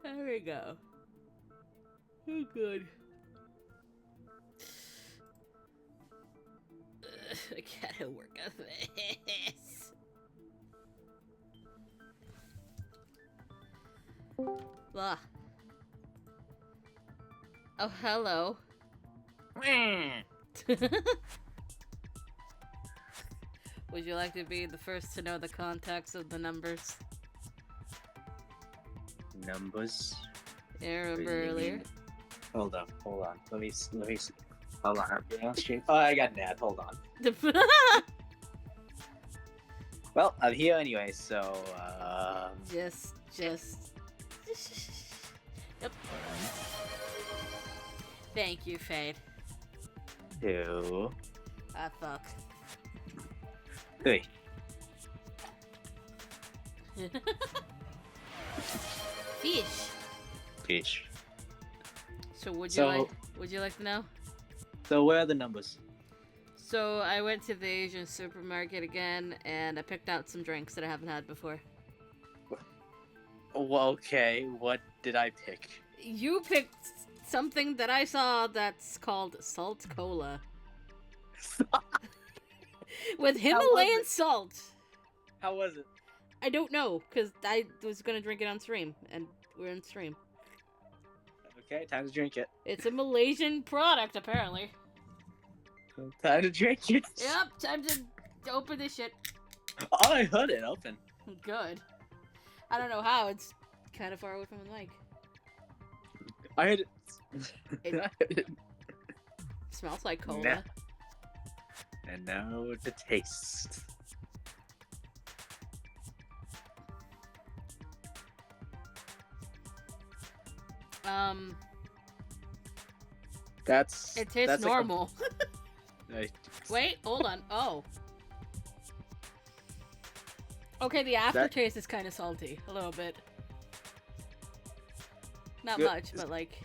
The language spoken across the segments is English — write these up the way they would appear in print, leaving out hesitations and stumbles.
There we go. Oh, good. I gotta work on this. Blah. Oh, hello. Would you like to be the first to know the context of the numbers? Numbers? Yeah, remember earlier? Hold on. Let me see. Hold on. I'm getting on stream. Oh, I got an ad. Hold on. Well, I'm here anyway, so, Just. Yep. Thank you, Fade. 2, Ah, fuck. 3. Fish. So would you like to know? So where are the numbers? So I went to the Asian supermarket again, and I picked out some drinks that I haven't had before. Well, okay, what did I pick? You picked something that I saw that's called salt cola. With Himalayan salt. How was it? I don't know, because I was going to drink it on stream, and we're on stream. Okay, time to drink it. It's a Malaysian product, apparently. Time to drink it. Yep, time to open this shit. Oh, I heard it open. Good. I don't know how, it's kind of far away from the mic. I heard It smells like cola. And now the taste. It tastes normal. Wait, hold on. Oh. Okay, the aftertaste is kind of salty. A little bit. Not much, but like...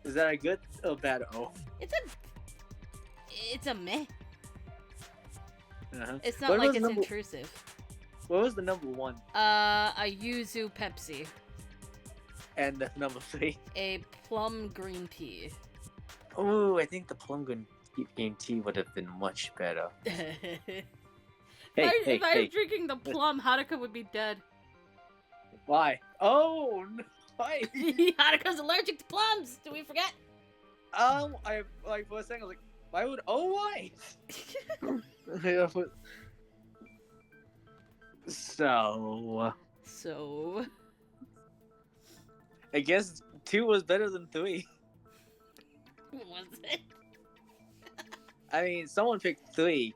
Is that a good or bad O? It's a meh. Uh-huh. It's not like it's intrusive. What was the number 1? A yuzu Pepsi. And the number 3? A plum green tea. Oh, I think the plum green tea would have been much better. If I was drinking the plum, Haruka would be dead. Why? Oh, no. Why? Haruka's allergic to plums! Do we forget? I like for a second I was like, why would why? So I guess 2 was better than 3. Was it? I mean, someone picked 3.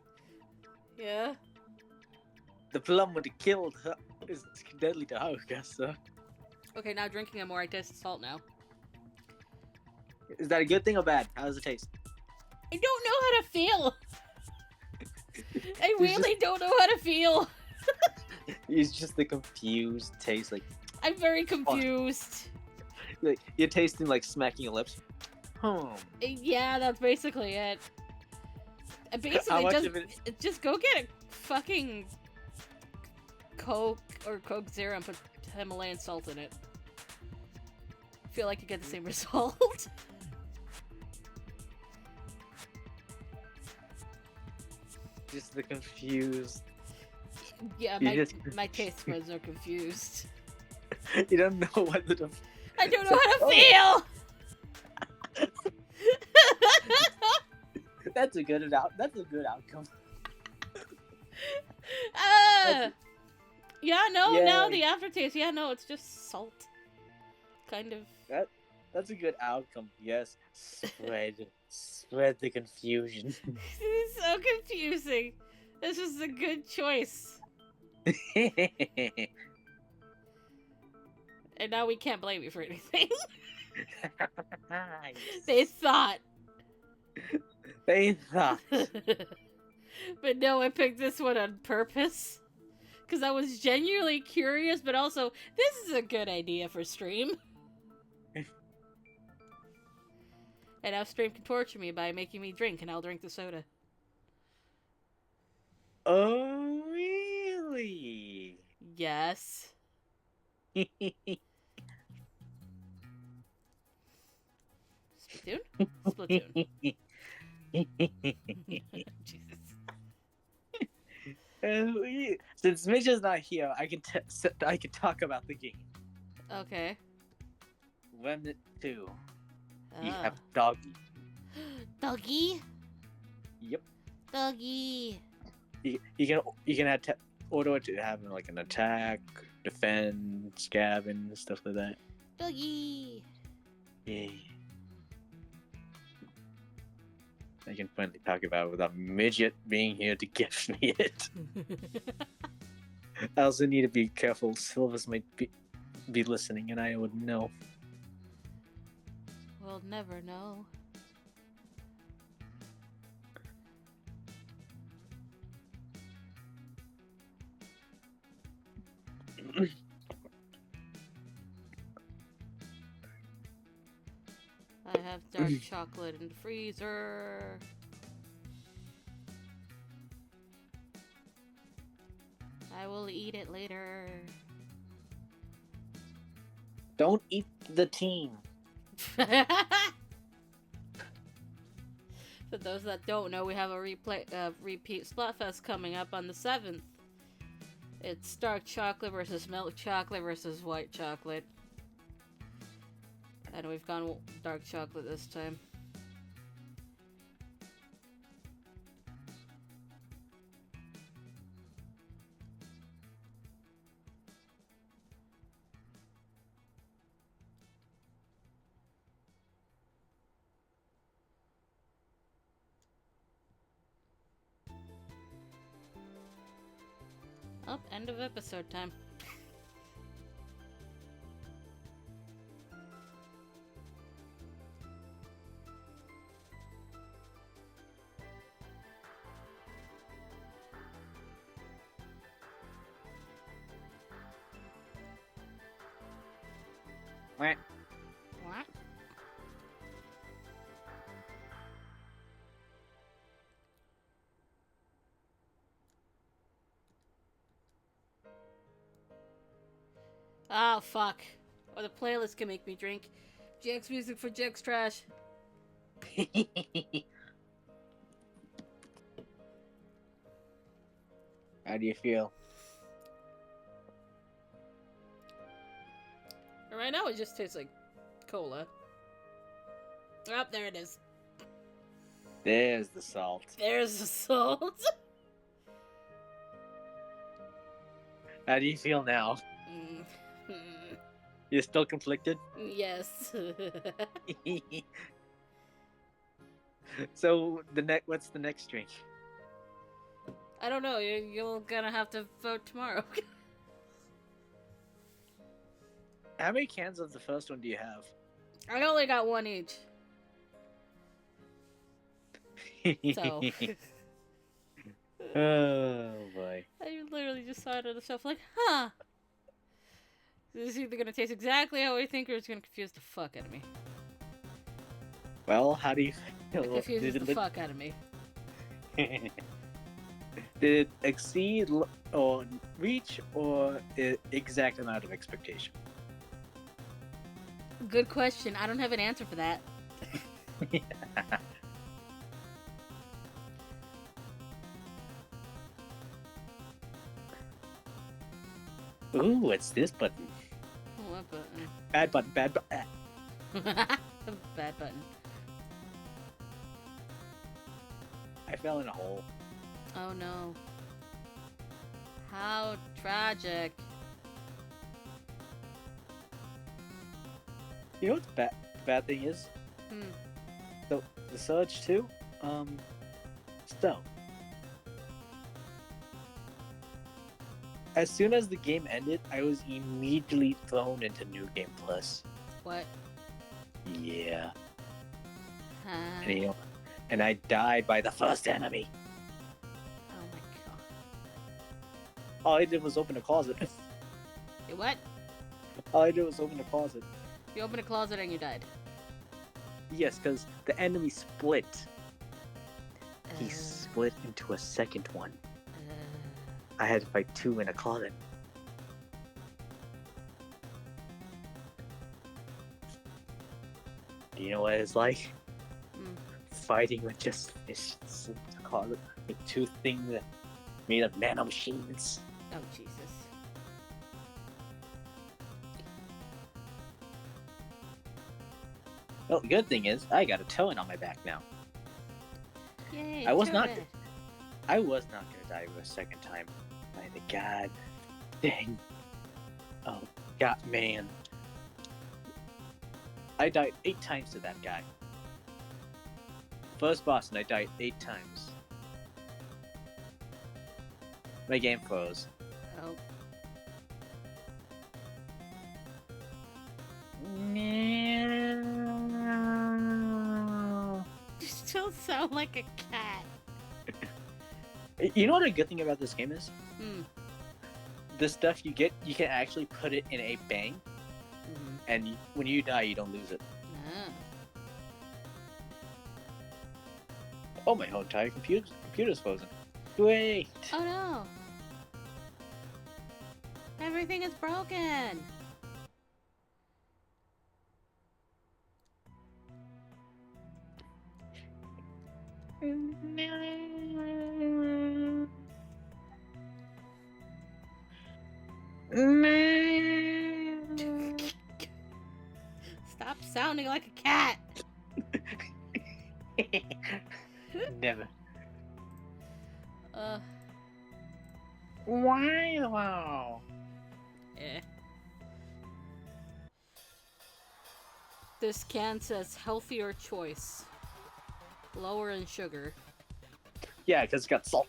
Yeah. The plum would have killed her. It's deadly to Haruka, so. Okay, now drinking it more, I taste salt now. Is that a good thing or bad? How does it taste? I don't know how to feel. I really don't know how to feel. It's just the confused taste, like. I'm very confused. Like you're tasting like smacking your lips. Yeah, that's basically it. Basically, just go get a fucking Coke or Coke Zero and put Himalayan salt in it. I feel like you get the same result. Just the confused. Yeah, my taste buds are confused. You don't know what the. I don't know how to feel. That's a good outcome. Now the aftertaste. Yeah, no, it's just salt. Kind of. That's a good outcome. Yes, spread the confusion. This is so confusing. This is a good choice. And now we can't blame you for anything. They thought. But no, I picked this one on purpose. Because I was genuinely curious, but also, this is a good idea for stream. And now stream can torture me by making me drink, and I'll drink the soda. Oh, really? Yes. Splatoon? Splatoon. Jesus. Since Mitch is not here, I can talk about the game. Okay. Remnant 2. You Ah. have Doggy. Doggy? Yep. Doggy. You can auto it to have like an attack, defend, scab, and stuff like that. Doggy. Yay. I can finally talk about it without Midget being here to gift me it. I also need to be careful. Silvers might be listening, and I wouldn't know. We'll never know. I have dark chocolate in the freezer. I will eat it later. Don't eat the team. For those that don't know, we have a repeat Splatfest coming up on the 7th. It's dark chocolate versus milk chocolate versus white chocolate. And we've gone dark chocolate this time. Oh, end of episode time. What? What? Oh, fuck. Or the playlist can make me drink. Jack's music for Jack's trash. How do you feel? Right now it just tastes like cola. Oh, there it is. There's the salt. There's the salt. How do you feel now? You're still conflicted? Yes. So what's the next drink? I don't know. You're gonna have to vote tomorrow. How many cans of the first one do you have? I only got one each. So. Oh boy. I literally just saw it on the shelf like, huh. This is either gonna taste exactly how I think or it's gonna confuse the fuck out of me. Well, how do you feel? It confuses the fuck out of me. Did it exceed or reach or exact amount of expectation? Good question. I don't have an answer for that. Ooh, what's this button? What button? Bad button, bad button. Bad button. I fell in a hole. Oh no. How tragic. You know what the bad thing is? So, the Surge 2, so, as soon as the game ended, I was immediately thrown into New Game Plus. What? Yeah. And I died by the first enemy. Oh my god. All I did was open a closet. Hey, what? All I did was open a closet. You opened a closet and you died. Yes, because the enemy split. He split into a second one. I had to fight two in a closet. You know what it's like? Mm. Fighting with just fists with two things that made of nanomachines. Oh, Jesus. Well, the good thing is, I got a towing on my back now. Yay, I was do not it. I was not gonna die a second time. By the god dang. Oh, god, man. I died 8 times to that guy. First boss, and I died 8 times. My game froze. Oh. No. You still sound like a cat. You know what a good thing about this game is? Hmm. The stuff you get, you can actually put it in a bank, Mm-hmm. and when you die, you don't lose it. Ah. Oh, my whole entire computer's frozen. Wait. Oh no. Everything is broken. Stop sounding like a cat. Never. Uh. Wow. Eh. This can says healthier choice. Lower in sugar. Yeah, because it's got salt.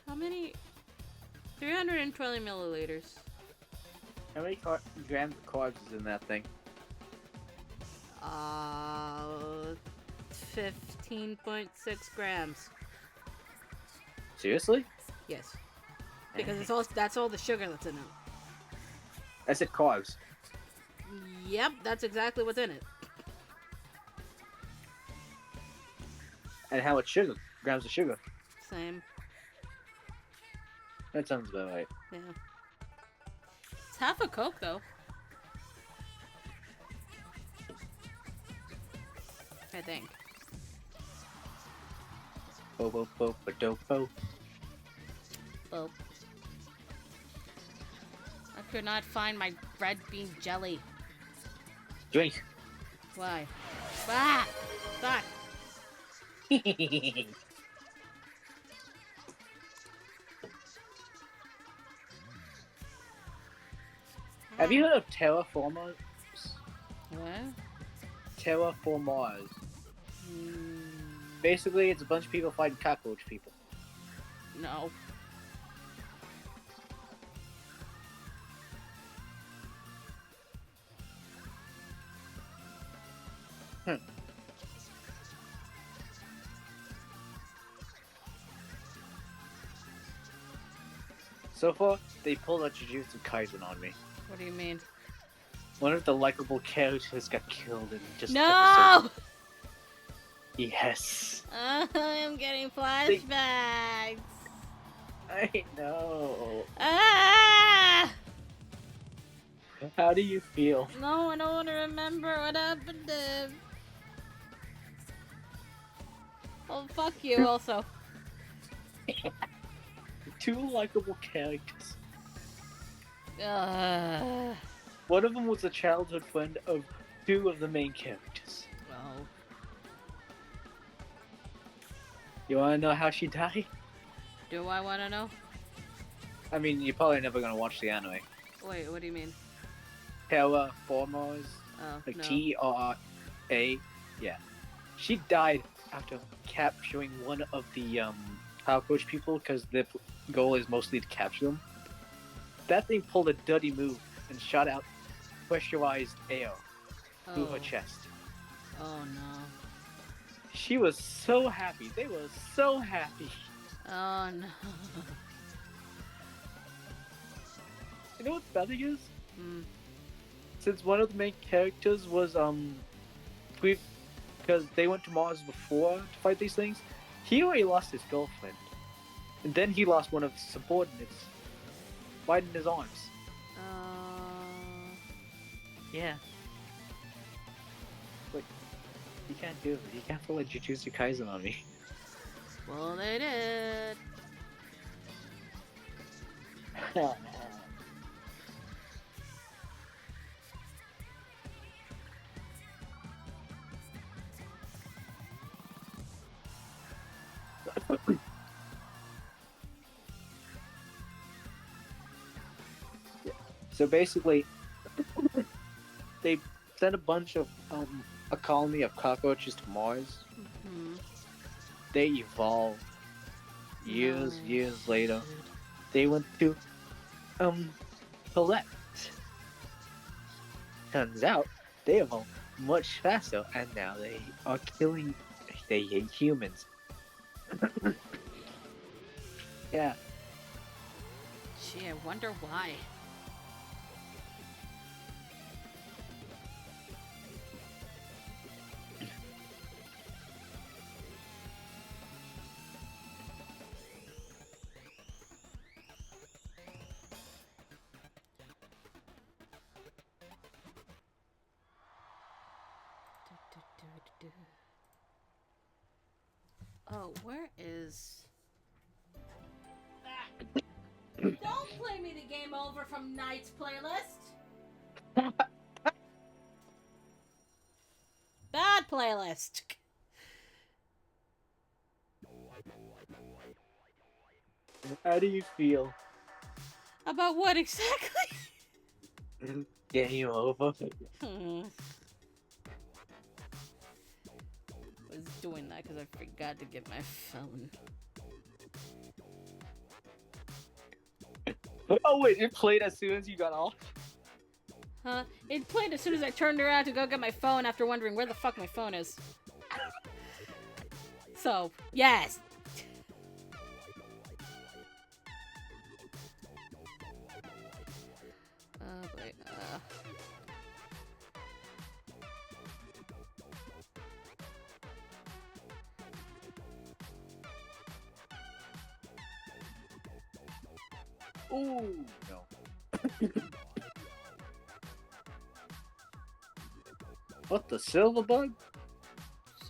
How many? 320 milliliters. How many grams of carbs is in that thing? 15.6 grams. Seriously? Yes. Because that's all the sugar that's in it. I said carbs. Yep, that's exactly what's in it. And how much sugar? Grams of sugar. Same. That sounds about right. Yeah. It's half a Coke though. I think. Bo-bo-bo-bo-do-bo. Oh. I could not find my red bean jelly. Drink. Why? Ah! Fuck! Have you heard of terraformers? What? Terraformers. Mm, Basically, it's a bunch of people fighting cockroach people. no. So far, they pulled a Jujutsu Kaisen on me. What do you mean? One of the likable characters got killed in just No! Yes. I'm getting flashbacks. I know. Ah! How do you feel? No, I don't want to remember what happened to him. Oh, fuck you also. Two likable characters. Uh, One of them was a childhood friend of 2 of the main characters. well, You wanna know how she died? do I want to know? I mean, you're probably never gonna watch the anime. Wait, what do you mean? Terraformers, Oh, like no. T-R-A, yeah. She died after capturing one of the Hakuoki people because their goal is mostly to capture them. That thing pulled a dirty move and shot out pressurized air through her chest. Oh, no. She was so happy. They were so happy. Oh, no. You know what the bad thing is? Mm. Since one of the main characters was because they went to Mars before to fight these things, he already lost his girlfriend, and then he lost one of his subordinates right in his arms. Yeah. Wait, you can't do it. You can't pull a Jujutsu Kaisen on me. Well, they did. So basically, they sent a bunch of a colony of cockroaches to Mars. Hmm. They evolved. Years later, shit. they went to collect. Turns out they evolved much faster, and now they are killing. They hate humans. Yeah. Gee, I wonder why. Oh, where is... Don't play me the game over from Night's playlist! Bad playlist! How do you feel? About what exactly? Game over. Was doing that because I forgot to get my phone. Oh wait, it played as soon as you got off? Huh? It played as soon as I turned around to go get my phone after wondering where the fuck my phone is. So, yes! Wait, Ooh, no. What, the silver bug?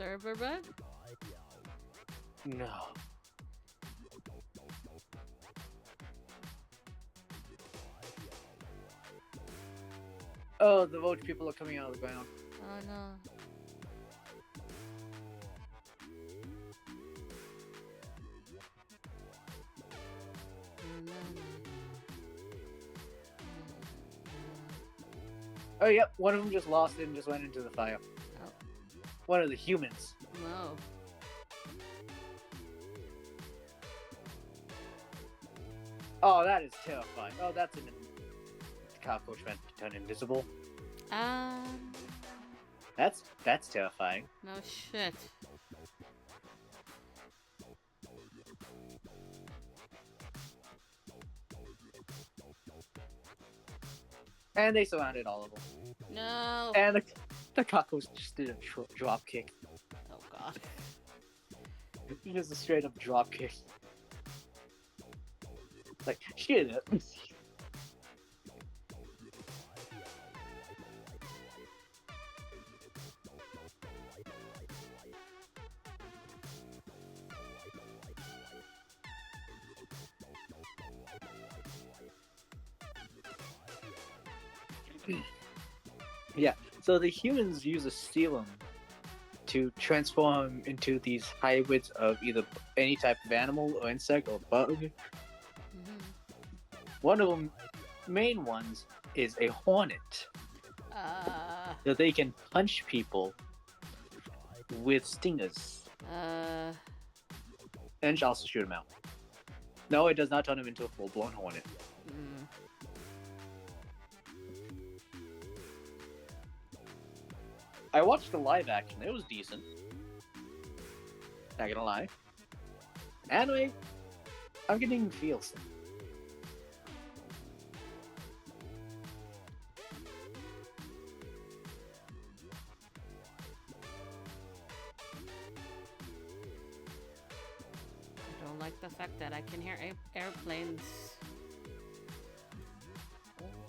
server bug? No. Oh, the roach people are coming out of the ground. Oh no. Oh, yep, one of them just lost it and just went into the fire. Oh. One of the humans. No. Oh, that is terrifying. Oh, that's an cockroach meant to turn invisible. That's terrifying. No shit. And they surrounded all of them. No. And the cockroach just did a drop kick. Oh god. Just a straight up drop kick. Like, shit. Yeah, so the humans use a serum to transform into these hybrids of either any type of animal or insect or bug. Mm-hmm. One of the main ones is a hornet. So they can punch people with stingers. And also shoot them out. No, it does not turn them into a full-blown hornet. Mm. I watched the live action. It was decent. Not gonna lie. Anime, I'm getting feels. I don't like the fact that I can hear airplanes.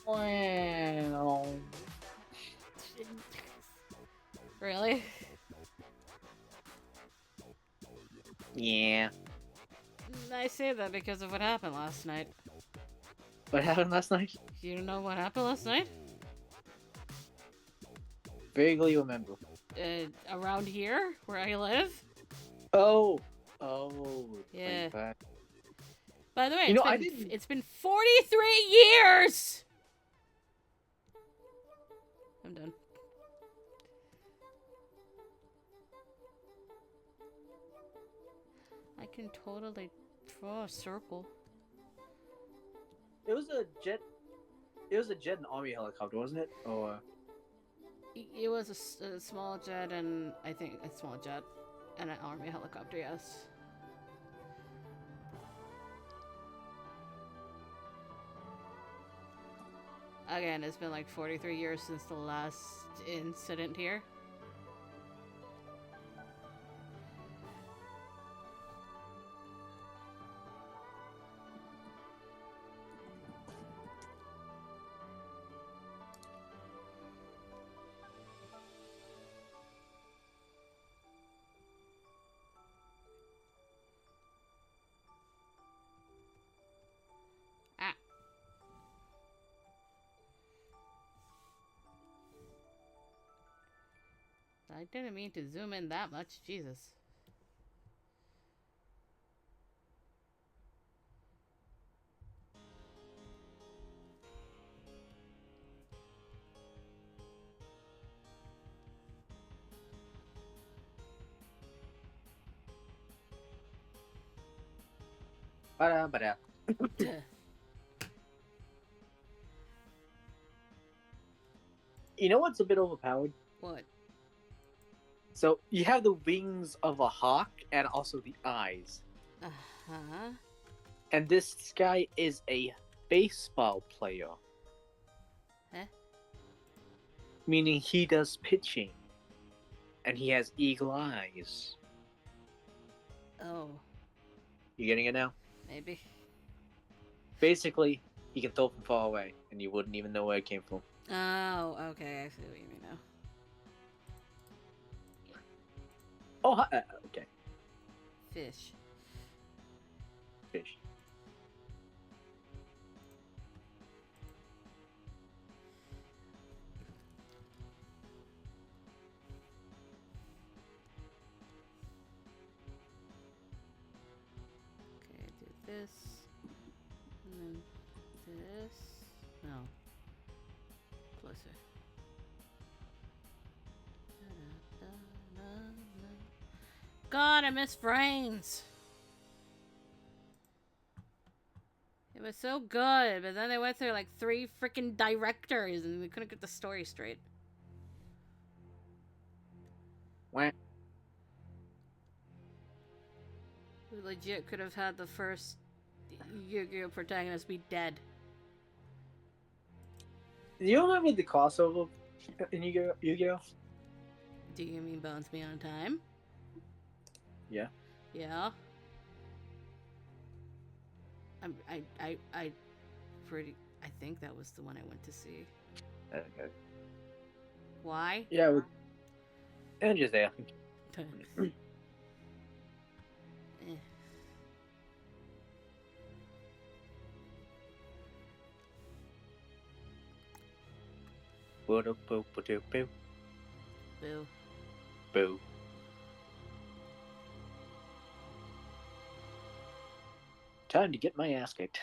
Wow. Really? Yeah. I say that because of what happened last night. What happened last night? You know what happened last night? Vaguely remember. Around here, where I live? Oh. Oh. Yeah. Like that. By the way, You know, I didn't. it's been 43 years! I'm done. I can totally draw a circle. It was a jet. It was a jet and army helicopter, wasn't it? Or It was a small jet and I think a small jet and an army helicopter, yes. Again, it's been like 43 years since the last incident here. Ah. I didn't mean to zoom in that much, Jesus. ba-da. You know what's a bit overpowered? What? So you have the wings of a hawk and also the eyes. Uh-huh. And this guy is a baseball player. Huh? Meaning he does pitching. And he has eagle eyes. Oh, You getting it now? maybe. Basically, he can throw from far away, and you wouldn't even know where it came from. Oh, okay, I see what you mean now. Oh, okay. Fish. Fish. Okay, do this. And then this. No. Closer. God, I miss frames. It was so good, but then they went through like 3 freaking directors and we couldn't get the story straight. Wah. We legit could have had the first Yu-Gi-Oh protagonist be dead. Do you remember the crossover in Yu-Gi-Oh? Do you mean Bones Beyond Time? Yeah. Yeah. I think that was the one I went to see. Okay. Why? Yeah, with... and just there. Eh. Boo. Boo. Boo. Boo. Time to get my ass kicked.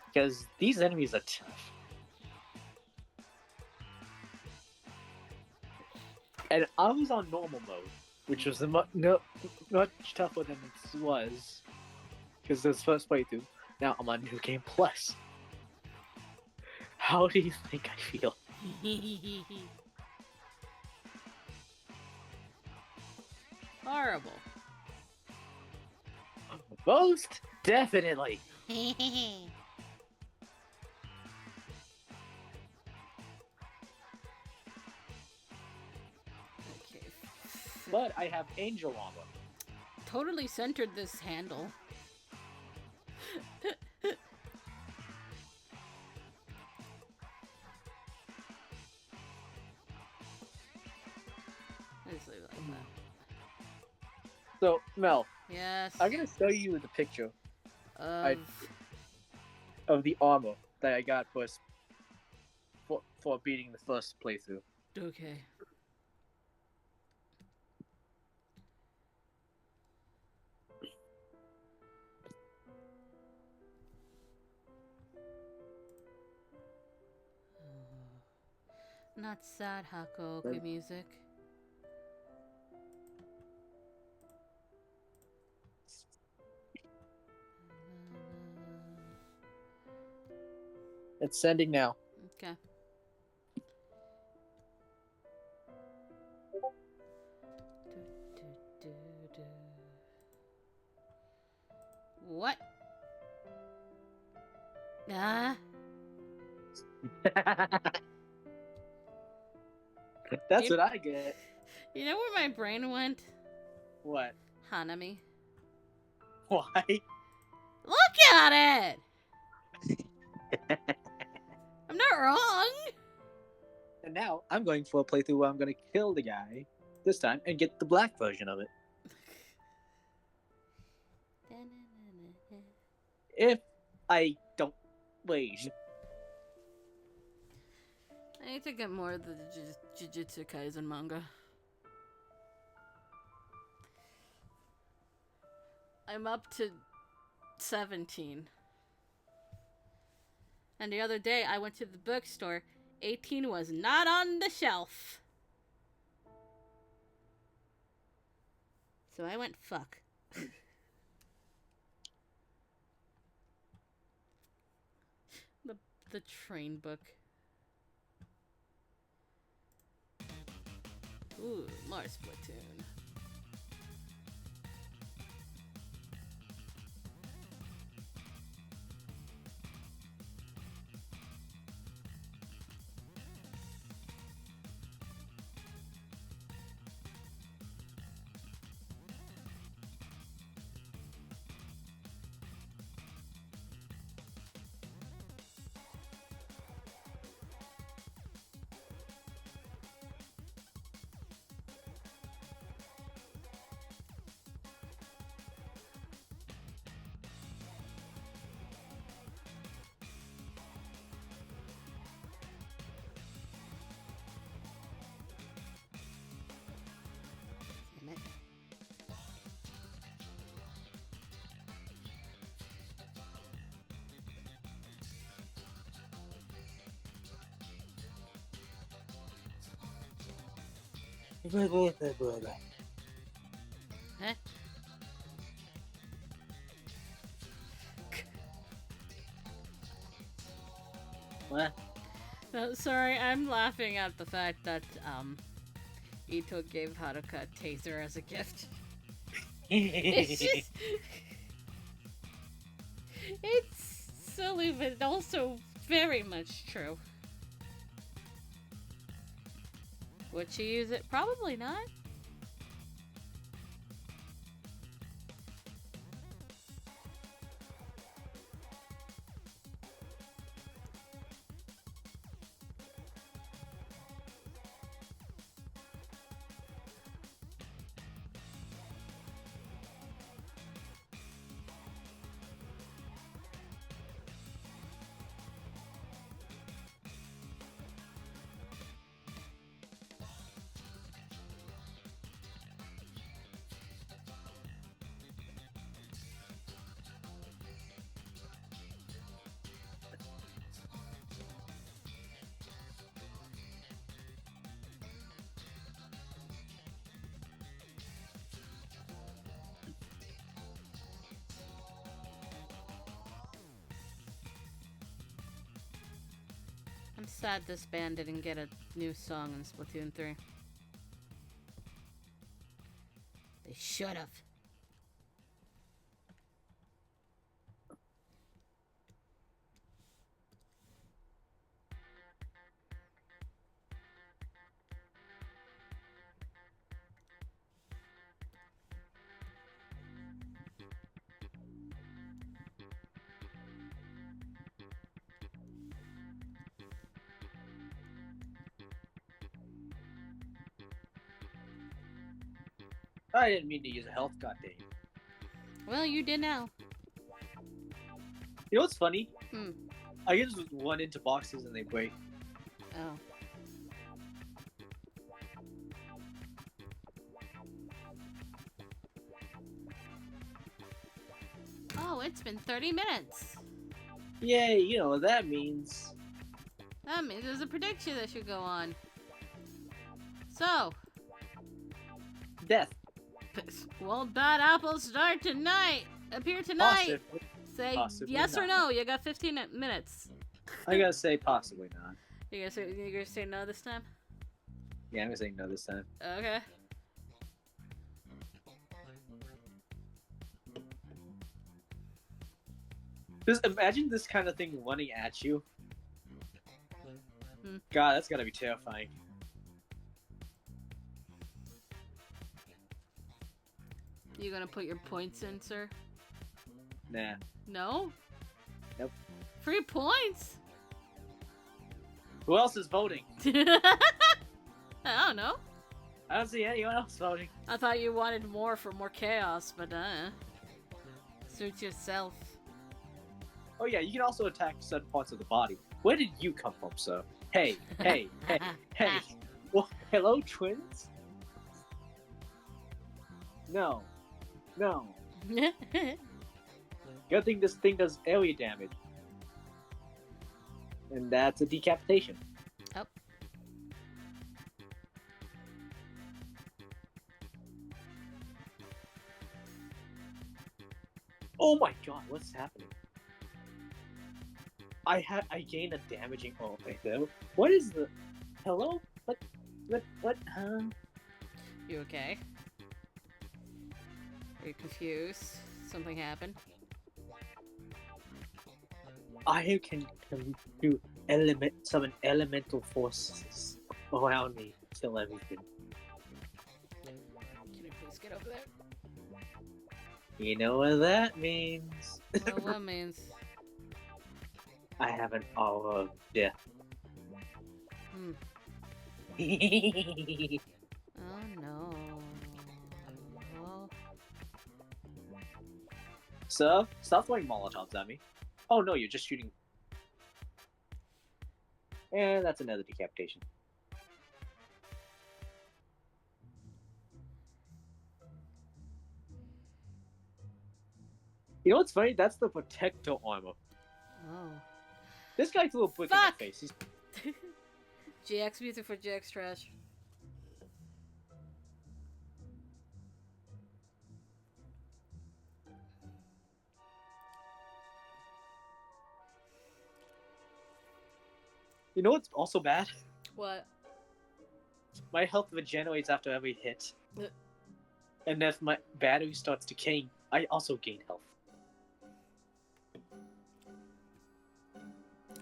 Because these enemies are tough. And I was on normal mode, which was much tougher than it was. Because this first playthrough. Now I'm on New Game Plus. How do you think I feel? Horrible. Most definitely. Okay. But I have angel armor. Totally centered this handle. So Mel, Yes. I'm gonna show you the picture I, Of. of the armor that I got for beating the first playthrough. Okay. Not sad Hakuoki music. It's sending now. Okay. What? Ah. That's what I get. You know where my brain went? What? Hanami. Why? Look at it! I'm not wrong! And now I'm going for a playthrough where I'm gonna kill the guy this time and get the black version of it. If I don't wait. I need to get more of the Jujutsu Kaisen manga. I'm up to 17. And the other day I went to the bookstore. 18 was not on the shelf. So I went fuck. the train book. Ooh, more Splatoon. Damn it. Huh? What? No, sorry, I'm laughing at the fact that Ito gave Haruka a taser as a gift. It's just it's silly but also very much true. Would she use it? Probably not. I'm sad this band didn't get a new song in Splatoon 3. They should have. I didn't mean to use a health, goddamn. Well, you did now. You know what's funny? Hmm. I get just one into boxes and they break. Oh. Oh, it's been 30 minutes. Yay, you know what that means. That means there's a prediction that should go on. So, Death. will bad apples start tonight? Appear tonight? Possibly. Say Possibly yes or not. no. You got 15 minutes. I'm gonna say possibly not. You're gonna say no this time? Yeah, I'm gonna say no this time. Okay. Just imagine this kind of thing running at you. Hmm. God, that's gotta be terrifying. You gonna put your points in, sir? Nah. No? Nope. 3 points? Who else is voting? I don't know. I don't see anyone else voting. I thought you wanted more for more chaos, but suit yourself. Oh yeah, you can also attack certain parts of the body. Where did you come from, sir? Hey, hey, hey, hey. Well, hello, twins? No. No. Good thing this thing does area damage. And that's a decapitation. Oh. Oh my god, what's happening? I gained a damaging. Oh wait, though. What is the? Hello? What? Huh? You okay? Are you confused? Something happened? I can do summon elemental forces around me, kill everything. Can you please get over there? You know what that means? Well, what means? I have an aura of death. Hmm. Oh no. Sir, stop throwing Molotovs at me. Oh no, you're just shooting. And that's another decapitation. You know what's funny? That's the protector armor. Oh. This guy threw a brick in my Fuck! face. He's... GX music for GX trash. You know what's also bad? What? My health regenerates after every hit. Uh. And if my battery starts decaying, I also gain health.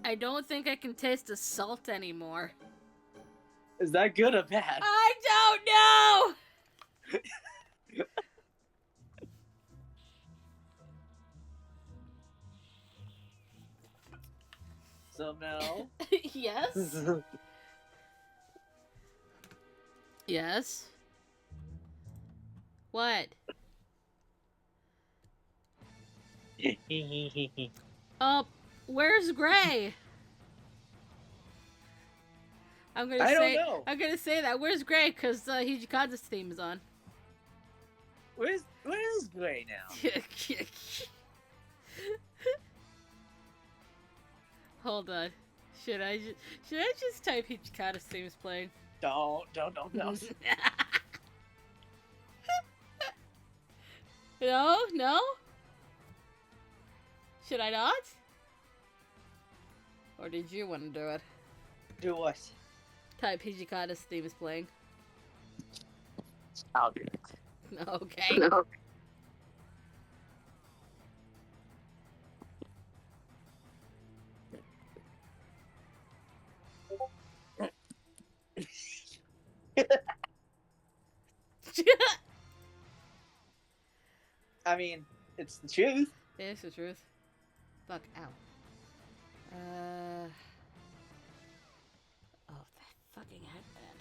I don't think I can taste the salt anymore. Is that good or bad? I don't know! So no. Yes? Yes? What? Where's Gray? I'm gonna I say. don't know. I'm gonna say that. Where's Gray? Cause Hijikaza's theme is on. Where is Gray now? Hold on. Should I just type Hijikaza's theme is playing? Don't. No. Should I not? Or did you want to do it? Do what? Type Hijikaza's theme is playing. I'll do it. Okay. No. I mean, it's the truth. It's the truth. Fuck, ow. Oh, that fucking headband.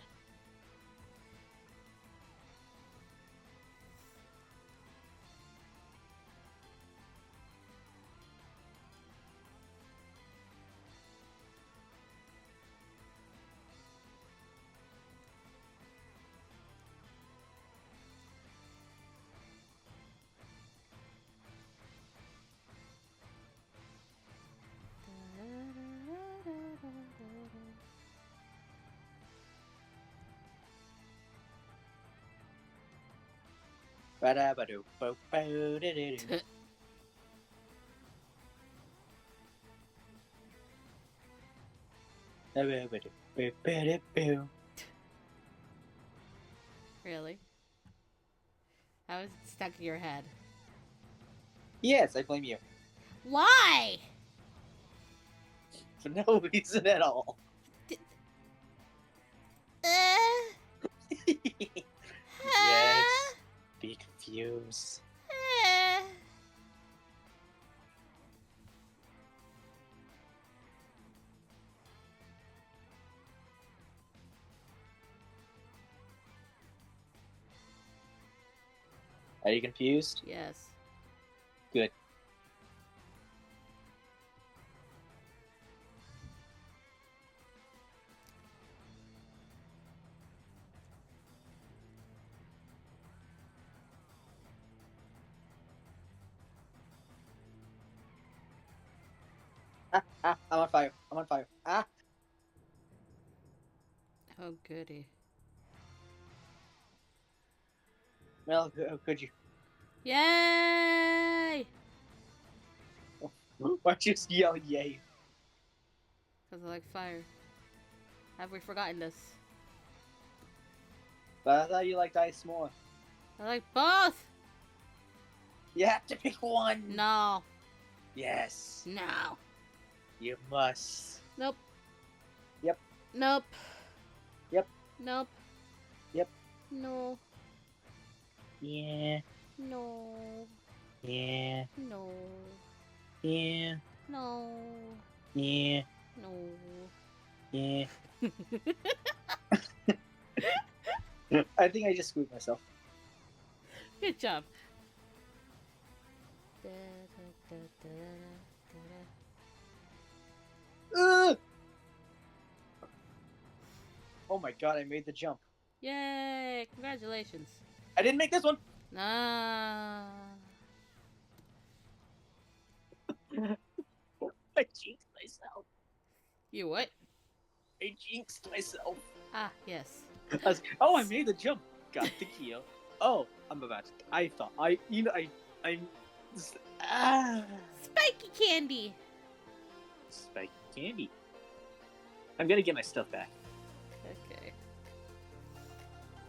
Ba-da-ba-do-bo-bo-do-do-do. Ba-ba-ba-do-bo-bo-do-bo. Really? How is it stuck in your head? Yes, I blame you. Why? For no reason at all. Yes. Be confused. Are you confused? Yes. Good. I'm on fire. I'm on fire. Ah! Oh, goody. Well, how could you? Yay! Why'd you just yell yay? Because I like fire. Have we forgotten this? But I thought you liked ice more. I like both! You have to pick one. No. Yes. No. You must. Nope. Yep. Nope. Yep. Nope. Yep. No. Yeah. No. Yeah. No. Yeah. No. Yeah. No. Yeah. I think I just screwed myself. Good job. Ugh! Oh my god, I made the jump. Yay! Congratulations. I didn't make this one! Ah. I jinxed myself. You what? I jinxed myself. Ah, yes. Oh, I made the jump. Got the kill. Oh, I'm about to. I'm. Spiky candy! Spike candy. I'm gonna get my stuff back. Okay.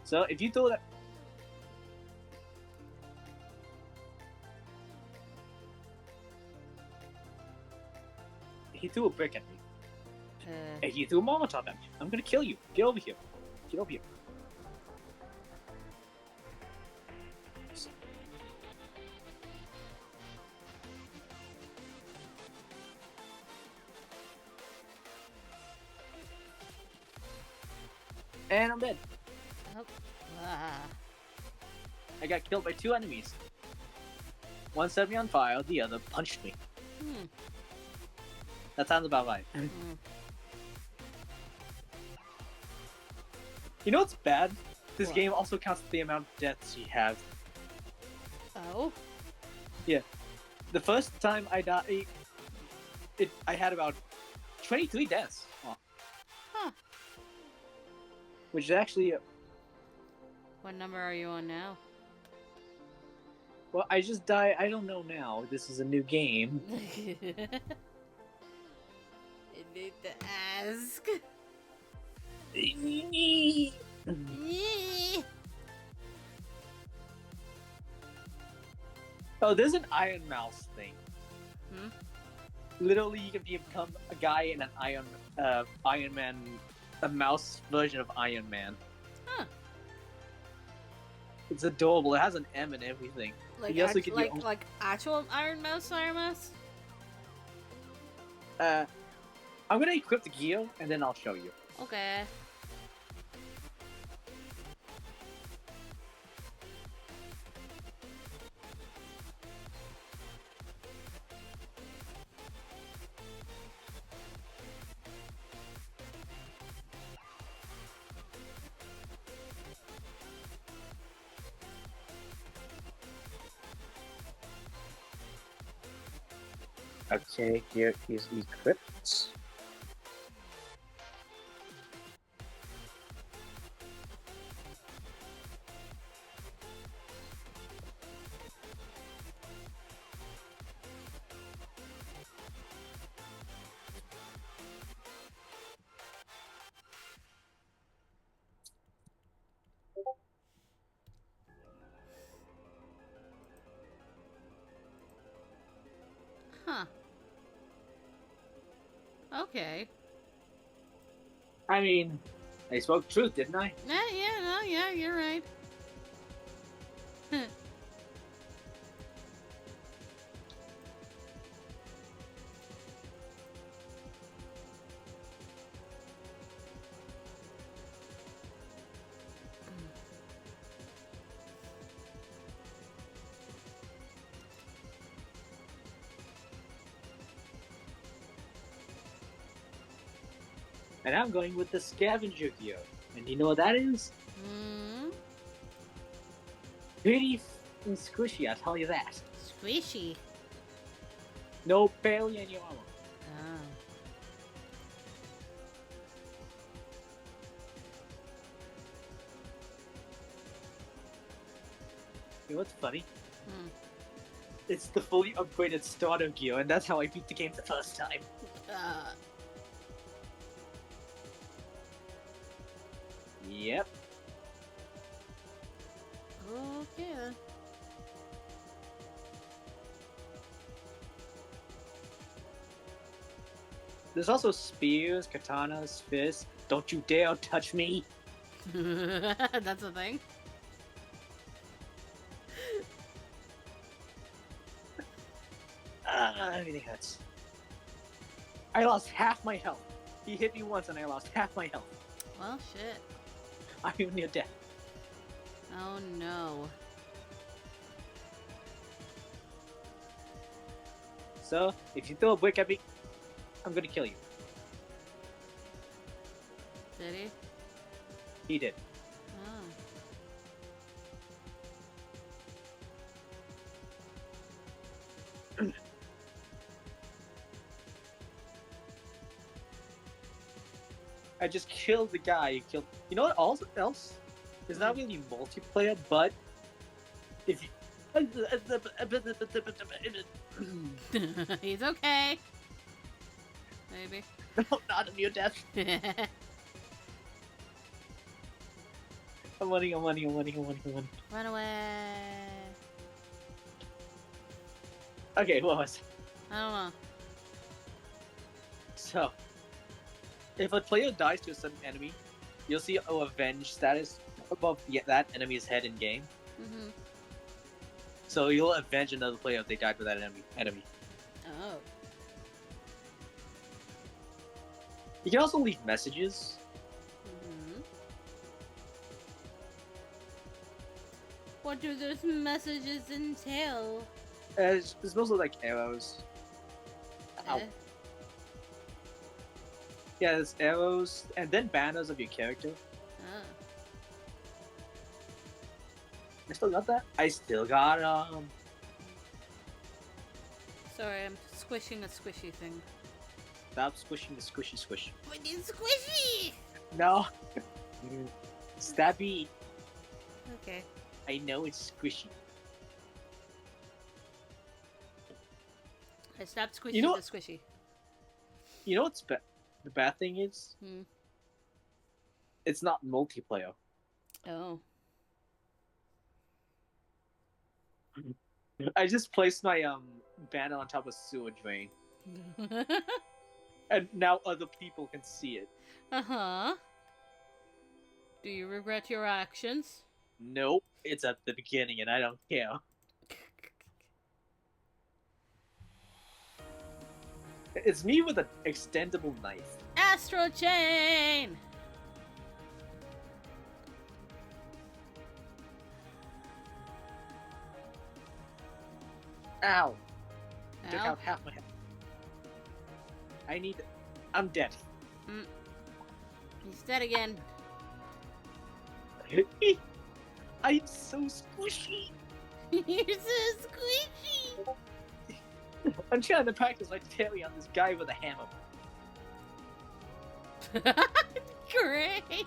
So if you throw that. He threw a brick at me. And he threw a Molotov at me. I'm gonna kill you. Get over here. Get over here. And I'm dead. Oh. Ah. I got killed by 2 enemies. One set me on fire, the other punched me. Hmm. That sounds about right. Mm. You know what's bad? This What? game also counts the amount of deaths you have. Oh? Yeah. The first time I died, I had about 23 deaths. Oh. Huh. Which is actually... What number are you on now? Well, I just died. I don't know now. This is a new game. I need to ask. Oh, there's an Iron Mouse thing. Hmm? Literally, you can become a guy in an Iron Man, a mouse version of Iron Man. Huh. It's adorable. It has an M and everything. Like, You also get your own- like actual Iron Mouse, Iron Mouse? I'm gonna equip the gear and then I'll show you. Okay. Okay, gear is equipped. Okay. I mean, I spoke truth, didn't I? Yeah, you're right. And I'm going with the scavenger gear. And you know what that is? Hmm. Pretty and squishy, I'll tell you that. Squishy. No barely any armor. Oh. You know what's funny? Hmm. It's the fully upgraded starter gear, and that's how I beat the game the first time. Yep. Okay then. There's also spears, katanas, fists. Don't you dare touch me! That's a thing. Everything hurts. I lost half my health. He hit me once and I lost half my health. Well, shit. I'm near death. Oh no. So, if you throw a brick at me, I'm gonna kill you. Did he? He did. Oh. I just killed the guy. You killed. You know what? Else is not really multiplayer, but if you. He's okay. Maybe. No, not a near death. I'm running. Run away. Okay, what was it? I don't know. So, if a player dies to a certain enemy, you'll see a avenge status above that enemy's head in game. Mm-hmm. So you'll avenge another player if they died with that enemy. Oh. You can also leave messages. Mm-hmm. What do those messages entail? It's mostly like arrows. Ow. Yeah, there's arrows, and then banners of your character. Oh. I still got that? I still got, Sorry, I'm squishing a squishy thing. Stop squishing the squishy squish. I need squishy! No! Stabby! Okay. I know it's squishy. I stopped squishing You know the what- squishy. You know what's the bad thing is? Hmm. It's not multiplayer. Oh. I just placed my, banner on top of sewer drain. And now other people can see it. Uh-huh. Do you regret your actions? Nope, it's at the beginning and I don't care. It's me with an extendable knife. Astro Chain! Ow! Took Ow. out half my head. I'm dead. He's dead again. I'm so squishy. You're so squishy! I'm trying to practice my parry on this guy with a hammer. Great!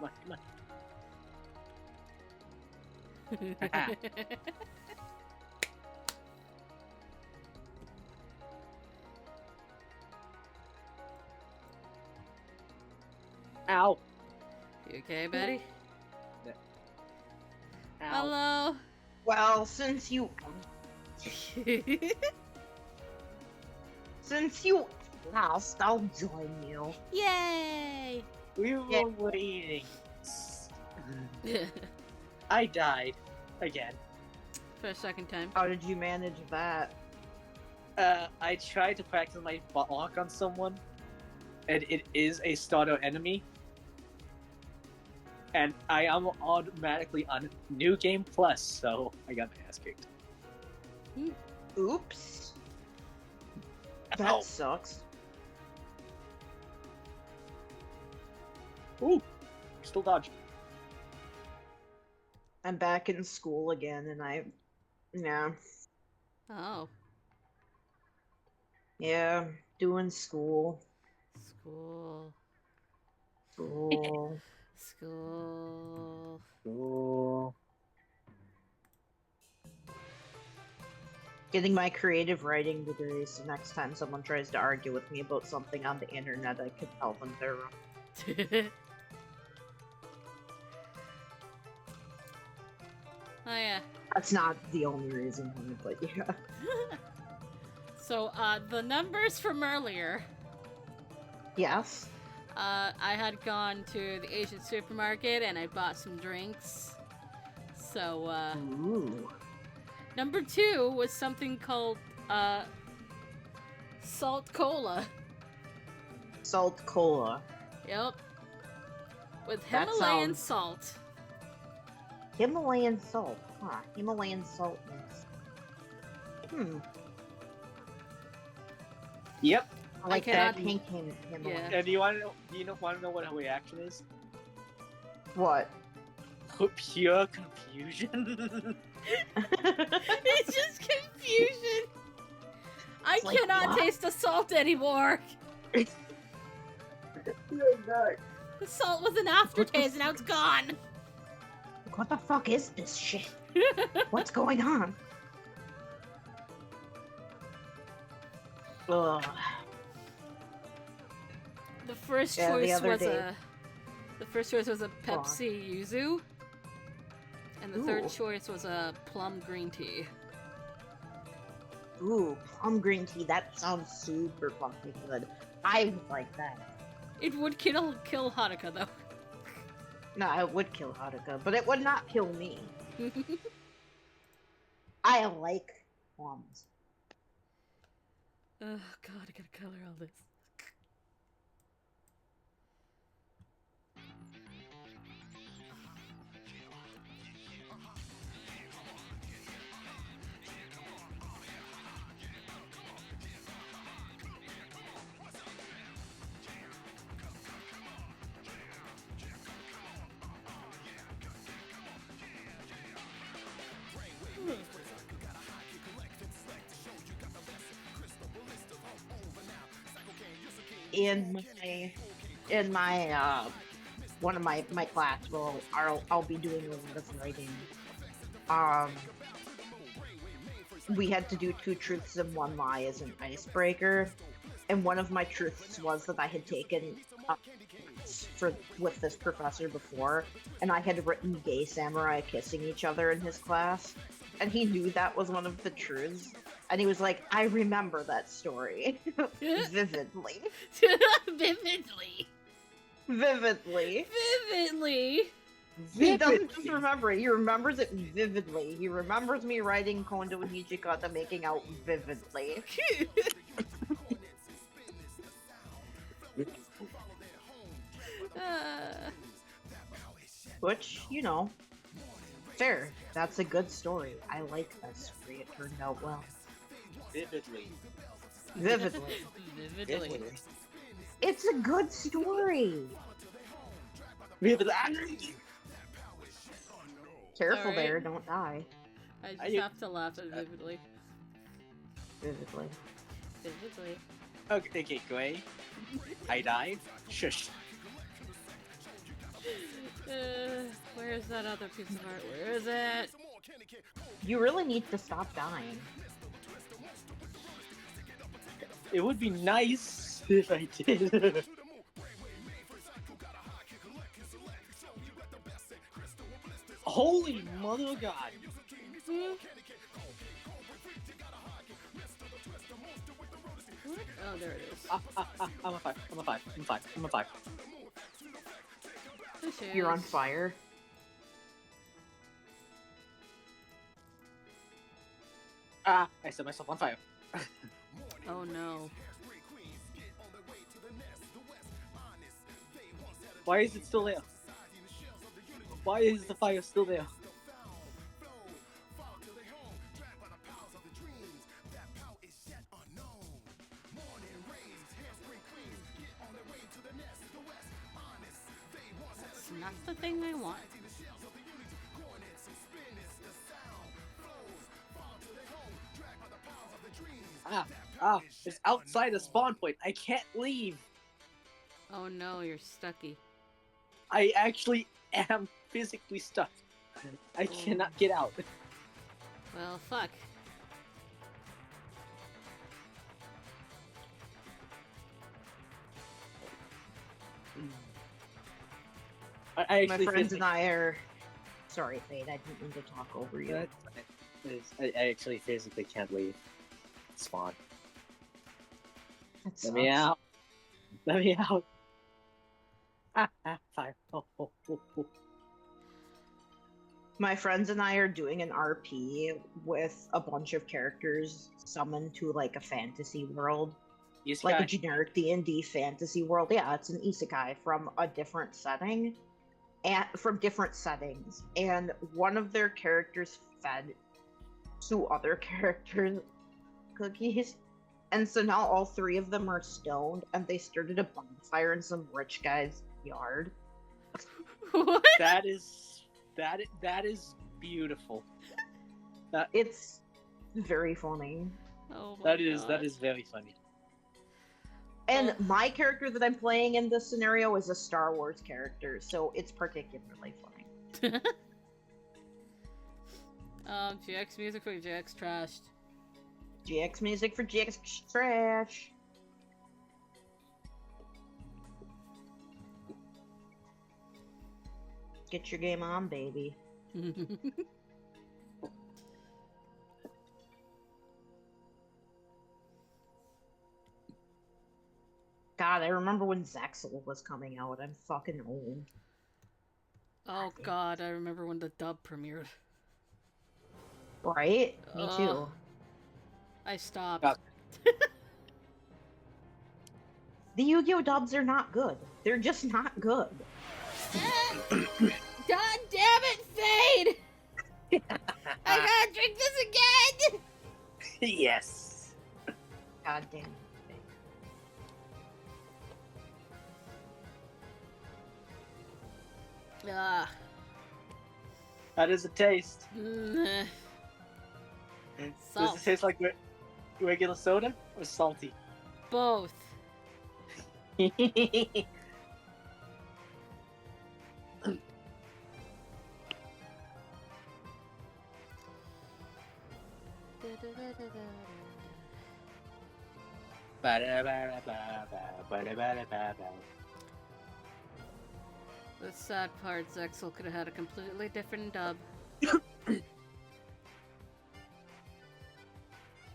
Come on. Ow. You okay, buddy? Ow. Hello? Well, since you asked, I'll join you. Yay! We were waiting. I died again. For a second time. How did you manage that? I tried to practice my block on someone, and it is a starter enemy. And I am automatically on New Game Plus, so I got my ass kicked. Oops. That Ow. sucks. Ooh, still dodge. I'm back in school again, and Oh. yeah, doing school. School. School. School. Ooh. Getting my creative writing degree, so next time someone tries to argue with me about something on the internet, I can tell them they're wrong. Oh yeah. That's not the only reason why, but yeah. So, the numbers from earlier. Yes. I had gone to the Asian supermarket and I bought some drinks. So, Ooh. number 2 was something called, Salt Cola. Salt cola. Yep. With That Himalayan sounds- salt. Himalayan salt. Huh. Himalayan salt mix. Yep. I like cannot- that pink Himalayan. Yeah. And you want to know? Want to know what her reaction is? What? Pure confusion. It's just confusion. I It's like, cannot what? taste the salt anymore. The salt was an aftertaste and now it's gone. What the fuck is this shit? What's going on? Ugh. The first Yeah, the choice other was day- a Pepsi Yuzu, and the third Ooh. choice was a plum green tea. Ooh, plum green tea. That sounds super fucking good. I would like that. It would kill Haruka though. No, it would kill Haruka, but it would not kill me. I like plums. Oh god, I gotta color all this. In my one of my class, I'll be doing a lot of writing. We had to do 2 truths and 1 lie as an icebreaker, and one of my truths was that I had taken with this professor before, and I had written gay samurai kissing each other in his class, and he knew that was one of the truths, and he was like, I remember that story vividly. Vividly. Vividly. Vividly. He doesn't just remember it, he remembers it vividly. He remembers me writing Kondo and Hijikata making out vividly. Which, you know, fair. That's a good story. I like that story. It turned out well. Vividly. Vividly. Vividly. It's a good story. Vividly. Careful Alright. there, don't die. I just I- have to laugh at vividly. Vividly. Vividly. Okay, Gray. I died. Shush. Where is that other piece of art? Where is it? You really need to stop dying. It would be nice if I did. Holy mother of God. What? Oh, there it is. I'm a 5. I'm a 5. I'm a 5. I'm a 5. There she You're on is. fire. I set myself on fire. Oh no. Why is it still there? Why is the fire still there? That's not the thing I want. It's outside the spawn point. I can't leave. Oh no, you're stucky. I actually am physically stuck. I cannot get out. Well, fuck. I My actually friends and I are. Sorry, Fade. I didn't mean to talk over you. I actually physically can't leave. Spawn. That Let me sucks. out. Let me out. Fire. Oh. My friends and I are doing an RP with a bunch of characters summoned to like a fantasy world, like a generic D&D fantasy world. Yeah, it's an isekai from a different setting, and from different settings. And one of their characters fed 2 other characters cookies, and so now all 3 of them are stoned, and they started a bonfire in some rich guy's yard. What? That is beautiful. It's very funny. Oh my That is God. very funny. And my character that I'm playing in this scenario is a Star Wars character, so it's particularly funny. GX music for GX trashed. GX music for GX trash. Get your game on, baby. God, I remember when Zaxel was coming out. I'm fucking old. Oh God, I remember when the dub premiered. Right? Me too. Ugh. I stopped. Ah. The Yu-Gi-Oh dubs are not good. They're just not good. God damn it, Fade! I gotta drink this again! Yes. God damn it. Ah. How does it taste? Mm. Does Salt. it taste like regular soda or salty? Both. The sad part, Zexel could have had a completely different dub. It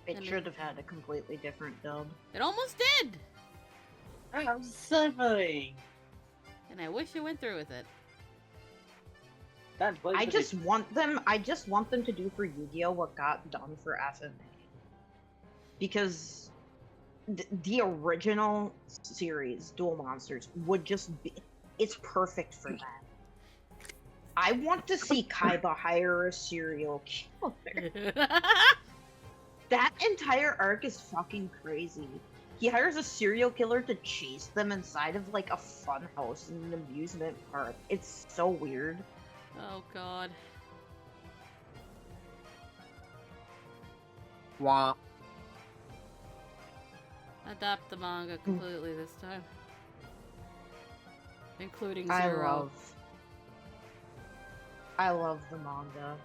And should have had a completely different dub. It almost did! I'm suffering. And I wish you went through with it. I just want them to do for Yu-Gi-Oh what got done for FMA. Because the original series, Duel Monsters, would just be, it's perfect for that. I want to see Kaiba hire a serial killer. That entire arc is fucking crazy. He hires a serial killer to chase them inside of like a fun house in an amusement park. It's so weird. Oh God. Wah. Adapt the manga completely this time. Including Zero. I love the manga.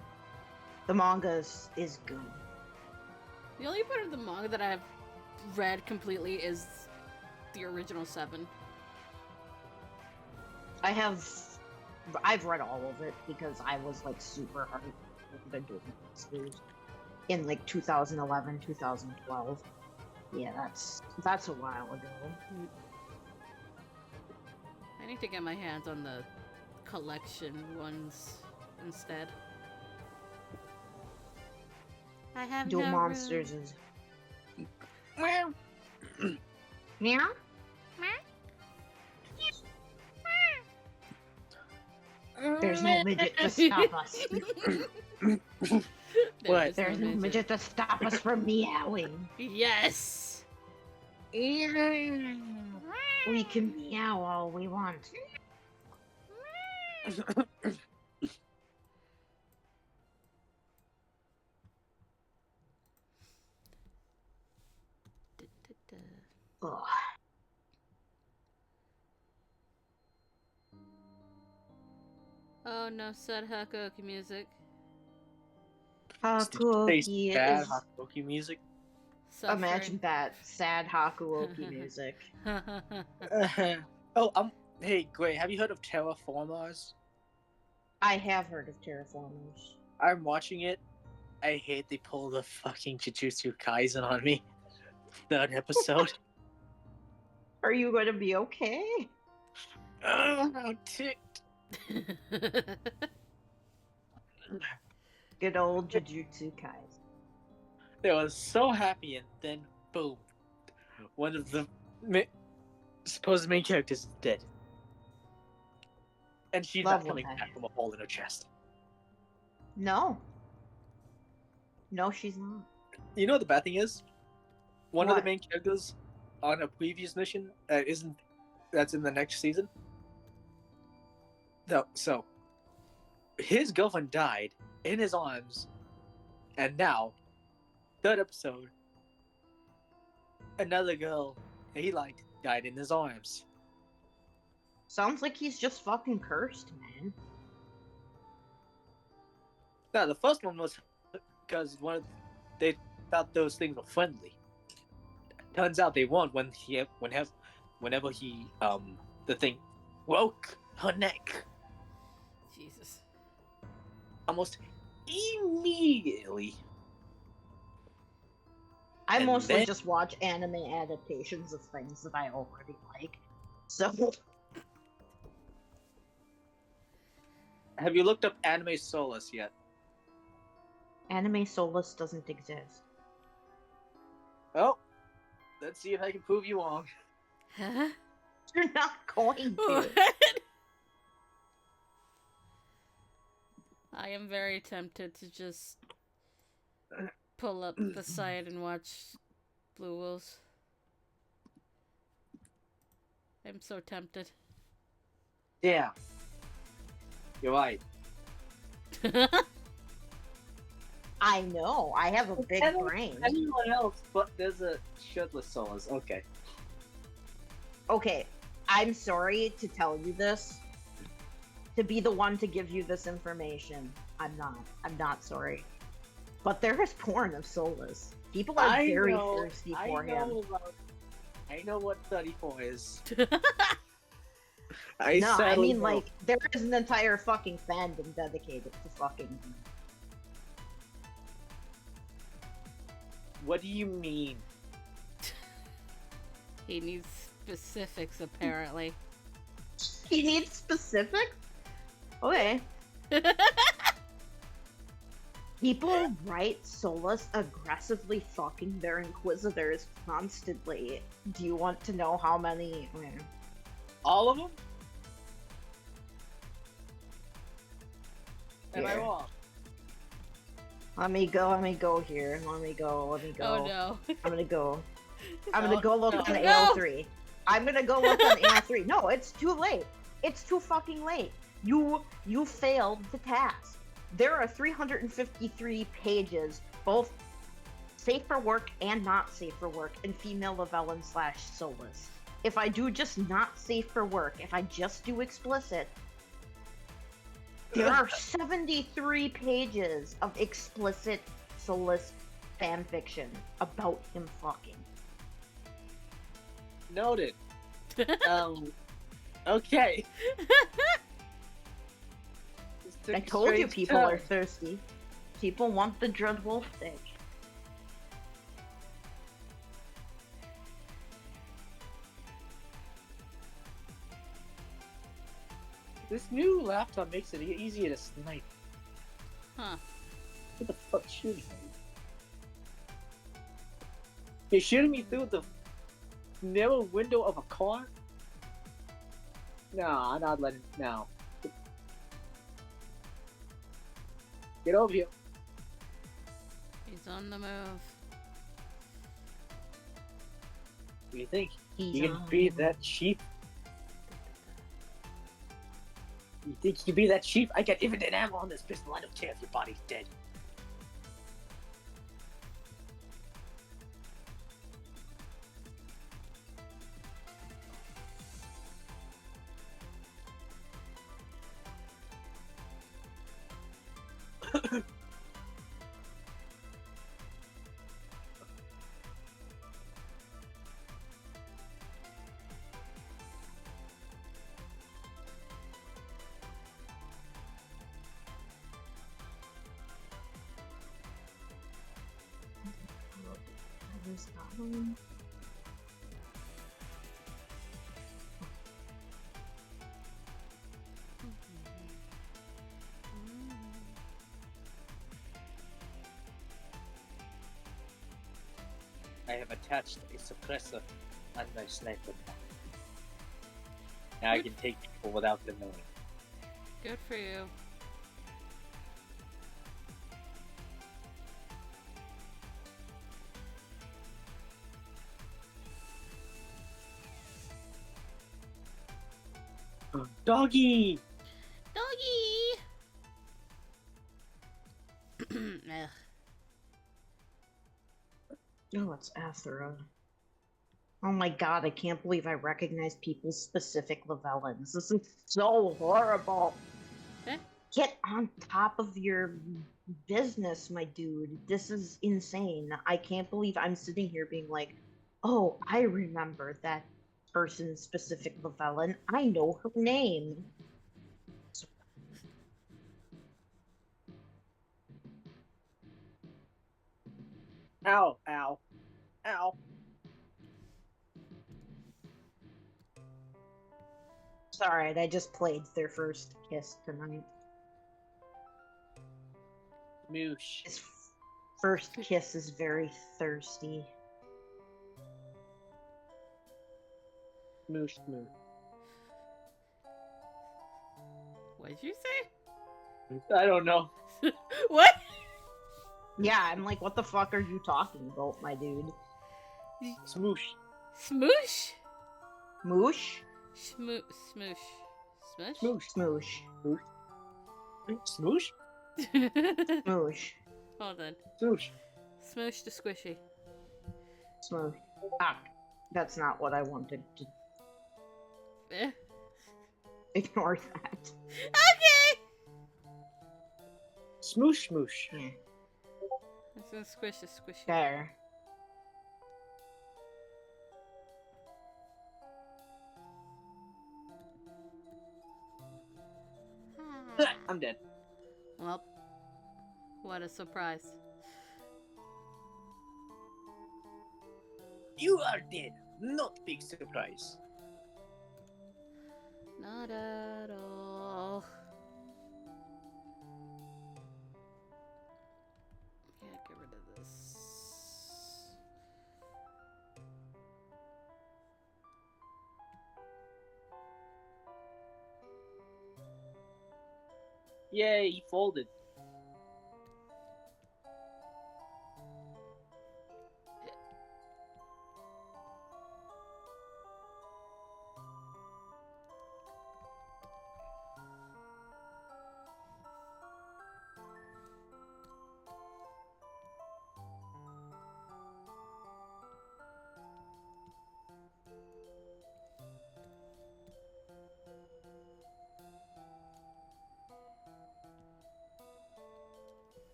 The manga is good. The only part of the manga that I've read completely is the original 7. I've read all of it because I was like super the Duel Monsters in like 2011, 2012. Yeah, that's a while ago. I need to get my hands on the collection ones instead. I have Duel no Monsters room. is. Yeah? There's no midget to stop us. What? There's no midget to stop us from meowing. Yes. We can meow all we want. Ugh. Oh no, sad Hakuoki music. Hakuoki Bad is. Hakuoki music. Imagine that sad Hakuoki music. Oh, hey, Gray, have you heard of Terraformers? I have heard of Terraformers. I'm watching it. I hate they pull the fucking Jujutsu Kaisen on me. Third episode. Are you going to be okay? Oh, I'm ticked. Good old Jujutsu Kaisen. They was so happy, and then boom, one of the supposed main characters is dead, and she's Love not coming when that back from a hole in her chest. No. No, she's not. You know what the bad thing is? One of the What? main characters on a previous mission that's in the next season. No, so his girlfriend died in his arms, and now, third episode, another girl he liked died in his arms. Sounds like he's just fucking cursed, man. No, the first one was because they thought those things were friendly. Turns out they weren't whenever he the thing broke her neck Jesus. almost immediately. I And mostly then- just watch anime adaptations of things that I already like. So, Have you looked up Anime Solace yet? Anime Solace doesn't exist. Oh, let's see if I can prove you wrong. Huh? You're not going to. What? I am very tempted to just pull up the site and watch Blue Wolves. I'm so tempted. Yeah, you're right. I know. I have a big I don't- brain. Anyone else, but there's a shirtless Solace. Okay. Okay, I'm sorry to tell you this. To be the one to give you this information. I'm not sorry. But there is porn of Solus. People are very thirsty for him. I know what 34 is. No, I sadly mean, know. like, there is an entire fucking fandom dedicated to fucking him. What do you mean? He needs specifics, apparently. He needs specifics? Okay. People write Solus aggressively fucking their inquisitors constantly. Do you want to know how many? All of them? Am I Here. wrong? Let me go here. Let me go. Oh no. I'm gonna go. I'm No, gonna go look no. on No. AL3. I'm gonna go look on AL3. No, it's too late. It's too fucking late. You failed the task. There are 353 pages, both safe for work and not safe for work, in female Lavellan / Solus. If I do just not safe for work, if I just do explicit, there are 73 pages of explicit Solus fanfiction about him fucking. Noted. Okay. This took I told you strange people are turn. thirsty. People want the Dread Wolf dick. This new laptop makes it easier to snipe. Huh. What the fuck shooting me? You're shooting me through the narrow window of a car? No, I'm not letting. No. Get over here. He's on the move. Do you think He's you can on. be that cheap? You think you can be that cheap? I got infinite ammo on this pistol. I don't care if your body's dead. Where's that one? I have attached a suppressor on my sniper. Now I can take people without them knowing. Good for you. Doggy! Doggy! Ugh. Oh, it's Athera. Oh my god, I can't believe I recognize people's specific Levellins. This is so horrible. Eh? Get on top of your business, my dude. This is insane. I can't believe I'm sitting here being like, oh, I remember that person's specific Levellin. I know her name. Ow, ow, ow. It's alright, I just played their first kiss tonight. Moosh. His first kiss is very thirsty. Moosh, moosh. What did you say? I don't know. What? Yeah, I'm like, what the fuck are you talking about, my dude? Smoosh. Smoosh? Moosh? Smoosh. Smoosh. Smush? Smoosh. Smoosh. Smoosh? Smoosh. Hold on. Smoosh. Smoosh to squishy. Smoosh. Ah, that's not what I wanted to Eh? ignore that. Okay! Smoosh, smoosh. Yeah. It's gonna squish the squishy. There. I'm dead. Well, what a surprise. You are dead. Not big surprise. Not at all. Yeah, get rid of this. Yay, he folded.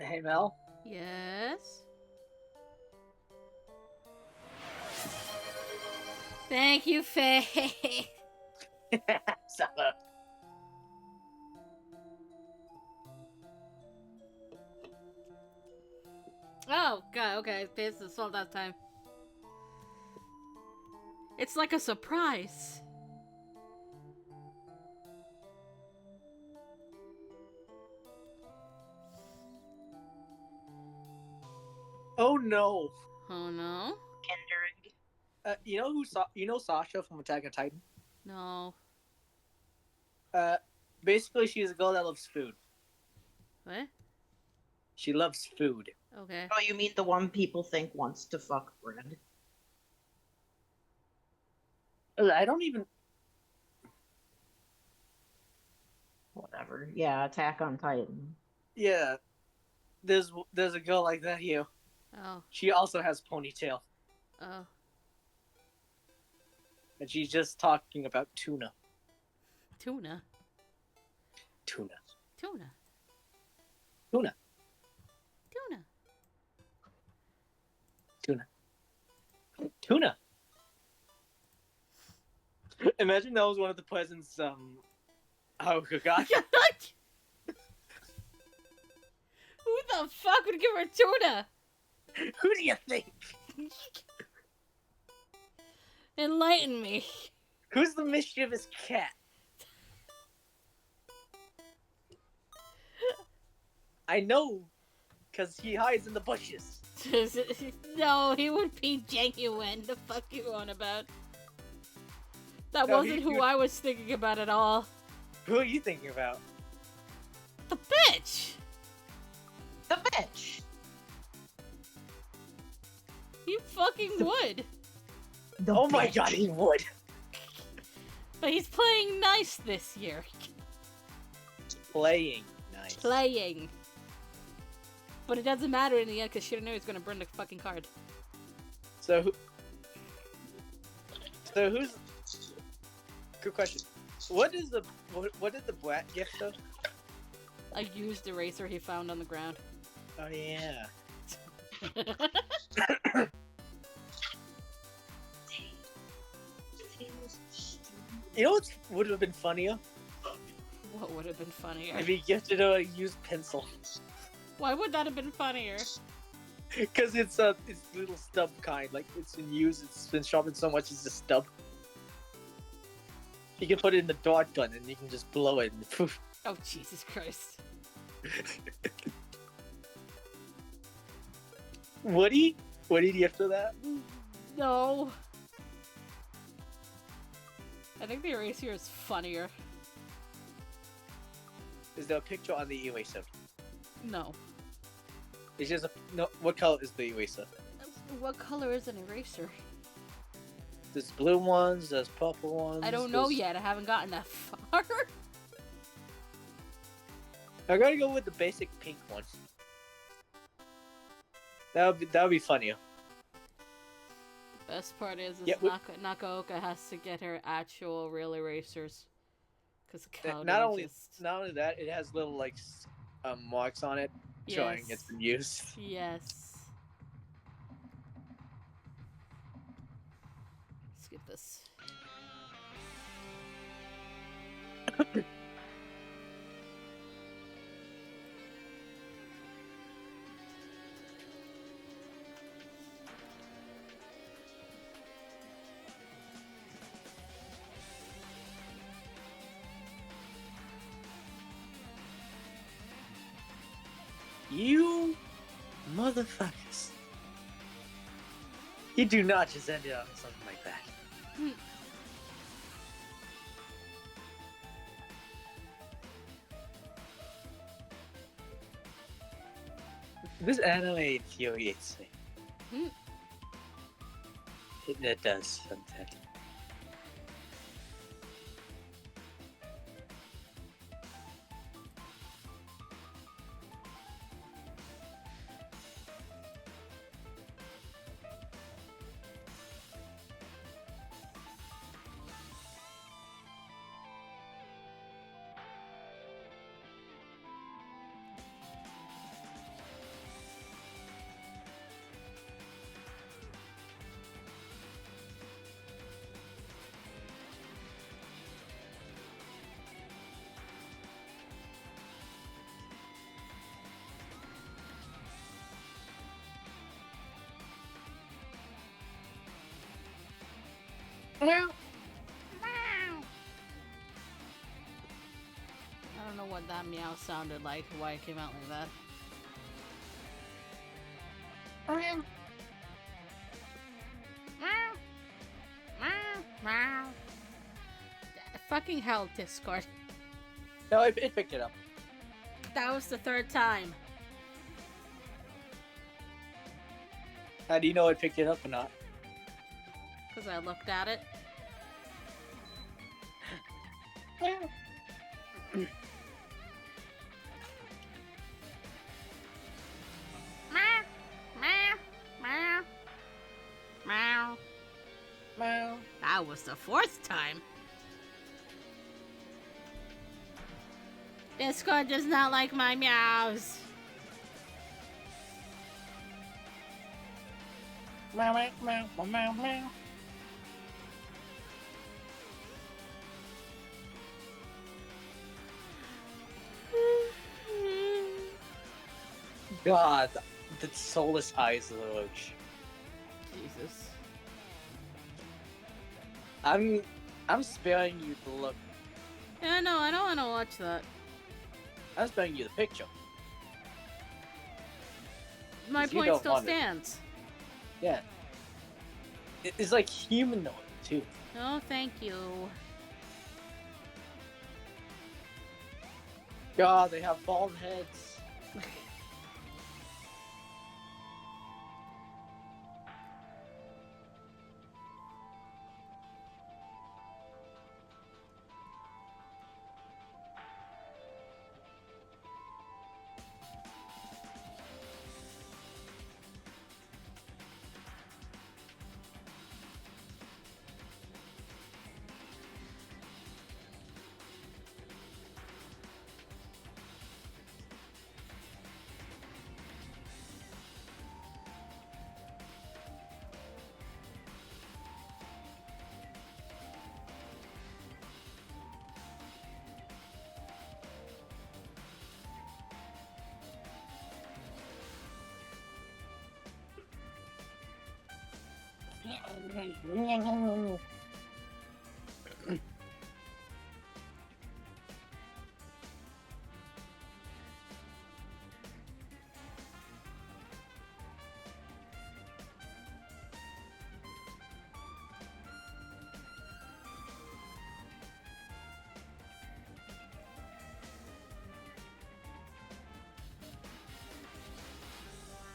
Hey, Mel. Yes? Thank you, Faye. Sucker. Oh, God, okay. It's the salt that time. It's like a surprise. Oh no! Oh, no? Kindred. You know you know Sasha from Attack on Titan? No. Uh, basically, she's a girl that loves food. What? She loves food. Okay. Oh, you mean the one people think wants to fuck bread? I don't even. Whatever. Yeah, Attack on Titan. Yeah, there's a girl like that here. Oh. She also has ponytail, Oh. and she's just talking about tuna. Tuna. Tuna. Tuna. Tuna. Tuna. Tuna. Tuna. Imagine that was one of the president's Hakuoki. Who the fuck would give her tuna? Who do you think? Enlighten me. Who's the mischievous cat? I know, because he hides in the bushes. No, he would be genuine. The fuck you on about? That No, wasn't he who would- I was thinking about at all. Who are you thinking about? The bitch! The bitch! He fucking would. The Oh my bitch. god, he would. But he's playing nice this year. Playing nice. Playing. But it doesn't matter in the end because Shirano's gonna burn the fucking card. So who's? Good question. What did the Brat gift though? A used eraser he found on the ground. Oh yeah. You know what would have been funnier? What would have been funnier? If he gifted her a used pencil. Why would that have been funnier? Because it's little stub kind. Like it's been used, it's been sharpened so much it's a stub. You can put it in the dart gun and you can just blow it and poof. Oh, Jesus Christ. Woody? Woody gift her that? No. I think the eraser is funnier. Is there a picture on the eraser? No. It's just no. What color is the eraser? What color is an eraser? There's blue ones. There's purple ones. I don't know there's- yet. I haven't gotten that far. I gotta go with the basic pink one. That would be funnier. Best part is Yeah, Nakaoka has to get her actual real erasers. Because Not only that, it has little like marks on it showing Yes. it's been used. Yes. Skip this. You motherfuckers! You do not just end it on something like that. This anime infuriates me. Hmm. It does sometimes. Meow. I don't know what that meow sounded like, why it came out like that. Meow. Fucking hell, Discord. No, it picked it up. That was the third time. How do you know it picked it up or not? Because I looked at it. Meow. That was the fourth time. Discord does not like my meows. Meow, meow, meow, meow, meow. God, the soulless eyes of the roach. Jesus. I'm sparing you the look. Yeah, no, I don't want to watch that. I'm sparing you the picture. My 'Cause you point don't still want it. stands. Yeah. It's like humanoid too. Oh, thank you. God, they have bald heads.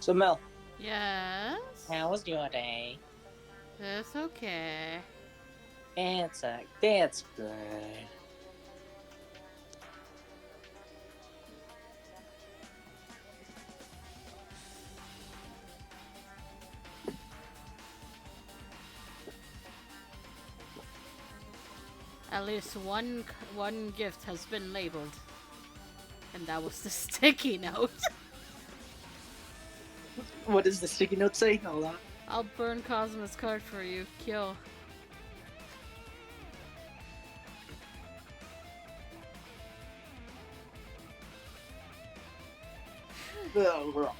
So Mel, Yes? how was your day? That's okay. That's good. At least one gift has been labeled. And that was the sticky note. What does the sticky note say? Hold on. I'll burn Cosmo's card for you. Kill. Oh, we're on.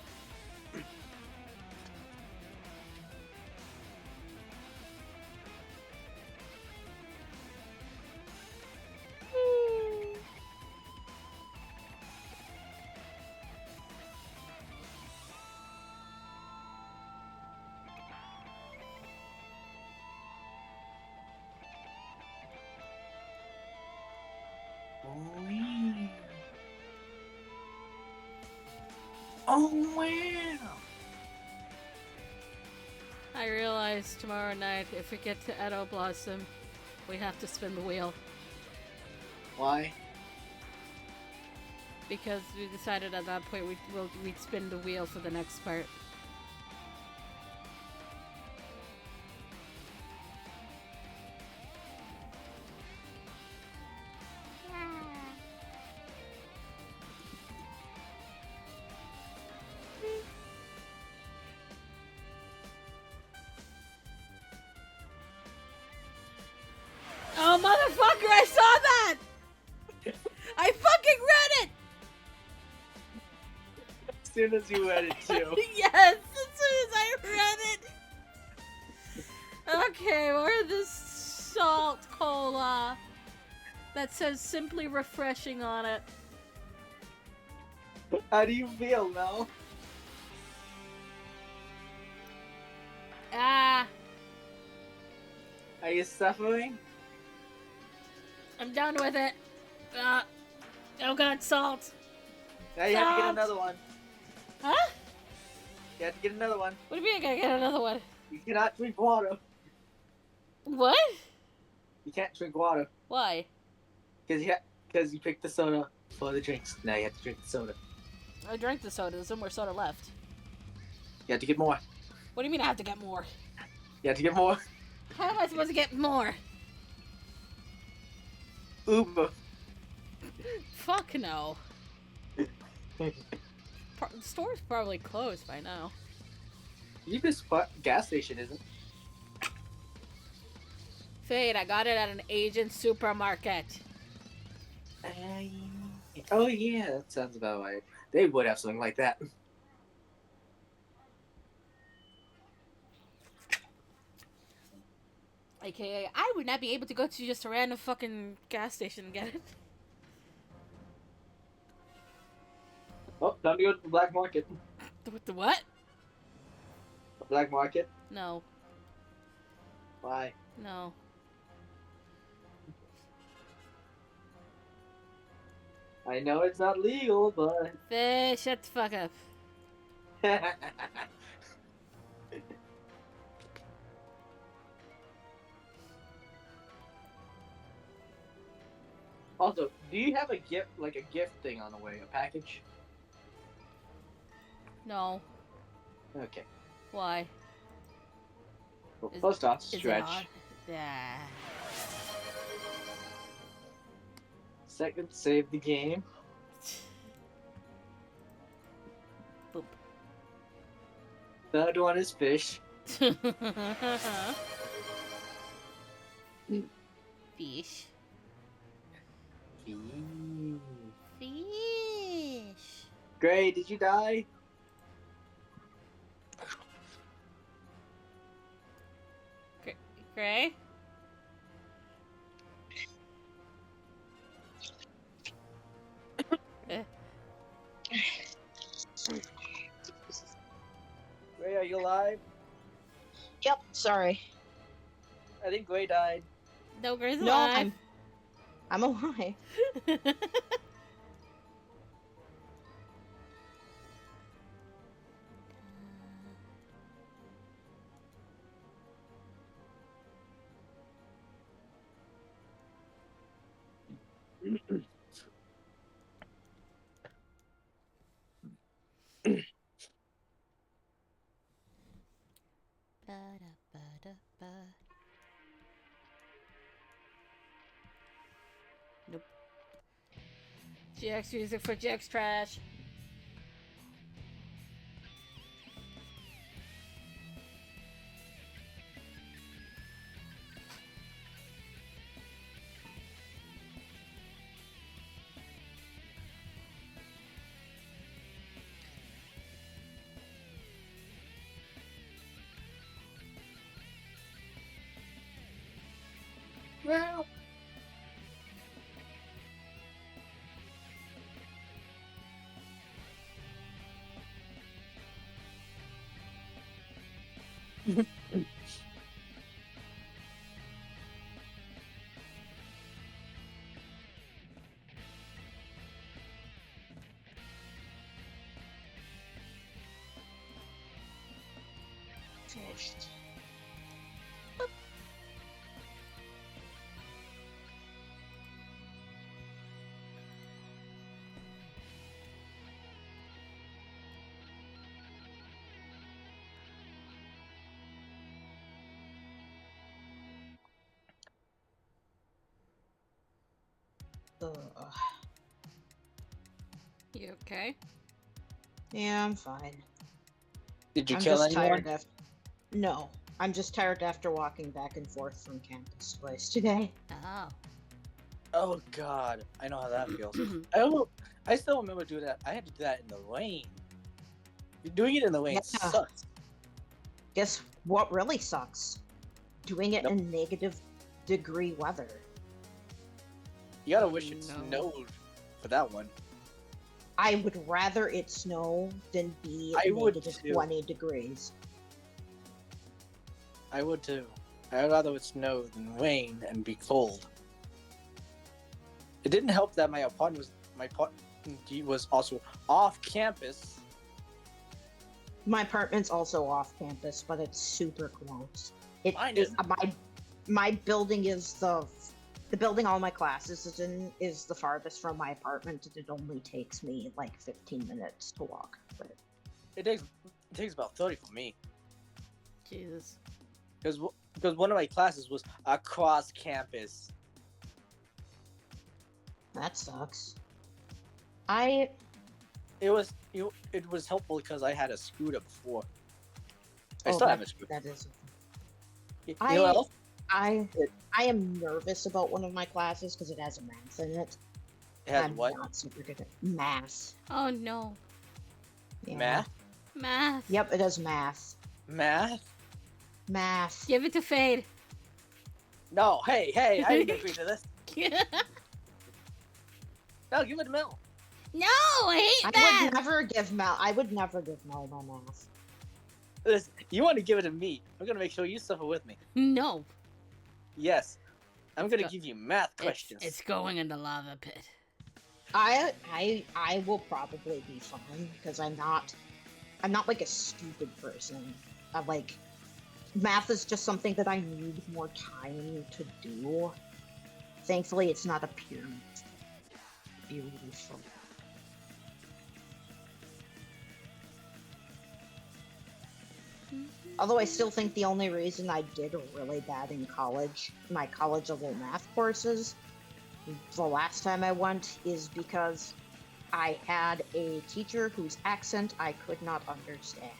Oh wow! I realize tomorrow night, if we get to Edo Blossom, we have to spin the wheel. Why? Because we decided at that point we'd spin the wheel for the next part. Oh, motherfucker, I saw that! I fucking read it! As soon as you read it too. Yes, as soon as I read it! Okay, where this salt cola that says simply refreshing on it. How do you feel, Mel? Ah, Are you suffering? I'm done with it. Oh god, salt. Now you have to get Salt. another one. Huh? You have to get another one. What do you mean I gotta get another one? You cannot drink water. What? You can't drink water. Why? Because you picked the soda for the drinks. Now you have to drink the soda. I drank the soda. There's no more soda left. You have to get more. What do you mean I have to get more? You have to get more. How am I supposed to get more? Uber. Fuck no. The store's probably closed by now. This gas station isn't. Fade, I got it at an Asian supermarket. Oh yeah, that sounds about right. They would have something like that. AKA, I would not be able to go to just a random fucking gas station and get it. Oh, time to go to the black market. The what? The black market? No. Why? No. I know it's not legal, but... Shut the fuck up. Also, do you have a gift, like a gift thing on the way? A package? No. Okay. Why? Well, first off, Is it stretch. on? Yeah. Second, save the game. Boop. Third one is fish. Fish. Fish. Gray, did you die? Gray? Gray, are you alive? Yep, sorry. I think Gray died. No, Gray's No, alive. I'm alive. Nope. GX music for GX trash. Well. Finished. Ugh. You okay? Yeah, I'm fine. Did you I'm kill just anyone? tired No, I'm just tired after walking back and forth from campus twice today. Oh. Oh god, I know how that feels. I still remember doing that. I had to do that in the rain. Doing it in the rain Yeah. sucks. Guess what really sucks? Doing it Nope. in negative degree weather. You gotta wish it No. snowed for that one. I would rather it snow than be I would negative too. 20 degrees. I would too. I would rather it snow than rain and be cold. It didn't help that my apartment was also off campus. My apartment's also off campus, but it's super close. Mine isn't. My building is the building all my classes is in is the farthest from my apartment, and it only takes me like 15 minutes to walk. But It takes about 30 for me. Jesus. Because one of my classes was across campus. that sucks. I It was helpful because I had a scooter before. I still have a scooter. That is. You know what else? I am nervous about one of my classes because it has a math in it. It has I'm what? not super good at math. Oh no. Yeah. Math? Math. Yep, it has math. Math? Math. Give it to Fade. No, hey, I didn't agree to this. No, give it to Mel. No, I hate math. I would never give Mel my math. Listen, you want to give it to me. I'm going to make sure you suffer with me. No. Yes. I'm It's going to go- give you math questions. It's going in the lava pit. I will probably be fine because I'm not like a stupid person. Math is just something that I need more time to do. Thankfully, it's not a pyramid. Beautiful. Although I still think the only reason I did really bad in college, my college level math courses, the last time I went, is because I had a teacher whose accent I could not understand.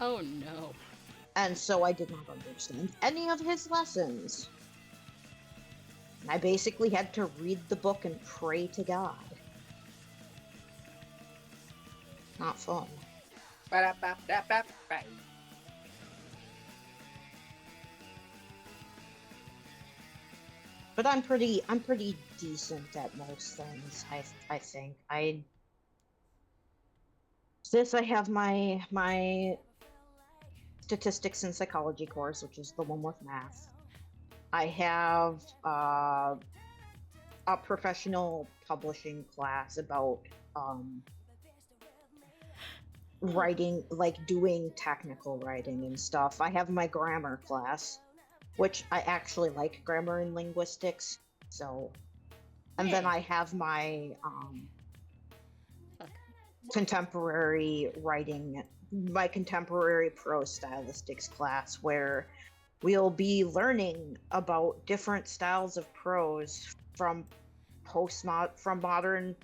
Oh no. And so I did not understand any of his lessons. I basically had to read the book and pray to God. Not fun. But I'm pretty decent at most things, I think. I have my statistics and psychology course, which is the one with math. I have a professional publishing class about writing, like doing technical writing and stuff. I have my grammar class, which I actually like grammar and linguistics. So, and then Yeah. I have my Fuck. contemporary writing, my contemporary prose stylistics class, where we'll be learning about different styles of prose from modern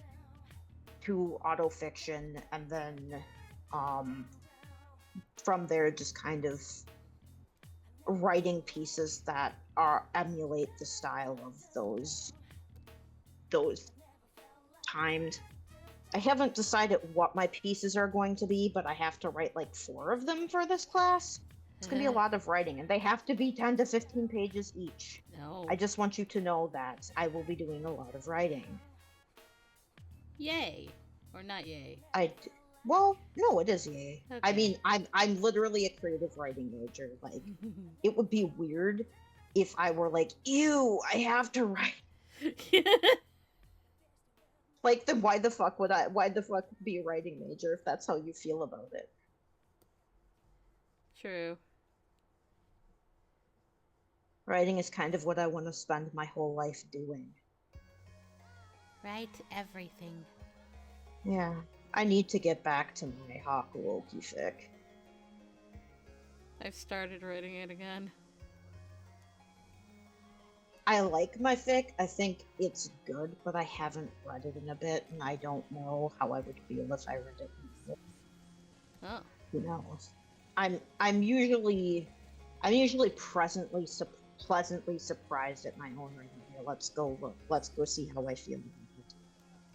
to autofiction, and then from there just kind of writing pieces that emulate the style of those times. I haven't decided what my pieces are going to be, but I have to write like 4 of them for this class. It's going to be a lot of writing, and they have to be 10 to 15 pages each. No. I just want you to know that I will be doing a lot of writing. Yay. Or not yay. Well, no, it is yay. I Okay. mean, I'm literally a creative writing major. Like, it would be weird if I were like, ew, I have to write. Like, then why the fuck be a writing major if that's how you feel about it? True. Writing is kind of what I want to spend my whole life doing. Write everything. Yeah, I need to get back to my Hakuoki fic. I've started writing it again. I like my fic. I think it's good, but I haven't read it in a bit, and I don't know how I would feel if I read it in a bit. Oh. Who knows? I'm usually pleasantly surprised at my own writing. Here, let's go see how I feel about it.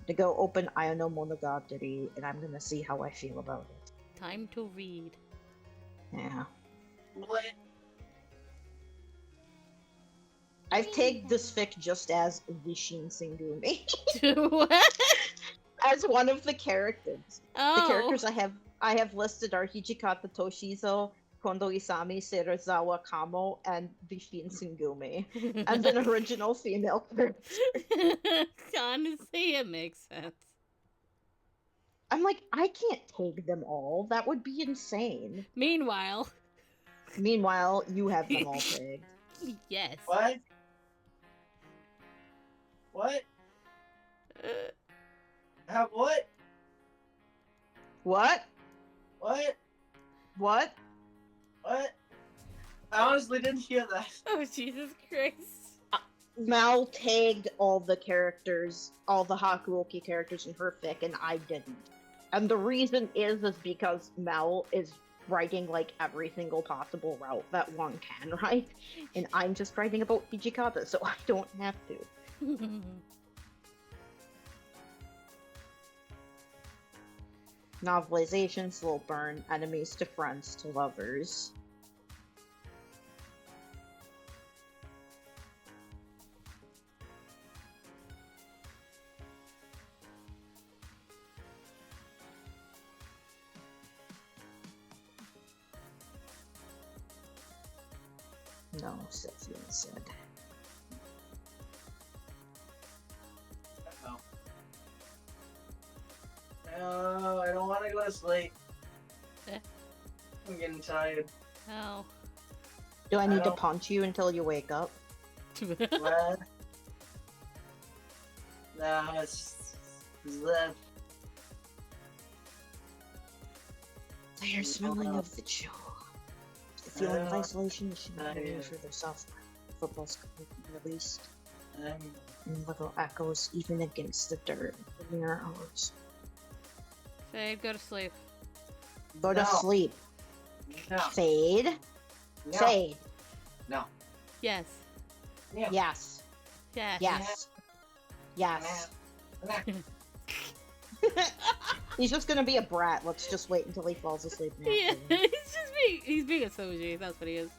To go open Ayano Monogatari, and I'm gonna see how I feel about it. Time to read. Yeah. What? I've tagged this fic just as Vishin Singumi What? as one of the characters. Oh. The characters I have listed are Hijikata Toshizo, Kondo Isami, Serizawa Kamo, and Vishin Singumi. And an original female character. Honestly, it makes sense. I'm like, I can't take them all. That would be insane. Meanwhile, Meanwhile, you have them all tagged. yes. What? What? Have what? What? What? What? What? I honestly didn't hear that. Oh, Jesus Christ. Mal tagged all the characters, all the Hakuoki characters in her fic, and I didn't. And the reason is because Mal is writing like every single possible route that one can write, and I'm just writing about Hijikata, so I don't have to. Novelization, slow burn, enemies to friends to lovers. No, Sylvian said. No. No, I don't want to go to sleep. Eh. I'm getting tired. Oh. Do I need to don't- punch you until you wake up? What? No, it's that. They're smelling of the chill. The feeling of Uh, isolation should not yeah. be for their software. Football's completely released, Um, and little echoes even against the dirt. The mirror hours. Fade, go to sleep. Go to no, sleep. No. Fade. No. Fade. No. Yes. Yeah. Yes. Yes. Yes. Yes. No. He's just gonna be a brat. Let's just wait until he falls asleep. Now. Yeah, he's being a Soji, that's what he is.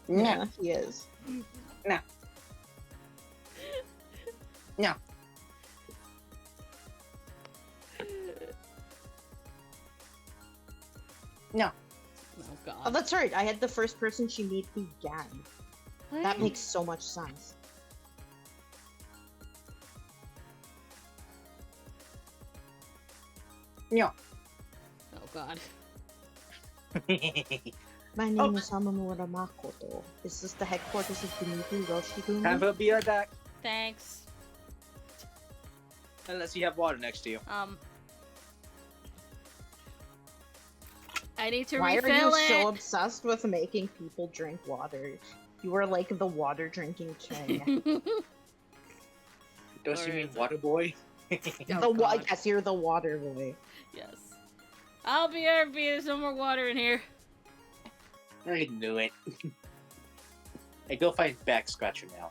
Yeah, he is. No. No. No. Oh god. Oh, that's right. I had the first person she meet be Gan. That What? makes so much sense. No. Oh god. My name is Hamamura Makoto. Is this the headquarters of Benibu Yoshigumi? Have a beer back. Thanks. Unless you have water next to you. I need to Why are refill you it. so obsessed with making people drink water? You are like the water drinking king. Don't you Or mean is it- water boy? Oh, God. Yes, you're the water boy. Yes. I'll be RP. There's no more water in here. I knew it. Hey, go find Back Scratcher now.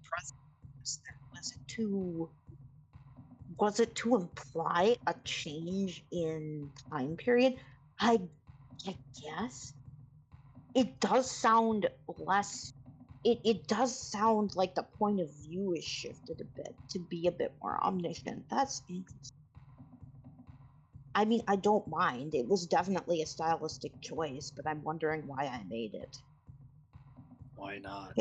presence. Was it to imply a change in time period? I guess. It does sound less. It does sound like the point of view is shifted a bit to be a bit more omniscient. That's interesting. I mean, I don't mind. It was definitely a stylistic choice, but I'm wondering why I made it. Why not?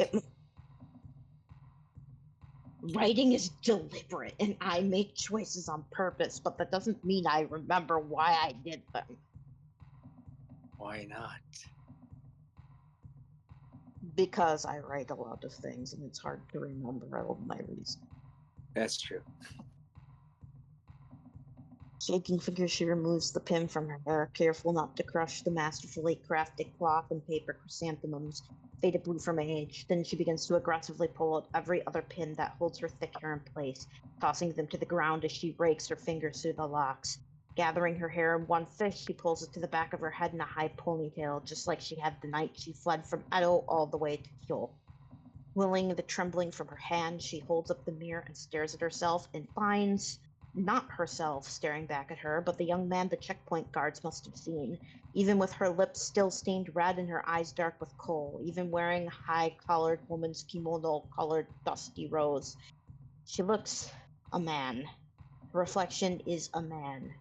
Writing is deliberate, and I make choices on purpose, but that doesn't mean I remember why I did them. Why not? Because I write a lot of things, and it's hard to remember all of my reasons. That's true. Shaking fingers, she removes the pin from her hair, careful not to crush the masterfully crafted cloth and paper chrysanthemums, faded blue from age. Then she begins to aggressively pull out every other pin that holds her thick hair in place, tossing them to the ground as she rakes her fingers through the locks. Gathering her hair in one fist, she pulls it to the back of her head in a high ponytail, just like she had the night she fled from Edo all the way to Kyo. Willing the trembling from her hand, she holds up the mirror and stares at herself and finds not herself staring back at her, but the young man the checkpoint guards must have seen, even with her lips still stained red and her eyes dark with kohl, even wearing a high-collared woman's kimono-colored dusty rose. She looks a man. Her reflection is a man.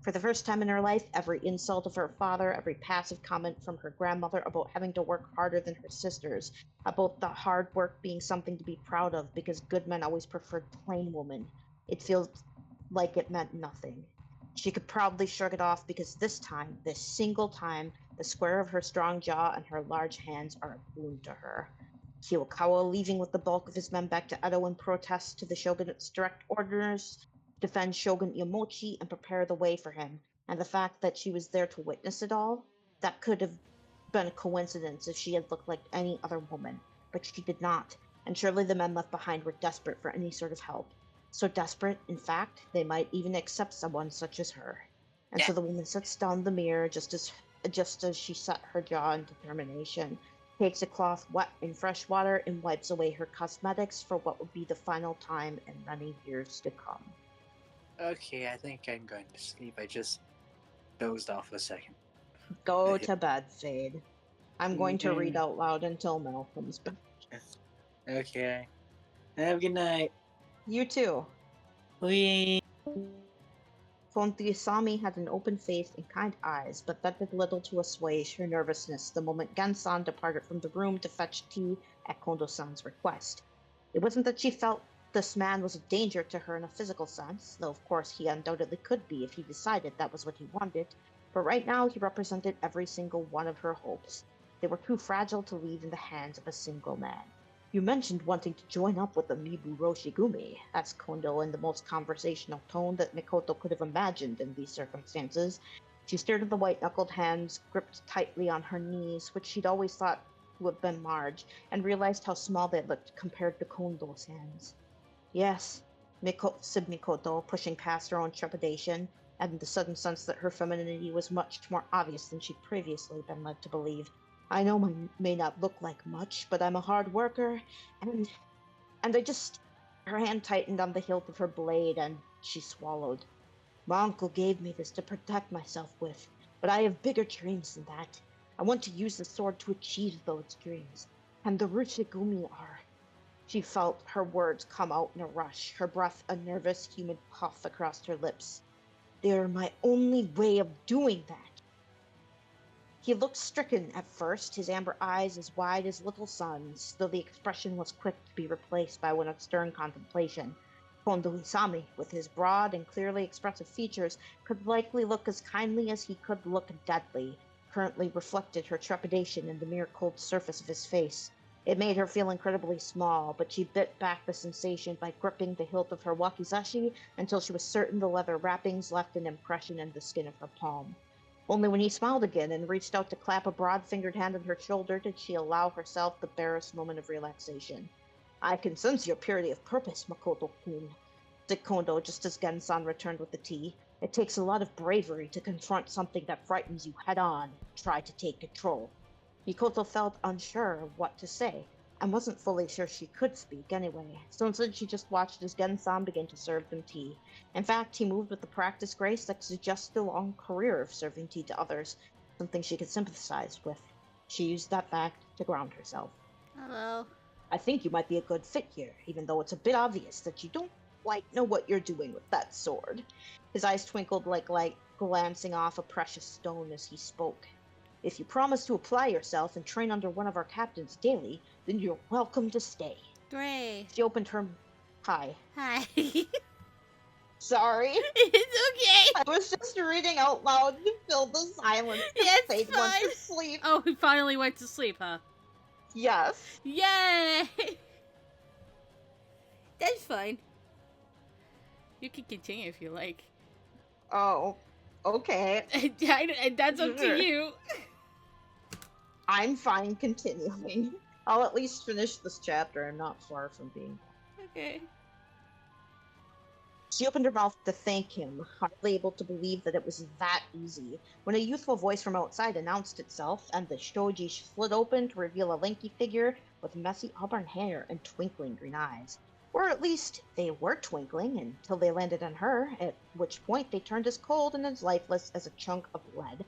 For the first time in her life, every insult of her father, every passive comment from her grandmother about having to work harder than her sisters, about the hard work being something to be proud of because good men always preferred plain women. It feels like it meant nothing. She could proudly shrug it off because this time, this single time, the square of her strong jaw and her large hands are a boon to her. Kiyokawa, leaving with the bulk of his men back to Edo in protest to the shogunate's direct orders, defend Shogun Iamochi and prepare the way for him, and the fact that she was there to witness it all, that could have been a coincidence if she had looked like any other woman, but she did not, and surely the men left behind were desperate for any sort of help. So desperate, in fact, they might even accept someone such as her. And so the woman sets down the mirror just as she set her jaw in determination, takes a cloth wet in fresh water and wipes away her cosmetics for what would be the final time in many years to come. Okay, I think I'm going to sleep. I just dozed off a second. Go to bed, Fade. I'm going to read out loud until Mel comes back. Okay. Have a good night. You too. Wee. Fontisami had an open face and kind eyes, but that did little to assuage her nervousness the moment Gensan departed from the room to fetch tea at Kondo-san's request. It wasn't that she felt this man was a danger to her in a physical sense, though of course he undoubtedly could be if he decided that was what he wanted, but right now he represented every single one of her hopes. They were too fragile to leave in the hands of a single man. You mentioned wanting to join up with the Mibu Roshigumi, asked Kondo in the most conversational tone that Mikoto could have imagined in these circumstances. She stared at the white-knuckled hands gripped tightly on her knees, which she'd always thought would have been Marge, and realized how small they looked compared to Kondo's hands. Yes, said Mikoto, pushing past her own trepidation, and the sudden sense that her femininity was much more obvious than she'd previously been led to believe. I know I may not look like much, but I'm a hard worker, and I just... Her hand tightened on the hilt of her blade, and she swallowed. My uncle gave me this to protect myself with, but I have bigger dreams than that. I want to use the sword to achieve those dreams, and the Roshigumi are... She felt her words come out in a rush, her breath a nervous, humid puff across her lips. They are my only way of doing that. He looked stricken at first, his amber eyes as wide as little suns, though the expression was quick to be replaced by one of stern contemplation. Kondo Isami, with his broad and clearly expressive features, could likely look as kindly as he could look deadly, currently reflected her trepidation in the mere cold surface of his face. It made her feel incredibly small, but she bit back the sensation by gripping the hilt of her wakizashi until she was certain the leather wrappings left an impression in the skin of her palm. Only when he smiled again and reached out to clap a broad-fingered hand on her shoulder did she allow herself the barest moment of relaxation. I can sense your purity of purpose, Makoto-kun, said Kondo just as Gensan returned with the tea. It takes a lot of bravery to confront something that frightens you head-on and try to take control. Mikoto felt unsure of what to say. and wasn't fully sure she could speak anyway, so instead she just watched as Gensan began to serve them tea. In fact, he moved with the practiced grace that suggested a long career of serving tea to others, something she could sympathize with. She used that fact to ground herself. Hello. I think you might be a good fit here, even though it's a bit obvious that you don't quite know what you're doing with that sword. His eyes twinkled like light, glancing off a precious stone as he spoke. If you promise to apply yourself and train under one of our captains daily, then you're welcome to stay. Gray. She opened her... Hi. Hi. Sorry. It's okay. I was just reading out loud to fill the silence. Yeah, it's Fate went fine. to sleep. Oh, he finally went to sleep, huh? Yes. Yay! That's fine. You can continue if you like. Oh, okay. And that's up to you. I'm fine continuing. I'll at least finish this chapter. I'm not far from being. Okay. She opened her mouth to thank him, hardly able to believe that it was that easy, when a youthful voice from outside announced itself, and the shoji slid open to reveal a lanky figure with messy auburn hair and twinkling green eyes. Or at least, they were twinkling until they landed on her, at which point they turned as cold and as lifeless as a chunk of lead.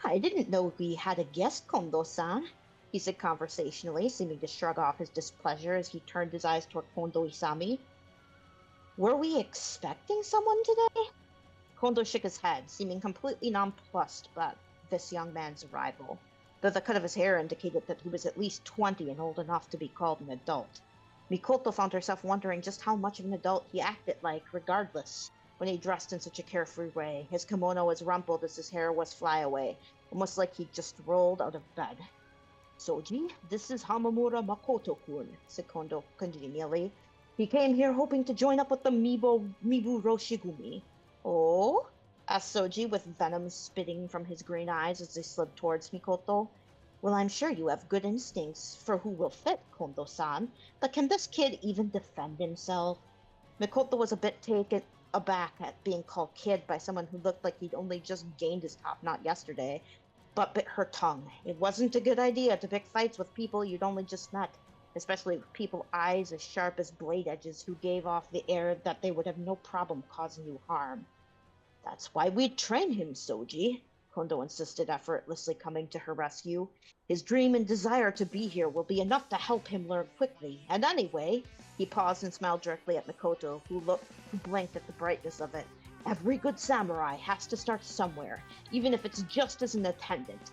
I didn't know we had a guest, Kondo-san, he said conversationally, seeming to shrug off his displeasure as he turned his eyes toward Kondo Isami. Were we expecting someone today? Kondo shook his head, seeming completely nonplussed by this young man's arrival, though the cut of his hair indicated that he was at least 20 and old enough to be called an adult. Mikoto found herself wondering just how much of an adult he acted like, regardless, when he dressed in such a carefree way. His kimono was rumpled as his hair was flyaway, almost like he just rolled out of bed. Soji, this is Hamamura Makoto-kun, said Kondo congenially. He came here hoping to join up with the Mibu Roshigumi. Oh? Asked Soji with venom spitting from his green eyes as they slid towards Mikoto. Well, I'm sure you have good instincts for who will fit, Kondo-san, but can this kid even defend himself? Mikoto was a bit taken aback at being called kid by someone who looked like he'd only just gained his top knot yesterday, but bit her tongue. It wasn't a good idea to pick fights with people you'd only just met, especially with people eyes as sharp as blade edges who gave off the air that they would have no problem causing you harm. That's why we'd train him, Soji, Kondo insisted, effortlessly coming to her rescue. His dream and desire to be here will be enough to help him learn quickly, and anyway, he paused and smiled directly at Mikoto, who blinked at the brightness of it. Every good samurai has to start somewhere, even if it's just as an attendant.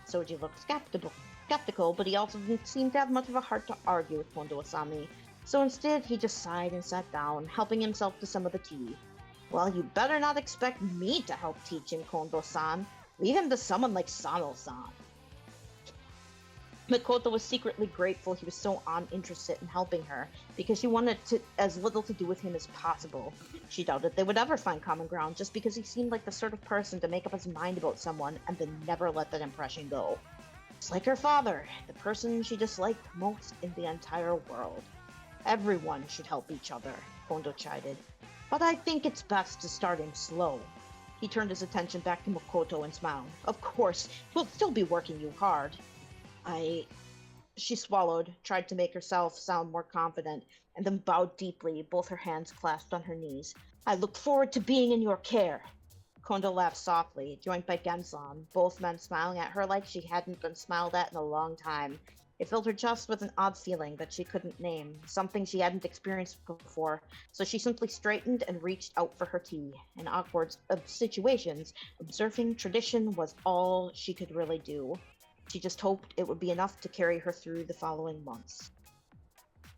Soji looked skeptical, but he also didn't seem to have much of a heart to argue with Kondo Asami, so instead he just sighed and sat down, helping himself to some of the tea. Well, you better not expect me to help teach him, Kondo-san. Leave him to someone like Sano-san. Mikoto was secretly grateful he was so uninterested in helping her, because she wanted as little to do with him as possible. She doubted they would ever find common ground just because he seemed like the sort of person to make up his mind about someone and then never let that impression go. It's like her father, the person she disliked most in the entire world. Everyone should help each other, Kondo chided. But I think it's best to start him slow. He turned his attention back to Mikoto and smiled. Of course, we'll still be working you hard. She swallowed, tried to make herself sound more confident, and then bowed deeply, both her hands clasped on her knees. I look forward to being in your care. Kondo laughed softly, joined by Gensan, both men smiling at her like she hadn't been smiled at in a long time. It filled her chest with an odd feeling that she couldn't name, something she hadn't experienced before, so she simply straightened and reached out for her tea. In awkward situations, observing tradition was all she could really do. She just hoped it would be enough to carry her through the following months.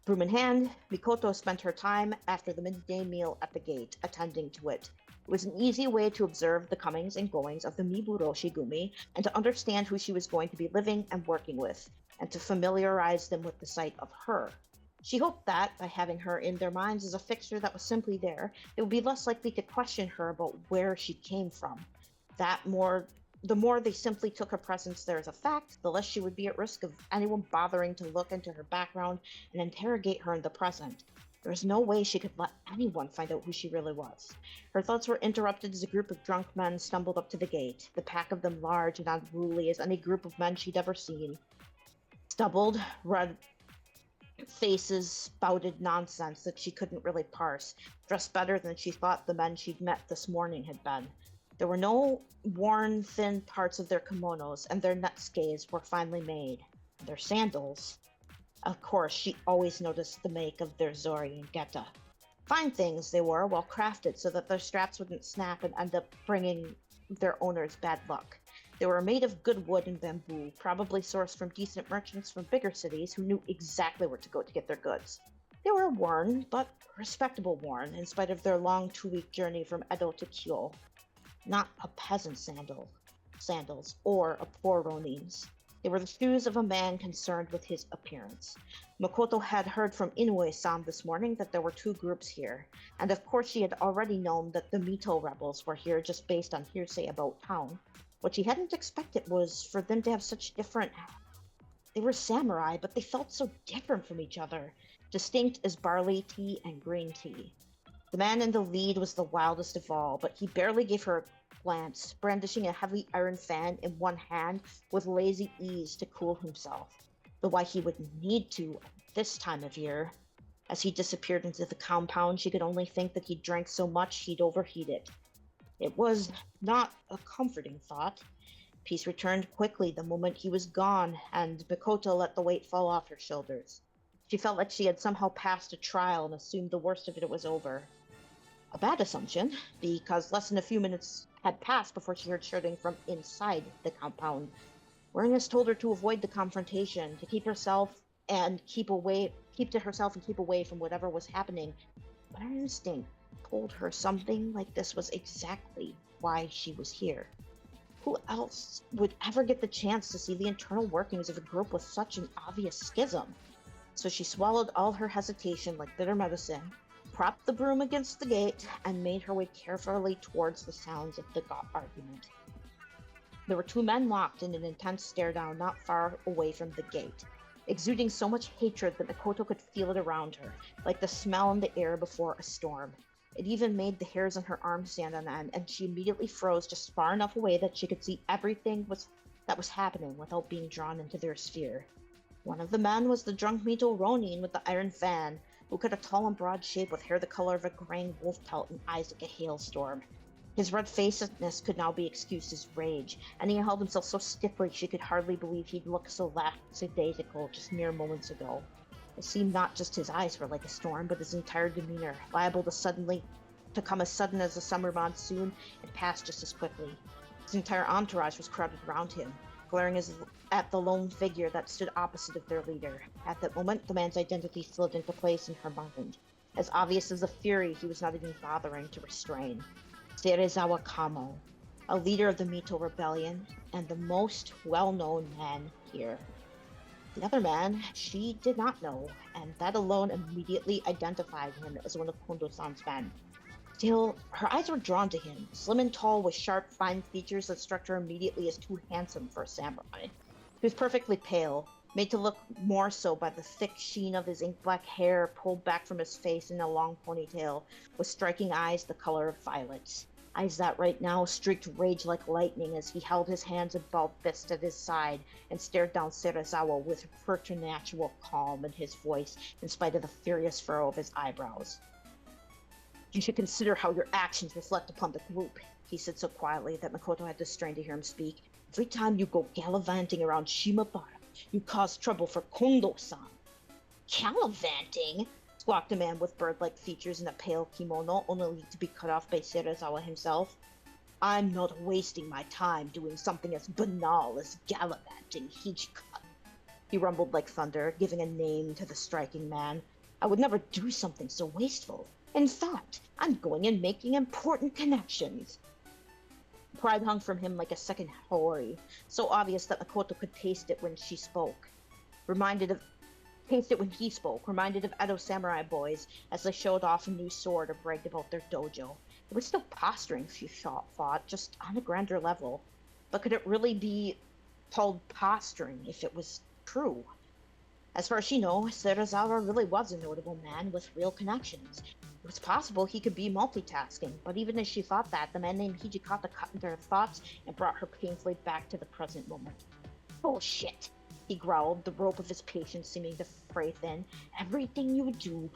Broom in hand, Mikoto spent her time after the midday meal at the gate, attending to it. It was an easy way to observe the comings and goings of the Miburo Shigumi, and to understand who she was going to be living and working with, and to familiarize them with the sight of her. She hoped that, by having her in their minds as a fixture that was simply there, they would be less likely to question her about where she came from. The more they simply took her presence there as a fact, the less she would be at risk of anyone bothering to look into her background and interrogate her in the present. There was no way she could let anyone find out who she really was. Her thoughts were interrupted as a group of drunk men stumbled up to the gate, the pack of them large and unruly as any group of men she'd ever seen. Stubbled, Faces spouted nonsense that she couldn't really parse, dressed better than she thought the men she'd met this morning had been. There were no worn, thin parts of their kimonos, and their netsuges were finely made. Their sandals. Of course, she always noticed the make of their zori and geta. Fine things they were, well crafted so that their straps wouldn't snap and end up bringing their owners bad luck. They were made of good wood and bamboo, probably sourced from decent merchants from bigger cities who knew exactly where to go to get their goods. They were worn, but respectable worn, in spite of their long 2-week journey from Edo to Kyo. Not a peasant sandals, or a poor ronin's. They were the shoes of a man concerned with his appearance. Makoto had heard from Inoue-san this morning that there were 2 groups here, and of course she had already known that the Mito rebels were here just based on hearsay about town. What she hadn't expected was for them to have such different... They were samurai, but they felt so different from each other, distinct as barley tea and green tea. The man in the lead was the wildest of all, but he barely gave her a glance, brandishing a heavy iron fan in one hand with lazy ease to cool himself. Though why he would need to at this time of year. As he disappeared into the compound, she could only think that he drank so much he'd overheated. It was not a comforting thought. Peace returned quickly the moment he was gone, and Makoto let the weight fall off her shoulders. She felt like she had somehow passed a trial and assumed the worst of it was over. A bad assumption, because less than a few minutes had passed before she heard shouting from inside the compound. Wariness told her to avoid the confrontation, to keep to herself and keep away from whatever was happening. But her instinct told her something like this was exactly why she was here. Who else would ever get the chance to see the internal workings of a group with such an obvious schism? So she swallowed all her hesitation like bitter medicine, propped the broom against the gate, and made her way carefully towards the sounds of the argument. There were 2 men locked in an intense stare-down not far away from the gate, exuding so much hatred that Makoto could feel it around her, like the smell in the air before a storm. It even made the hairs on her arms stand on end, and she immediately froze just far enough away that she could see everything that was happening without being drawn into their sphere. One of the men was the drunk Mito Ronin with the iron fan, who cut a tall and broad shape with hair the color of a graying wolf pelt and eyes like a hailstorm. His red-facedness could now be excused as rage, and he held himself so stiffly she could hardly believe he'd looked so lackadaisical just mere moments ago. It seemed not just his eyes were like a storm, but his entire demeanor, liable to come as sudden as a summer monsoon, and pass just as quickly. His entire entourage was crowded around him, glaring at the lone figure that stood opposite of their leader. At that moment, the man's identity slid into place in her mind. As obvious as the fury he was not even bothering to restrain. Serezawa Kamo, a leader of the Mito Rebellion, and the most well-known man here. The other man, she did not know, and that alone immediately identified him as one of Kondo-san's men. Still, her eyes were drawn to him, slim and tall with sharp, fine features that struck her immediately as too handsome for a samurai. He was perfectly pale, made to look more so by the thick sheen of his ink-black hair pulled back from his face in a long ponytail, with striking eyes the color of violets. Eyes that right now streaked rage like lightning as he held his hands and balled fist at his side and stared down Serezawa with preternatural calm in his voice in spite of the furious furrow of his eyebrows. You should consider how your actions reflect upon the group, he said so quietly that Makoto had to strain to hear him speak. Every time you go gallivanting around Shimabara, you cause trouble for Kondo-san. Gallivanting? Squawked a man with bird-like features in a pale kimono, only to be cut off by Serezawa himself. I'm not wasting my time doing something as banal as gallivanting, Hijika. He rumbled like thunder, giving a name to the striking man. I would never do something so wasteful. In fact, I'm going and making important connections. Pride hung from him like a second hori, so obvious that Makoto could taste it when he spoke. Reminded of Edo samurai boys as they showed off a new sword or bragged about their dojo. It was still posturing, she thought, just on a grander level. But could it really be called posturing if it was true? As far as she knew, Serezawa really was a notable man with real connections. It was possible he could be multitasking, but even as she thought that, the man named Hijikata cut into her thoughts and brought her painfully back to the present moment. Bullshit! He growled, the rope of his patience seeming to fray thin. Everything you do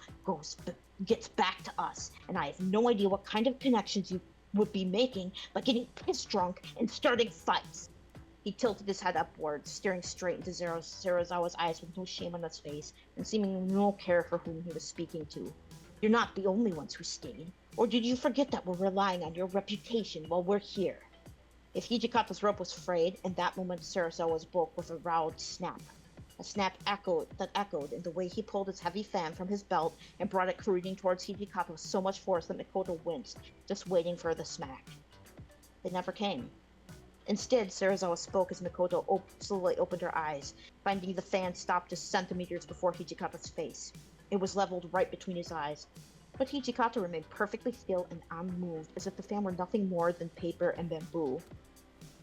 gets back to us, and I have no idea what kind of connections you would be making by getting pissed drunk and starting fights. He tilted his head upwards, staring straight into Sarazawa's eyes with no shame on his face, and seeming no care for whom he was speaking to. You're not the only ones who stayed. Or did you forget that we're relying on your reputation while we're here? If Hijikata's rope was frayed, in that moment Sarazawa broke with a loud snap. A snap echoed in the way he pulled his heavy fan from his belt and brought it careening towards Hijikata with so much force that Mikoto winced, just waiting for the smack. It never came. Instead, Sarazawa spoke as Mikoto slowly opened her eyes, finding the fan stopped just centimeters before Hijikata's face. It was leveled right between his eyes. But Hijikata remained perfectly still and unmoved, as if the fan were nothing more than paper and bamboo.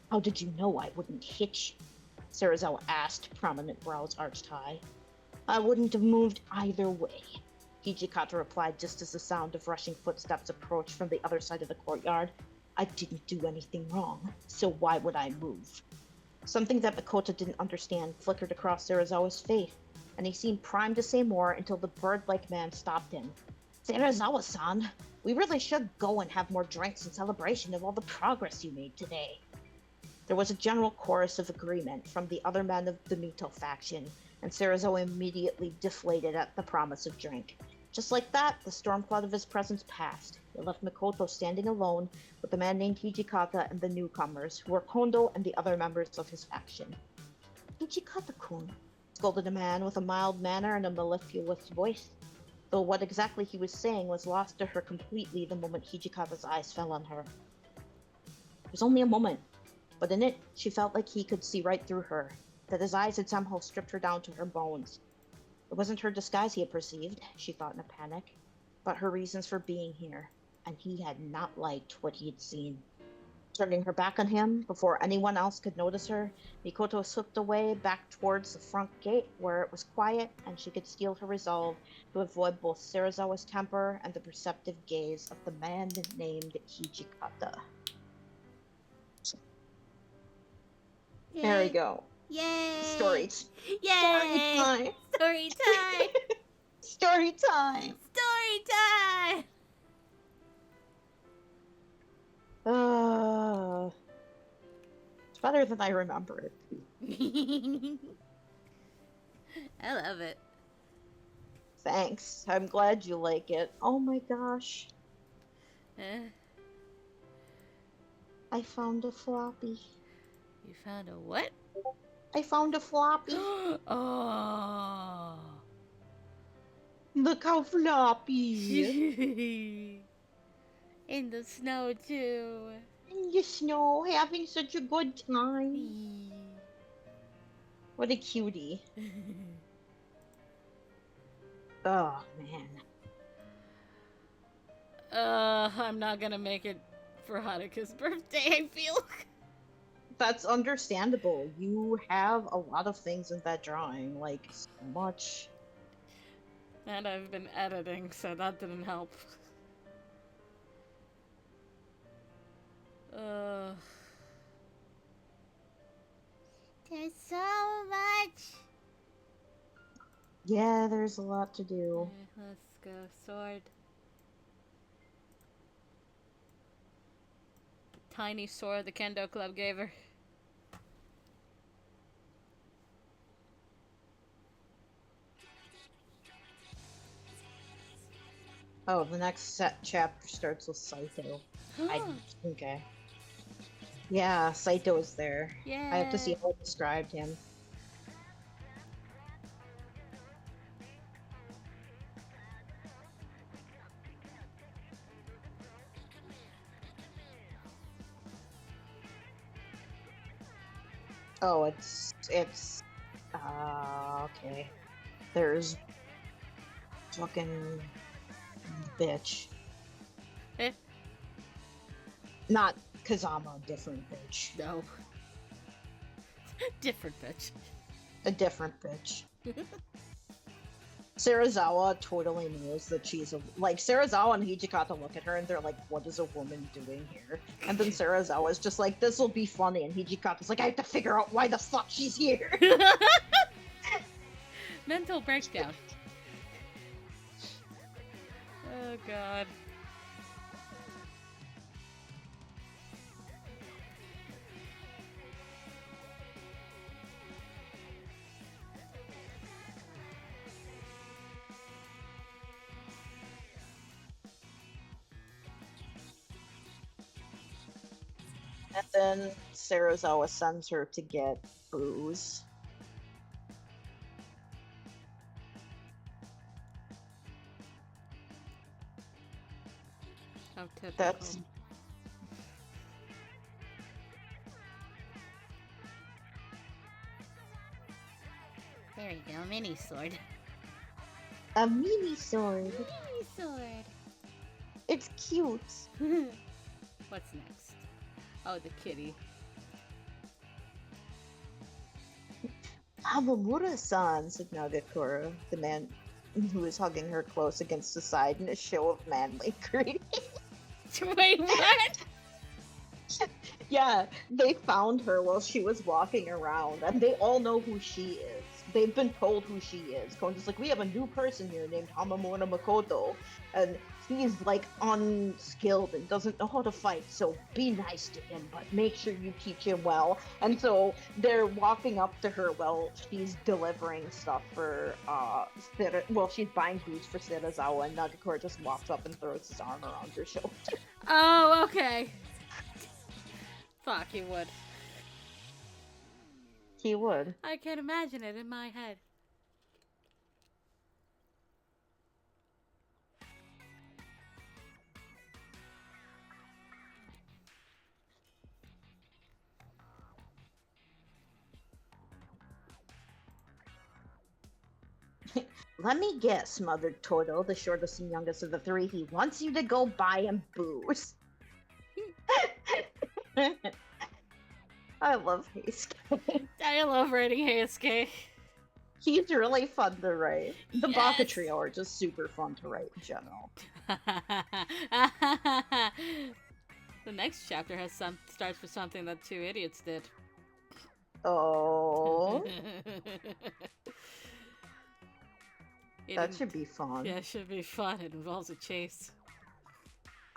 How did you know I wouldn't hit you? Sarazawa asked, prominent brows arched high. I wouldn't have moved either way, Hijikata replied just as the sound of rushing footsteps approached from the other side of the courtyard. I didn't do anything wrong, so why would I move? Something that Mikoto didn't understand flickered across Sarazawa's face, and he seemed primed to say more until the bird-like man stopped him. Sarazawa-san, we really should go and have more drinks in celebration of all the progress you made today. There was a general chorus of agreement from the other men of the Mito faction, and Sarazawa immediately deflated at the promise of drink. Just like that, the storm cloud of his presence passed. It left Mikoto standing alone with the man named Hijikata and the newcomers, who were Kondo and the other members of his faction. Hijikata-kun, scolded a man with a mild manner and a mellifluous voice, though what exactly he was saying was lost to her completely the moment Hijikata's eyes fell on her. It was only a moment, but in it, she felt like he could see right through her, that his eyes had somehow stripped her down to her bones. It wasn't her disguise he had perceived, she thought in a panic, but her reasons for being here, and he had not liked what he had seen. Turning her back on him, before anyone else could notice her, Mikoto slipped away back towards the front gate, where it was quiet and she could steel her resolve to avoid both Sarazawa's temper and the perceptive gaze of the man named Hijikata. Yay. There we go. Yay! Stories. Yay! Story time. Story time! Story time. Story time! It's better than I remembered. I love it. Thanks. I'm glad you like it. Oh my gosh. I found a floppy. You found a what? I found a floppy. Oh. Look how floppy. In the snow too. In the snow, having such a good time. What a cutie. Oh, man. I'm not gonna make it for Hanukkah's birthday, I feel. That's understandable. You have a lot of things in that drawing, like, so much. And I've been editing, so that didn't help. There's so much. Yeah, there's a lot to do. Let's go, sword. The tiny sword the Kendo Club gave her. Oh, the next chapter starts with Saito. Okay. Yeah, Saito is there. Yeah. I have to see how I described him. Oh, it's okay. There's fucking bitch. Eh? Not Kazama, different bitch. No. Different bitch. A different bitch. Sarazawa totally knows that she's like, Sarazawa and Hijikata look at her and they're like, what is a woman doing here? And then Sarazawa's just like, this'll be funny, and Hijikata's like, I have to figure out why the fuck she's here. Mental breakdown. Oh god. And then Sarazawa sends her to get booze. How typical. That's There you go, mini sword. a mini sword. Mini sword. It's cute. What's next? Oh, the kitty. Hamamura-san, said Nagakura, the man who was hugging her close against the side in a show of manly greeting. Wait, what? Yeah, they found her while she was walking around, and they all know who she is. They've been told who she is. Konji's like, we have a new person here named Hamamura Makoto, and he's like unskilled and doesn't know how to fight, so be nice to him, but make sure you teach him well. And so they're walking up to her while she's delivering stuff for she's buying booze for Sarazawa, and Nagakura just walks up and throws his arm around her shoulder. Oh, okay. Fuck, he would. He would. I can imagine it in my head. Let me guess, muttered Toto, the shortest and youngest of the three. He wants you to go buy him booze. I love Heisuke. I love writing Heisuke. He's really fun to write. The Yes. Baka Trio are just super fun to write in general. The next chapter starts with something that two idiots did. Oh, It that in- should be fun. Yeah, it should be fun. It involves a chase.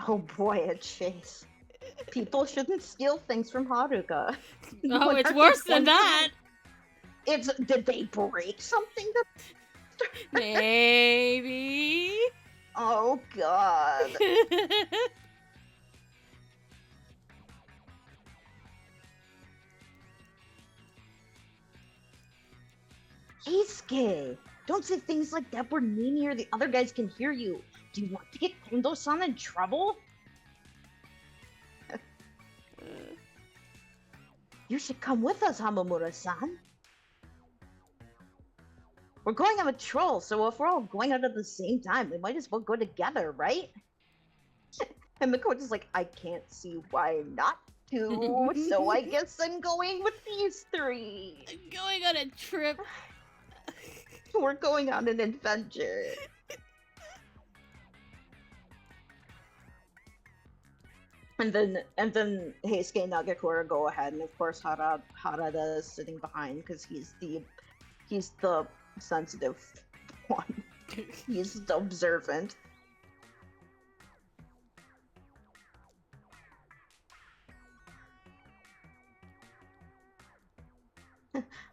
Oh boy, a chase. People shouldn't steal things from Haruka. Oh, What it's are worse these than ones that. Did they break something? Maybe. Oh god. Heisuke, don't say things like that where Nini or the other guys can hear you. Do you want to get Kondo-san in trouble? You should come with us, Hamamura-san. We're going on a troll, so if we're all going out at the same time, we might as well go together, right? And Makoto's like, I can't see why not to, so I guess I'm going with these three. Going on a trip. We're going on an adventure. And then Heisuke and Nagakura go ahead, and of course Harada is sitting behind because he's the sensitive one. He's the observant.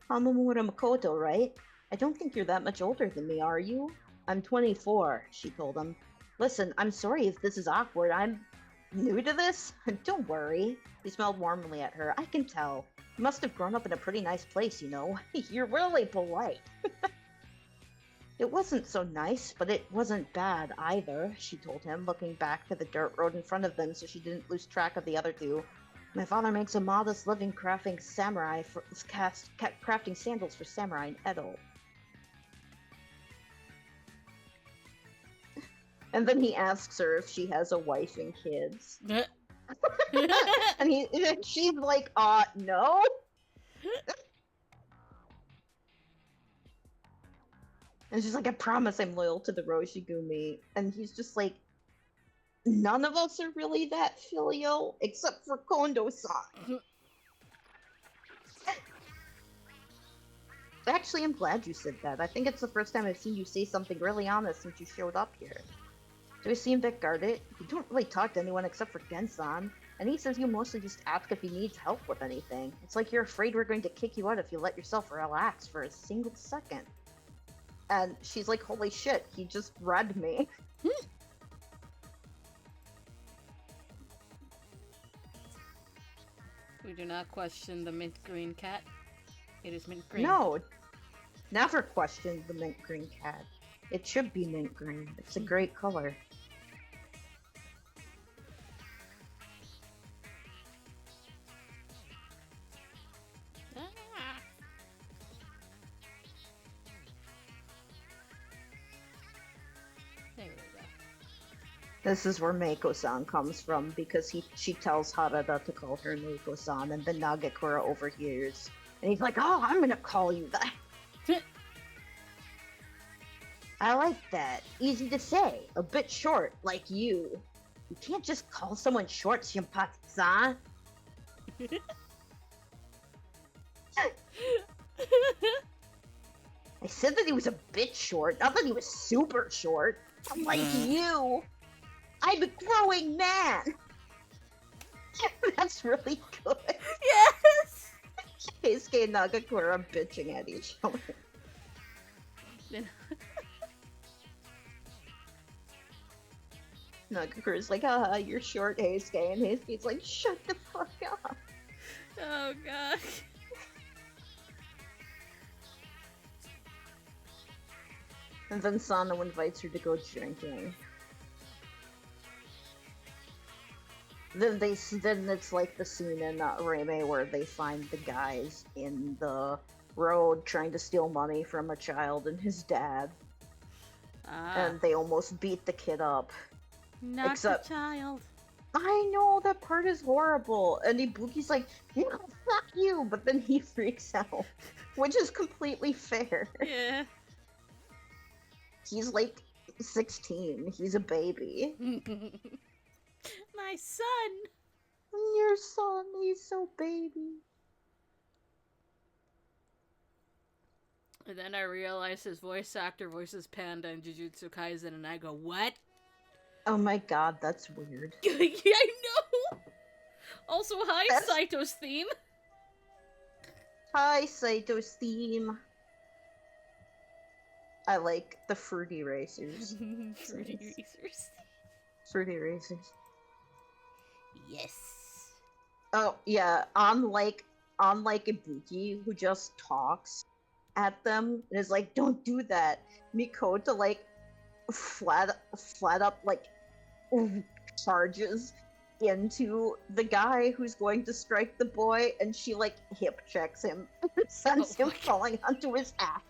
Hamamura Makoto, right? I don't think you're that much older than me, are you? I'm 24, she told him. Listen, I'm sorry if this is awkward. I'm new to this. Don't worry. He smiled warmly at her. I can tell. You must have grown up in a pretty nice place, you know. You're really polite. It wasn't so nice, but it wasn't bad either, she told him, looking back to the dirt road in front of them so she didn't lose track of the other two. My father makes a modest living crafting crafting sandals for samurai in Edo. And then he asks her if she has a wife and kids. And she's like, no. And she's like, I promise I'm loyal to the Roshigumi. And he's just like, none of us are really that filial, except for Kondo-san. Actually, I'm glad you said that. I think it's the first time I've seen you say something really honest since you showed up here. Do I seem a bit guarded? You don't really talk to anyone except for Gensan, and he says you mostly just ask if he needs help with anything. It's like you're afraid we're going to kick you out if you let yourself relax for a single second. And she's like, holy shit, he just read me. We do not question the mint green cat. It is mint green. No, never question the mint green cat. It should be mint green. It's a great color. Ah. There we go. This is where Mako-san comes from because she tells Harada to call her Mako-san, and then Nagakura overhears. And he's like, oh, I'm gonna call you that. I like that. Easy to say. A bit short, like you. You can't just call someone short, Shinpatsu-san. I said that he was a bit short, not that he was super short. Like you. I'm a growing man. That's really good. Yes! Keisuke and Nagakura bitching at each other. Nagakura's like, ah, you're short, Keisuke. And Keisuke's like, shut the fuck up. Oh god. And then Sano invites her to go drinking. Then it's like the scene in Reime where they find the guys in the road trying to steal money from a child and his dad. And they almost beat the kid up. Not Except- the child. I know, that part is horrible. And Ibuki's like, no, fuck you! But then he freaks out. Which is completely fair. Yeah. He's like 16. He's a baby. My son. Your son, he's so baby. And then I realized his voice actor voices Panda in Jujutsu Kaisen, and I go, what? Oh my god, that's weird. Yeah, I know! Also, hi, That's- Saito's theme. Hi, Saito's theme. I like the fruity racers. Fruity Racers. Fruity racers. Yes. Oh yeah, unlike Ibuki, who just talks at them and is like, "Don't do that." Mikoto like flat up like charges into the guy who's going to strike the boy, and she like hip checks him, sends him falling onto his ass.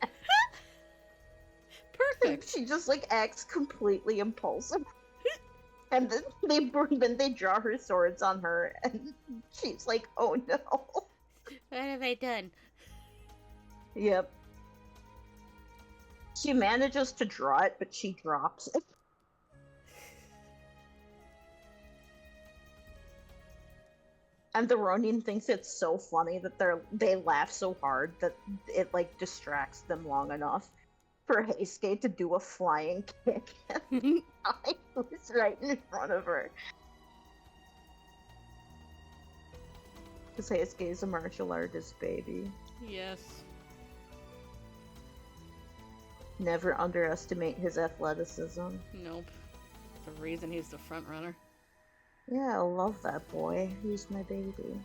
Perfect. She just like acts completely impulsive. And then they draw her swords on her, and she's like, "Oh no!" What have I done? Yep. She manages to draw it, but she drops it. And the Ronin thinks it's so funny that they laugh so hard that it like distracts them long enough for Heisuke to do a flying kick. I was right in front of her. Because Heisuke is a martial artist, baby. Yes. Never underestimate his athleticism. Nope. The reason he's the front runner. Yeah, I love that boy. He's my baby.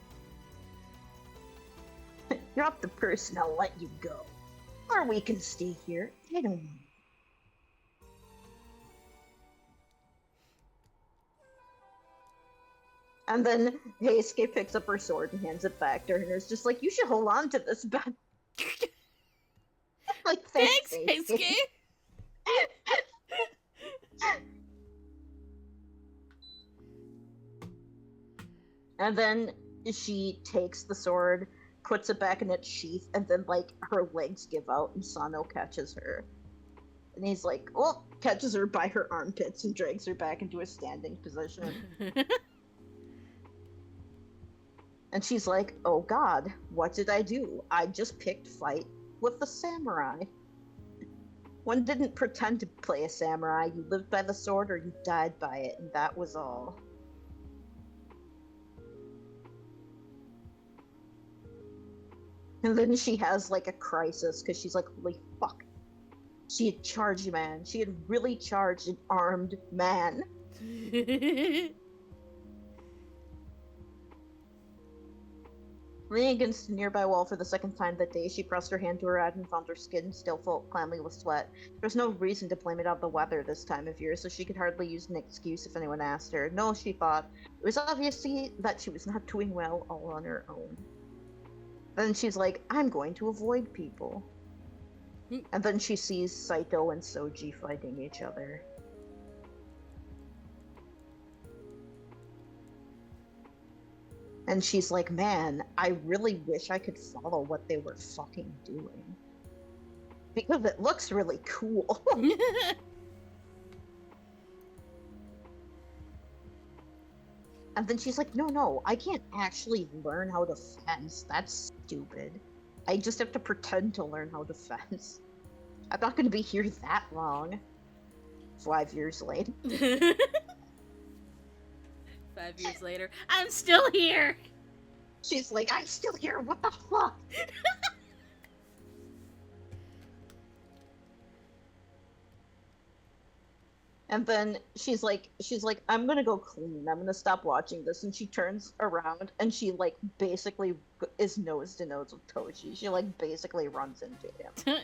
Drop the purse and I'll let you go. Or we can stay here. I don't know. And then Heisuke picks up her sword and hands it back to her, and is just like, "You should hold on to this back." Like, Thanks, Heisuke. Heisuke! And then she takes the sword, puts it back in its sheath, and then, like, her legs give out, and Sano catches her. And he's like, oh, catches her by her armpits and drags her back into a standing position. And she's like, oh god, what did I do? I just picked fight with the samurai. One didn't pretend to play a samurai. You lived by the sword or you died by it, and that was all. And then she has like a crisis because she's like, holy fuck. She had charged a man. She had really charged an armed man. Leaning against a nearby wall for the second time that day, she pressed her hand to her head and found her skin still full clammy with sweat. There was no reason to blame it on the weather this time of year, so she could hardly use an excuse if anyone asked her. No, she thought. It was obviously that she was not doing well all on her own. Then she's like, I'm going to avoid people. And then she sees Saito and Soji fighting each other. And she's like, man, I really wish I could follow what they were fucking doing. Because it looks really cool. And then she's like, no, I can't actually learn how to fence. That's stupid. I just have to pretend to learn how to fence. I'm not going to be here that long. 5 years later. 5 years later, I'm still here! She's like, I'm still here, what the fuck? And then she's like, I'm gonna go clean. I'm gonna stop watching this. And she turns around and she like basically is nose to nose with Toshi. She like basically runs into him.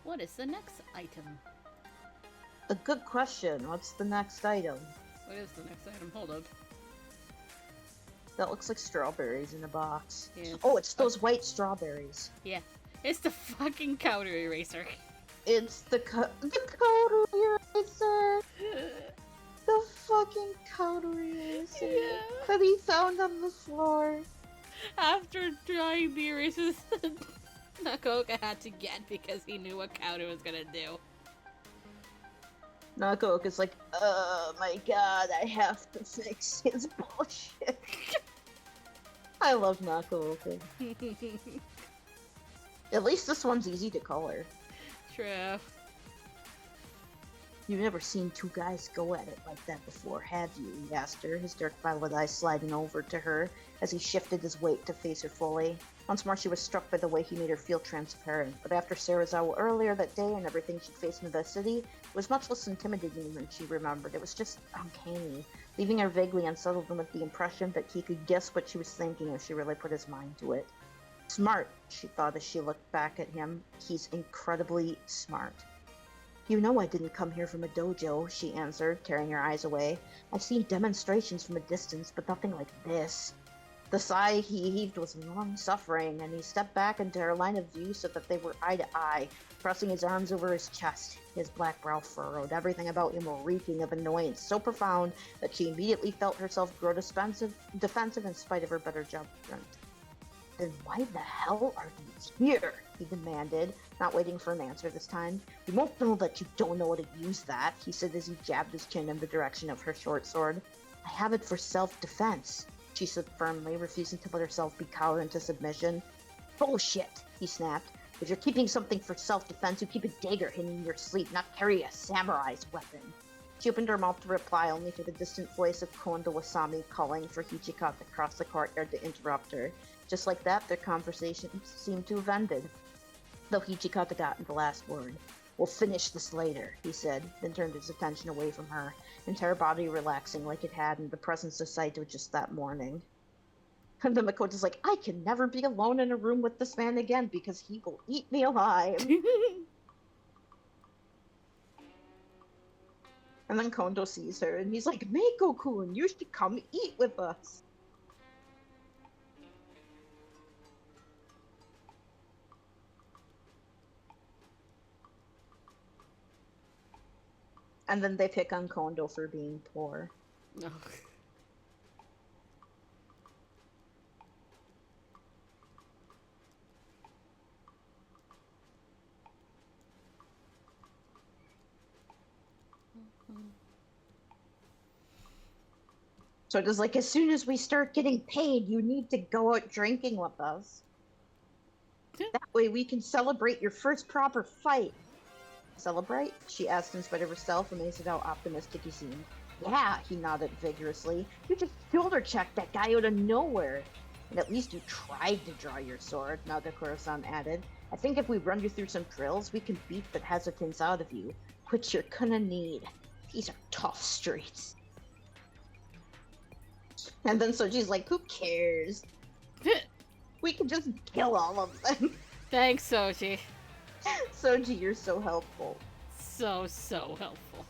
What is the next item? A good question. What's the next item? What is the next item? Hold up. That looks like strawberries in a box. Yes. Oh, it's those white strawberries. Yeah. It's the fucking counter eraser. It's the counter eraser. The fucking counter eraser. Yeah. That he found on the floor. After trying the erasers Nakoka had to get because he knew what counter was gonna do. Nakoka's like, oh my god, I have to fix his bullshit. I love Nakoka. At least this one's easy to color. True. You've never seen two guys go at it like that before, have you? He asked her, his dark violet eyes sliding over to her as he shifted his weight to face her fully. Once more she was struck by the way he made her feel transparent, but after Sarazawa earlier that day and everything she'd faced in the city, it was much less intimidating than she remembered. It was just uncanny, leaving her vaguely unsettled and with the impression that he could guess what she was thinking if she really put his mind to it. Smart, she thought as she looked back at him. He's incredibly smart. You know I didn't come here from a dojo, she answered, tearing her eyes away. I've seen demonstrations from a distance, but nothing like this. The sigh he heaved was long-suffering, and he stepped back into her line of view so that they were eye to eye, pressing his arms over his chest. His black brow furrowed, everything about him reeking of annoyance so profound that she immediately felt herself grow defensive in spite of her better judgment. Then why the hell are you here? He demanded, not waiting for an answer this time. You won't know that you don't know how to use that, he said as he jabbed his chin in the direction of her short sword. I have it for self-defense, she said firmly, refusing to let herself be cowed into submission. Bullshit, he snapped. If you're keeping something for self-defense, you keep a dagger hidden in your sleeve, not carry a samurai's weapon. She opened her mouth to reply, only for the distant voice of Kondo Wasami calling for Hichikata across the courtyard to interrupt her. Just like that, their conversation seemed to have ended, though Hichikata got the last word. We'll finish this later, he said, then turned his attention away from her, entire body relaxing like it had in the presence of Saito just that morning. And then Makoto's like, I can never be alone in a room with this man again because he will eat me alive. And then Kondo sees her and he's like, Meiko-kun, you should come eat with us. And then they pick on Kondo for being poor. No. So it is like, as soon as we start getting paid, you need to go out drinking with us. That way we can celebrate your first proper fight. Celebrate? She asked in spite of herself, amazed at how optimistic he seemed. Yeah, he nodded vigorously. You just shoulder checked that guy out of nowhere. And at least you tried to draw your sword, Nagakura-san added. I think if we run you through some drills, we can beat the hesitance out of you, which you're gonna need. These are tough streets. And then Soji's like, who cares? We can just kill all of them. Thanks, Soji. Soji, you're so helpful. So helpful.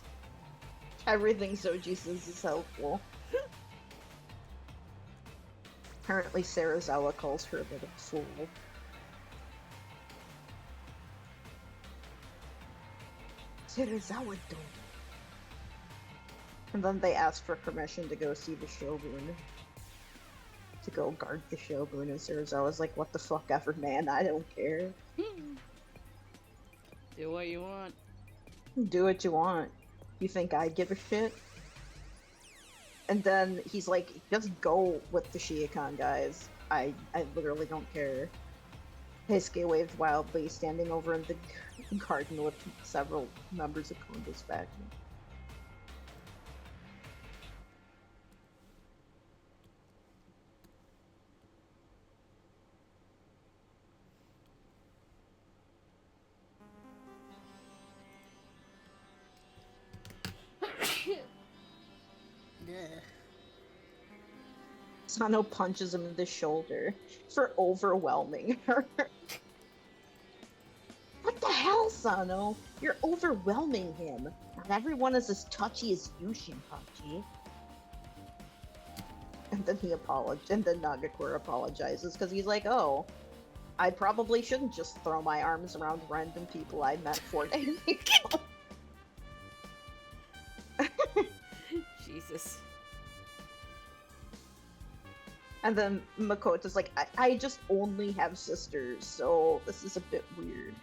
Everything Soji says is helpful. Apparently Sarazawa calls her a bit of a fool. Sarazawa don't. And then they ask for permission to go see the Shogun. To go guard the Shogun, and Sarazawa's like, what the fuck ever, man, I don't care. Do what you want. Do what you want. You think I give a shit? And then he's like, just go with the Shiakon guys. I literally don't care. Heisuke waved wildly, standing over in the garden with several members of Kondo's faction. Sano punches him in the shoulder for overwhelming her. What the hell, Sano? You're overwhelming him. Not everyone is as touchy as you, Shinpachi. And then and then Nagakura apologizes because he's like, oh, I probably shouldn't just throw my arms around random people I met 4 days ago. Jesus. And then Makoto's like, I just only have sisters, so this is a bit weird.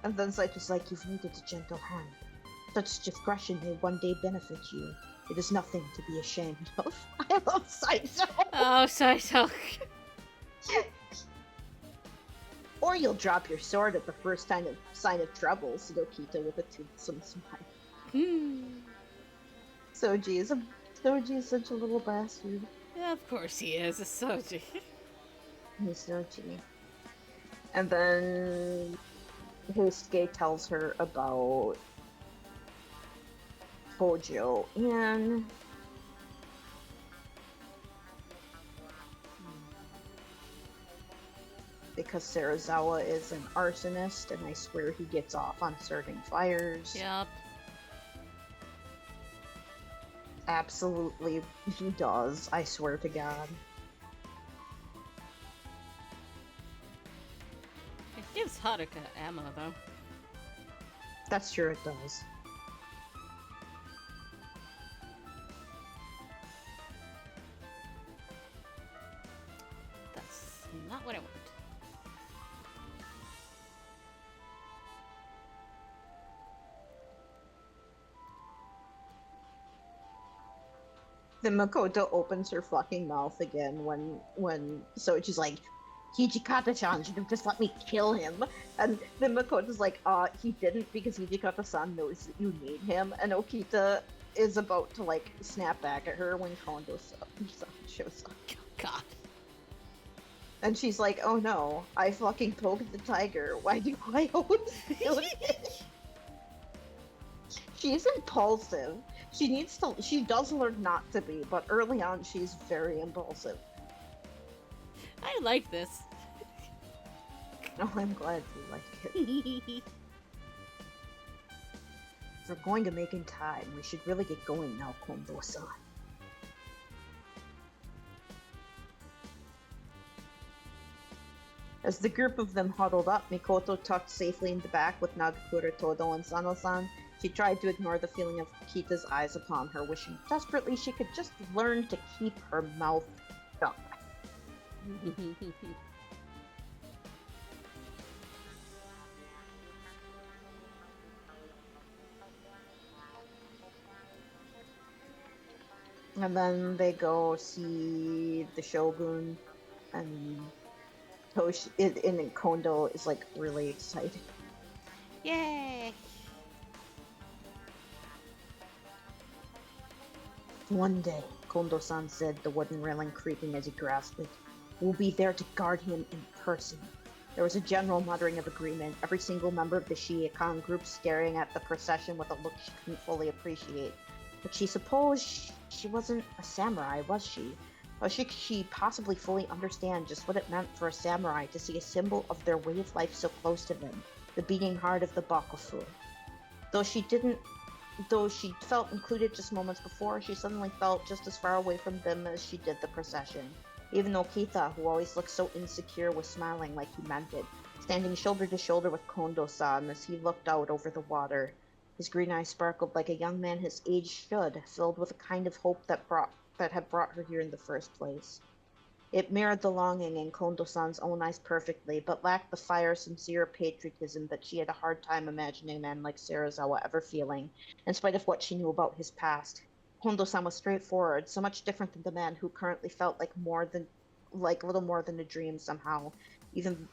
And then Saito's like, you've needed a gentle hand. Such discretion may one day benefit you. It is nothing to be ashamed of. I love Saito! Oh, Saito. Or you'll drop your sword at the first sign of trouble, said Okita with a toothsome smile. Soji is such a little bastard. Yeah, of course he is. It's Soji. He's Soji. And then Heisuke tells her about Hojo and because Sarazawa is an arsonist, and I swear he gets off on starting fires. Yep. Absolutely, he does. I swear to God. It gives Haruka ammo, though. That's true, it does. That's not what I want. Then Makoto opens her fucking mouth again when Soji's like, Hijikata-chan should have just let me kill him. And then Makoto's like, he didn't because Hijikata-san knows that you need him. And Okita is about to, like, snap back at her when Kondo shows up. God. And she's like, oh no, I fucking poked the tiger. Why do I always feel it? She's impulsive. She does learn not to be, but early on she's very impulsive. I like this. Oh, I'm glad you like it. If we're going to make in time, we should really get going now, Kondo-san. As the group of them huddled up, Mikoto tucked safely in the back with Nagakura, Todo, and Sano-san. She tried to ignore the feeling of Kita's eyes upon her, wishing desperately she could just learn to keep her mouth shut. And then they go see the Shogun, and and Kondo is like really excited. Yay! One day, Kondo-san said, the wooden railing creaking as he grasped it. We'll be there to guard him in person. There was a general muttering of agreement, every single member of the Shiikan group staring at the procession with a look she couldn't fully appreciate. But she supposed she wasn't a samurai, was she? Or should she possibly fully understand just what it meant for a samurai to see a symbol of their way of life so close to them, the beating heart of the Bakufu? Though she felt included just moments before, she suddenly felt just as far away from them as she did the procession. Even Okita, who always looked so insecure, was smiling like he meant it, standing shoulder to shoulder with Kondo-san as he looked out over the water. His green eyes sparkled like a young man his age should, filled with a kind of hope that had brought her here in the first place. It mirrored the longing in Kondo-san's own eyes perfectly, but lacked the fire, sincere patriotism that she had a hard time imagining a man like Serizawa ever feeling, in spite of what she knew about his past. Kondo-san was straightforward, so much different than the man who currently felt like little more than a dream somehow, even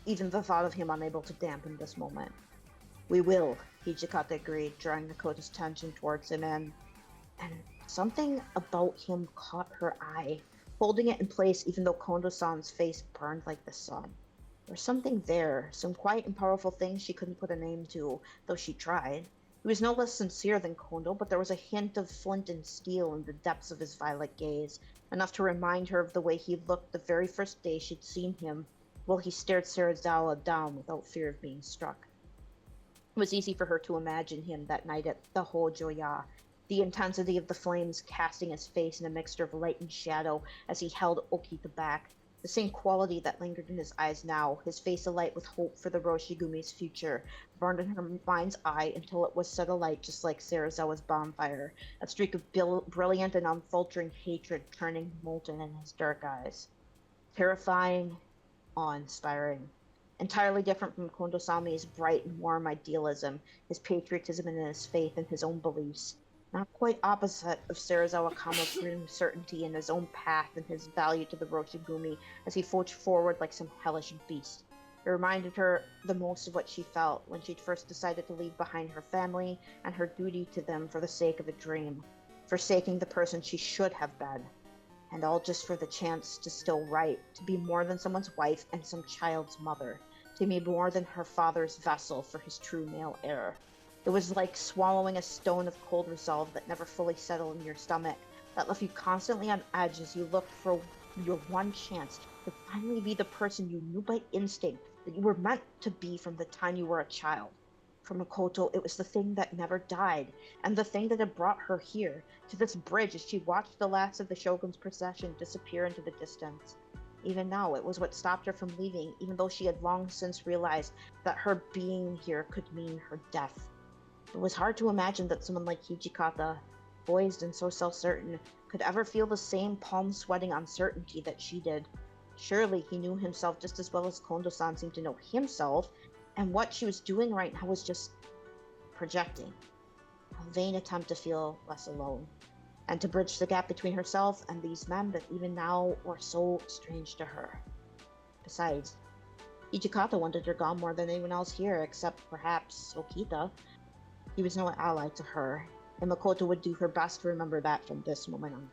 the thought of him unable to dampen this moment. We will, Hijikata agreed, drawing Nakota's attention towards him, and something about him caught her eye, holding it in place even though Kondo-san's face burned like the sun. There was something there, some quiet and powerful thing she couldn't put a name to, though she tried. He was no less sincere than Kondo, but there was a hint of flint and steel in the depths of his violet gaze, enough to remind her of the way he looked the very first day she'd seen him, while he stared Serizawa down without fear of being struck. It was easy for her to imagine him that night at the Hojo-ya, the intensity of the flames casting his face in a mixture of light and shadow as he held Okita back, the same quality that lingered in his eyes now, his face alight with hope for the Roshigumi's future, burned in her mind's eye until it was set alight just like Serizawa's bonfire, a streak of brilliant and unfaltering hatred turning molten in his dark eyes. Terrifying, awe-inspiring. Entirely different from Kondo-sami's bright and warm idealism, his patriotism and his faith in his own beliefs. Not quite opposite of Serizawa Kamo's grim certainty in his own path and his value to the Roshigumi as he forged forward like some hellish beast. It reminded her the most of what she felt when she'd first decided to leave behind her family and her duty to them for the sake of a dream, forsaking the person she should have been, and all just for the chance to still write, to be more than someone's wife and some child's mother, to be more than her father's vessel for his true male heir. It was like swallowing a stone of cold resolve that never fully settled in your stomach, that left you constantly on edge as you looked for your one chance to finally be the person you knew by instinct that you were meant to be from the time you were a child. For Makoto, it was the thing that never died, and the thing that had brought her here, to this bridge as she watched the last of the Shogun's procession disappear into the distance. Even now, it was what stopped her from leaving, even though she had long since realized that her being here could mean her death. It was hard to imagine that someone like Hijikata, poised and so self-certain, could ever feel the same palm-sweating uncertainty that she did. Surely he knew himself just as well as Kondo-san seemed to know himself, and what she was doing right now was just projecting. A vain attempt to feel less alone, and to bridge the gap between herself and these men that even now were so strange to her. Besides, Hijikata wanted her gone more than anyone else here, except perhaps Okita. He was no ally to her, and Makoto would do her best to remember that from this moment on.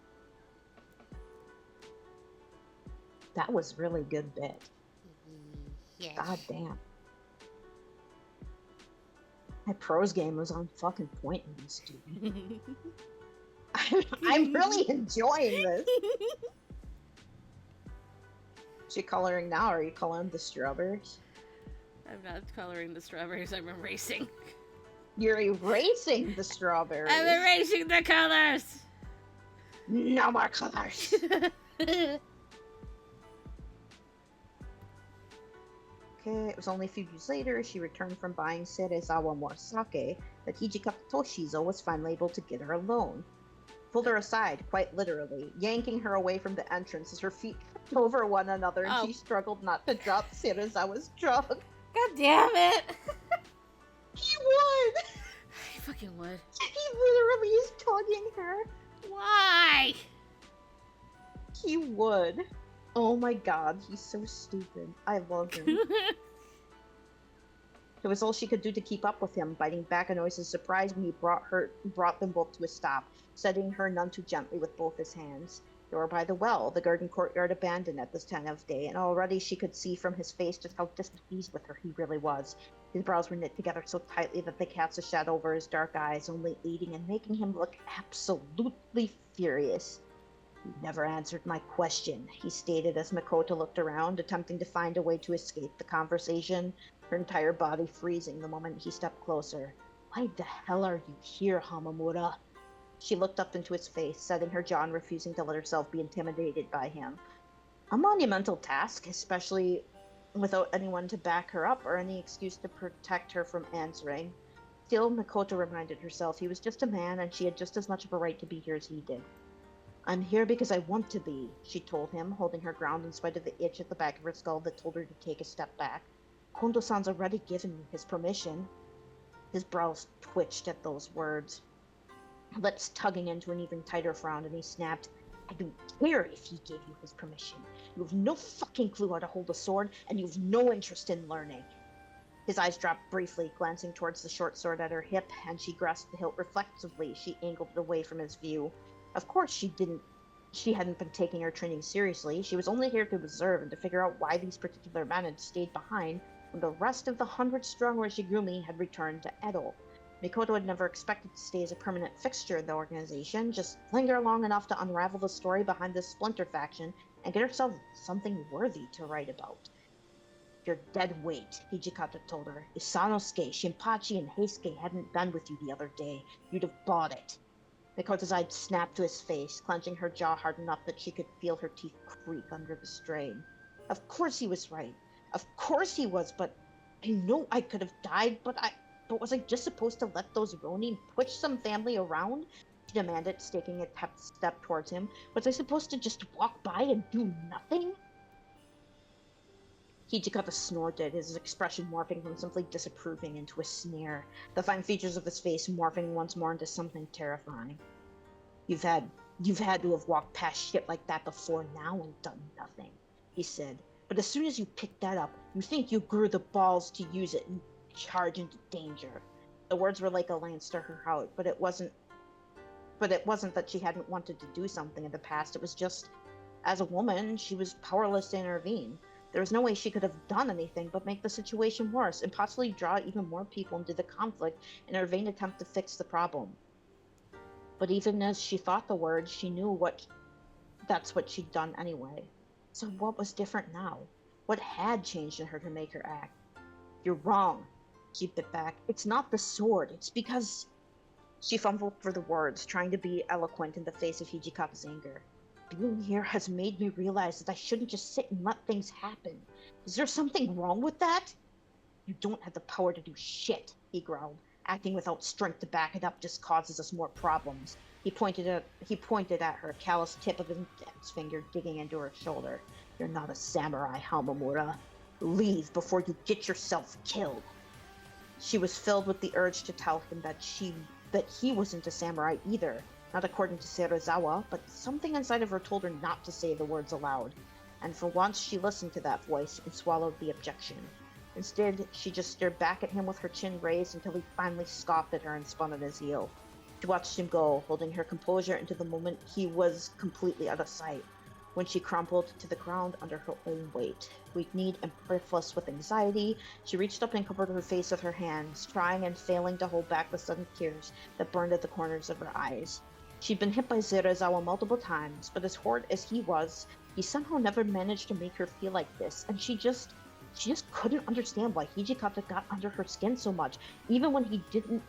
That was really good bit. Yes. God damn. My prose game was on fucking point in this, dude. I'm really enjoying this. Is she coloring now, or are you coloring the strawberries? I'm not coloring the strawberries, I'm erasing. You're erasing the strawberries. I'm erasing the colors! No more colors. Okay, it was only a few years later she returned from buying Serizawa more sake that Hijikata Toshizo was finally able to get her alone. Pulled her aside, quite literally, yanking her away from the entrance as her feet tripped over one another and she struggled not to drop Serizawa's drug. God damn it! He would! He fucking would. He literally is tugging her. Why? He would. Oh my god, he's so stupid. I love him. It was all she could do to keep up with him, biting back a noise of surprise when he brought them both to a stop, steadying her none too gently with both his hands. They were by the well, the garden courtyard abandoned at this time of day, and already she could see from his face just how displeased with her he really was. His brows were knit together so tightly that they cast a shadow over his dark eyes, only aiding and making him look absolutely furious. "You never answered my question," he stated as Makoto looked around, attempting to find a way to escape the conversation, her entire body freezing the moment he stepped closer. "Why the hell are you here, Hamamura?" She looked up into his face, setting her jaw and refusing to let herself be intimidated by him. A monumental task, especially without anyone to back her up or any excuse to protect her from answering. Still, Makoto reminded herself he was just a man and she had just as much of a right to be here as he did. "I'm here because I want to be," she told him, holding her ground in spite of the itch at the back of her skull that told her to take a step back. "Kondo-san's already given me his permission." His brows twitched at those words, lips tugging into an even tighter frown, and he snapped, "I don't care if he gave you his permission. You have no fucking clue how to hold a sword, and you have no interest in learning." His eyes dropped briefly, glancing towards the short sword at her hip, and she grasped the hilt reflexively. She angled it away from his view. Of course she hadn't been taking her training seriously. She was only here to observe and to figure out why these particular men had stayed behind when the rest of the 100-strong Rishigumi had returned to Edo. Mikoto had never expected to stay as a permanent fixture in the organization, just linger long enough to unravel the story behind this splinter faction and get herself something worthy to write about. "You're dead weight," Hijikata told her. "If Sanosuke, Shinpachi, and Heisuke hadn't been with you the other day, you'd have bought it." Mikoto's eyes snapped to his face, clenching her jaw hard enough that she could feel her teeth creak under the strain. Of course he was right. Of course he was, but I know I could have died, but was I just supposed to let those Ronin push some family around? She demanded, taking a step towards him. Was I supposed to just walk by and do nothing? Hijikata snorted, his expression morphing from simply disapproving into a sneer, the fine features of his face morphing once more into something terrifying. You've had to have walked past shit like that before now and done nothing," he said. "But as soon as you picked that up, you think you grew the balls to use it and charge into danger." The words were like a lance to her heart, but it wasn't that she hadn't wanted to do something in the past. It was just, as a woman, she was powerless to intervene. There was no way she could have done anything but make the situation worse and possibly draw even more people into the conflict in her vain attempt to fix the problem. But even as she thought the words, she knew that's what she'd done anyway. So what was different now? What had changed in her to make her act? "You're wrong," she bit back. "It's not the sword. It's because..." She fumbled for the words, trying to be eloquent in the face of Hijikata's anger. "Being here has made me realize that I shouldn't just sit and let things happen. Is there something wrong with that?" "You don't have the power to do shit," he growled. "Acting without strength to back it up just causes us more problems." He pointed at her, callous tip of his index finger digging into her shoulder. "You're not a samurai, Hamamura. Leave before you get yourself killed." She was filled with the urge to tell him that he wasn't a samurai either, not according to Serizawa, but something inside of her told her not to say the words aloud. And for once, she listened to that voice and swallowed the objection. Instead, she just stared back at him with her chin raised until he finally scoffed at her and spun on his heel. She watched him go, holding her composure until the moment he was completely out of sight, when she crumpled to the ground under her own weight. Weak-kneed and breathless with anxiety, she reached up and covered her face with her hands, trying and failing to hold back the sudden tears that burned at the corners of her eyes. She'd been hit by Serizawa multiple times, but as horrid as he was, he somehow never managed to make her feel like this, and she just couldn't understand why Hijikata got under her skin so much, even when he didn't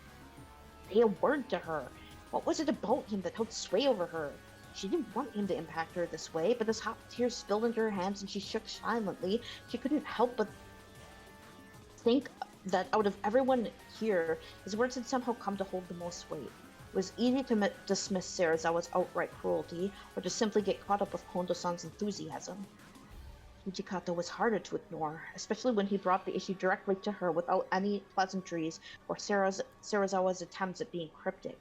say a word to her. What was it about him that held sway over her? She didn't want him to impact her this way, but as hot tears spilled into her hands and she shook silently, she couldn't help but think that out of everyone here, his words had somehow come to hold the most weight. It was easy to dismiss Serizawa's outright cruelty, or to simply get caught up with Kondo-san's enthusiasm. Hijikata was harder to ignore, especially when he brought the issue directly to her without any pleasantries or Serizawa's attempts at being cryptic.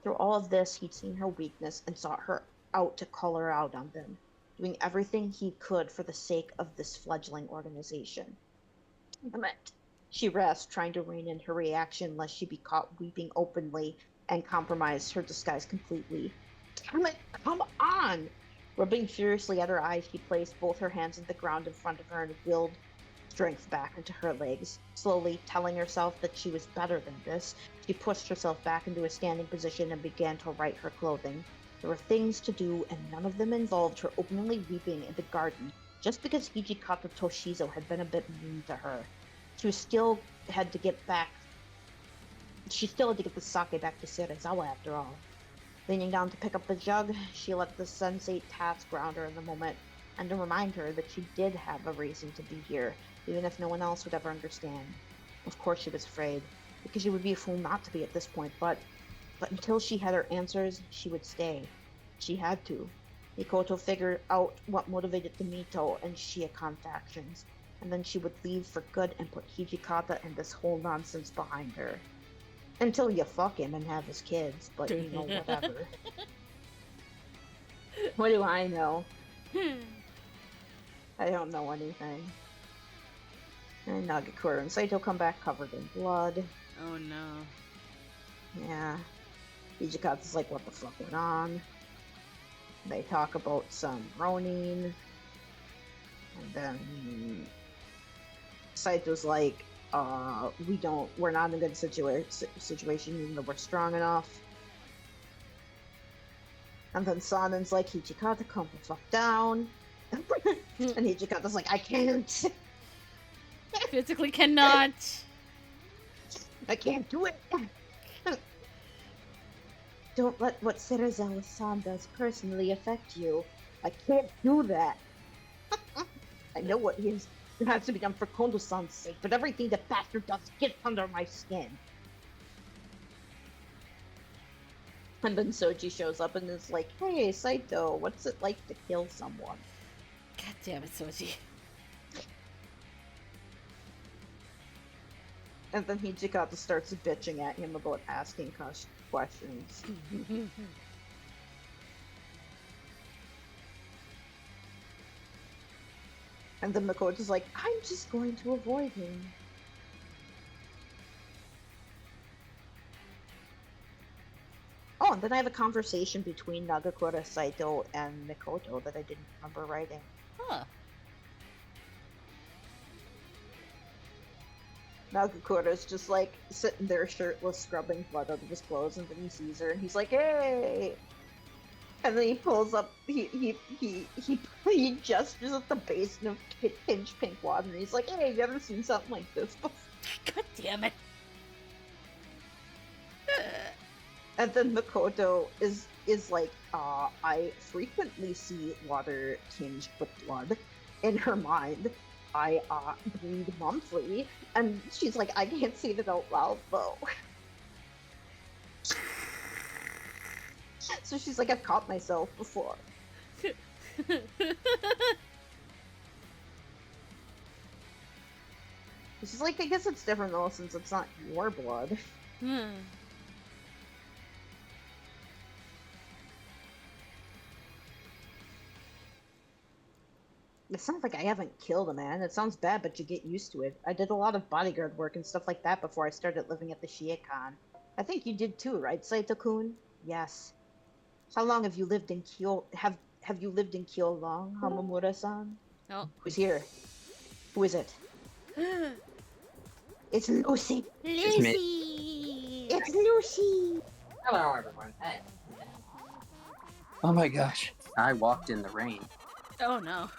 Through all of this, he'd seen her weakness and sought her out to call her out on them, doing everything he could for the sake of this fledgling organization. Damn it. She rasped, trying to rein in her reaction lest she be caught weeping openly and compromise her disguise completely. Damn it, come on! Rubbing furiously at her eyes, she placed both her hands on the ground in front of her and willed strength back into her legs. Slowly, telling herself that she was better than this, she pushed herself back into a standing position and began to right her clothing. There were things to do, and none of them involved her openly weeping in the garden, just because Hijikata Toshizo had been a bit mean to her. She still had to get the sake back to Serizawa after all. Leaning down to pick up the jug, she let the sensate task ground her in the moment, and to remind her that she did have a reason to be here, even if no one else would ever understand. Of course she was afraid, because she would be a fool not to be at this point, but until she had her answers, she would stay. She had to. Mikoto figured out what motivated the Mito and Shiakan factions, and then she would leave for good and put Hijikata and this whole nonsense behind her. Until you fuck him and have his kids, but you know, whatever. What do I know? I don't know anything. And Nagakura and Saito come back covered in blood. Oh no. Yeah. Hijikata's like, what the fuck went on? They talk about some Ronin. And then Saito's like, we're not in a good situation even though we're strong enough. And then Sanen's like, Hijikata, calm the fuck down. And Hijikata's like, I can't. Physically cannot. I can't do it. Don't let what Serizawa-san does personally affect you. I can't do that. I know what it has to be done for Kondo-san's sake, but everything the bastard does gets under my skin. And then Soji shows up and is like, hey, Saito, what's it like to kill someone? God damn it, Soji. And then Hijikata starts bitching at him about asking questions. And then Makoto's like, I'm just going to avoid him. Oh, and then I have a conversation between Nagakura, Saito, and Mikoto that I didn't remember writing. Huh. Nagakura's just like sitting there shirtless, scrubbing blood out of his clothes, and then he sees her and he's like, hey! And then he pulls up, he gestures at the basin of pinch pink water and he's like, hey, have you ever seen something like this before? God damn it. And then Makoto is like, I frequently see water tinged with blood. In her mind, I bleed monthly, and she's like, I can't say that out loud though. So she's like, I've caught myself before. She's like, I guess it's different though since it's not your blood. It sounds like I haven't killed a man. It sounds bad, but you get used to it. I did a lot of bodyguard work and stuff like that before I started living at the Shiakan. I think you did too, right, Saito-kun? Yes. How long have you lived in Kyo? Have you lived in Kyo long, Hamamura-san? Oh. Who's here? Who is it? It's Lucy. Lucy! It's Lucy. Hello, everyone. Hey. Oh my gosh. I walked in the rain. Oh no.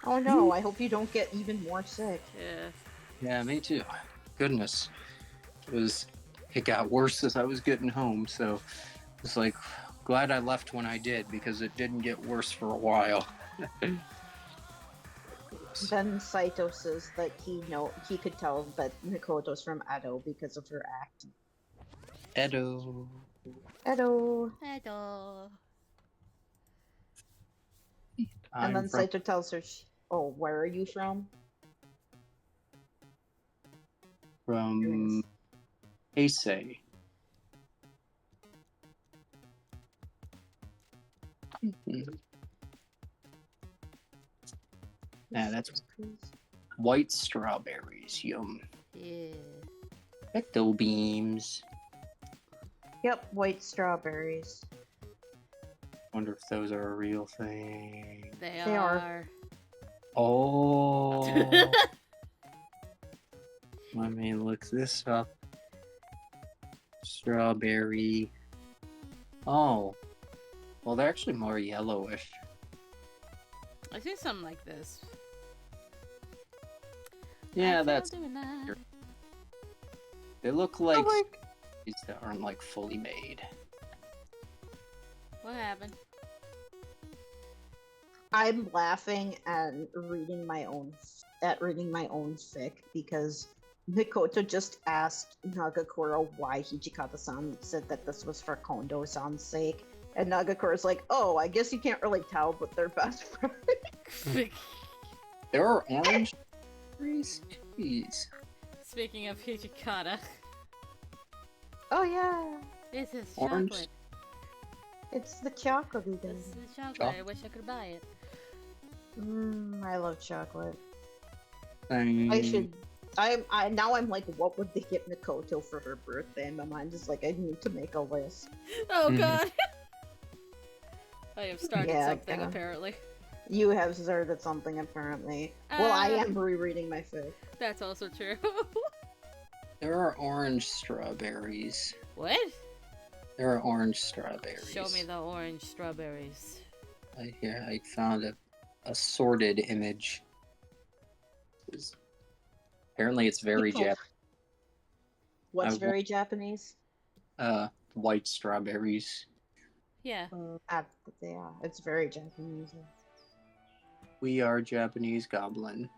Oh no, I hope you don't get even more sick. Yeah. Yeah, me too. Goodness. It got worse as I was getting home, so it's like glad I left when I did because it didn't get worse for a while. Then Saito says that he could tell that Mikoto's from Edo because of her accent. Edo. Edo. Hello. And then I'm from Saito tells her, where are you from? Heisei. Yeah, that's white strawberries. Yum. Yeah. Ecto beams. Yep, white strawberries. Wonder if those are a real thing. They They are. are. Oh. Let me look this up. Strawberry. Oh. Well, they're actually more yellowish. I see something like this. Yeah, I that's. feel doing that. They look like Oh these that aren't like fully made. What happened? I'm laughing and reading my own fic because Mikoto just asked Nagakura why Hijikata-san said that this was for Kondo-san's sake, and Nagakura's like, "Oh, I guess you can't really tell, but they're best friends." There are orange trees. Jeez. Speaking of Hijikata, Oh yeah, this is Orange. chocolate. it's the chocolate he This does. is chocolate. I wish I could buy it. I love chocolate. Thing. I should. I'm like, what would they get Mikoto for her birthday? And my mind is like, I need to make a list. Oh Mhm. god. I have started Yeah, something yeah. apparently. You have started something apparently. Well, I am rereading my fic. That's also true. There are orange strawberries. What? There are orange strawberries. Show me the orange strawberries. Here, I found a sorted image. Apparently, it's very People- Japanese. What's I very Japanese? White strawberries. Yeah. Yeah, it's very Japanese. We are Japanese goblin.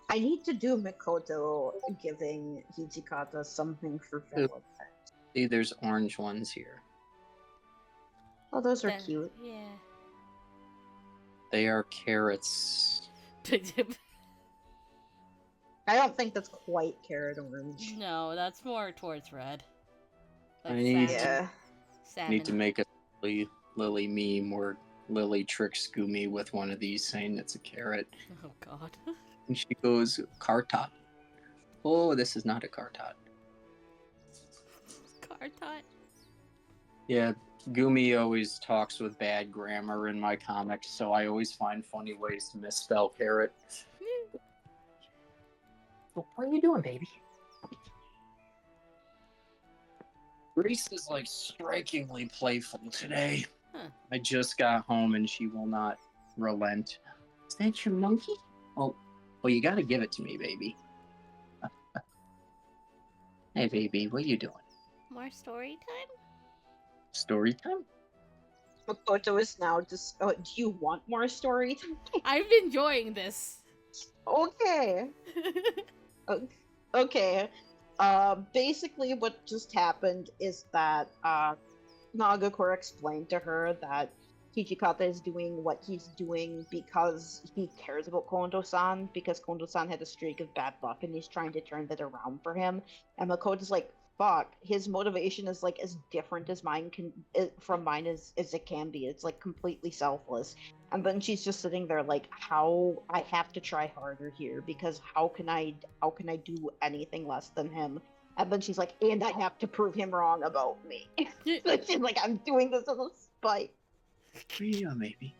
I need to do Mikoto giving Hijikata something for Valentine's. See, there's orange ones here. Oh, those are That- cute. Yeah. They are carrots. I don't think that's quite carrot orange. No, that's more towards red. Like I need- salmon. Yeah. Salmon. Need to make a Lily meme where Lily tricks Gumi with one of these saying it's a carrot. Oh god. And she goes, Cartot. Oh, this is not a Cartot. Cartot. Yeah, Gumi always talks with bad grammar in my comics, so I always find funny ways to misspell carrot. What are you doing, baby? Grace is like strikingly playful today. Huh. I just got home and she will not relent. Is that your monkey? Oh, well, you gotta give it to me, baby. Hey, baby, what you doing? More story time? Story time? Makoto is now just. Oh, do you want more story? I'm enjoying this. Okay. Okay. Basically, what just happened is that Nagakura explained to her that Hijikata is doing what he's doing because he cares about Kondo-san, because Kondo-san had a streak of bad luck and he's trying to turn that around for him. And Makoto's like, fuck, his motivation is like as different as mine from mine as it can be. It's like completely selfless. And then she's just sitting there like, how I have to try harder here because how can I do anything less than him? And then she's like, and I have to prove him wrong about me. So she's like, I'm doing this as a spite. What are you doing, baby?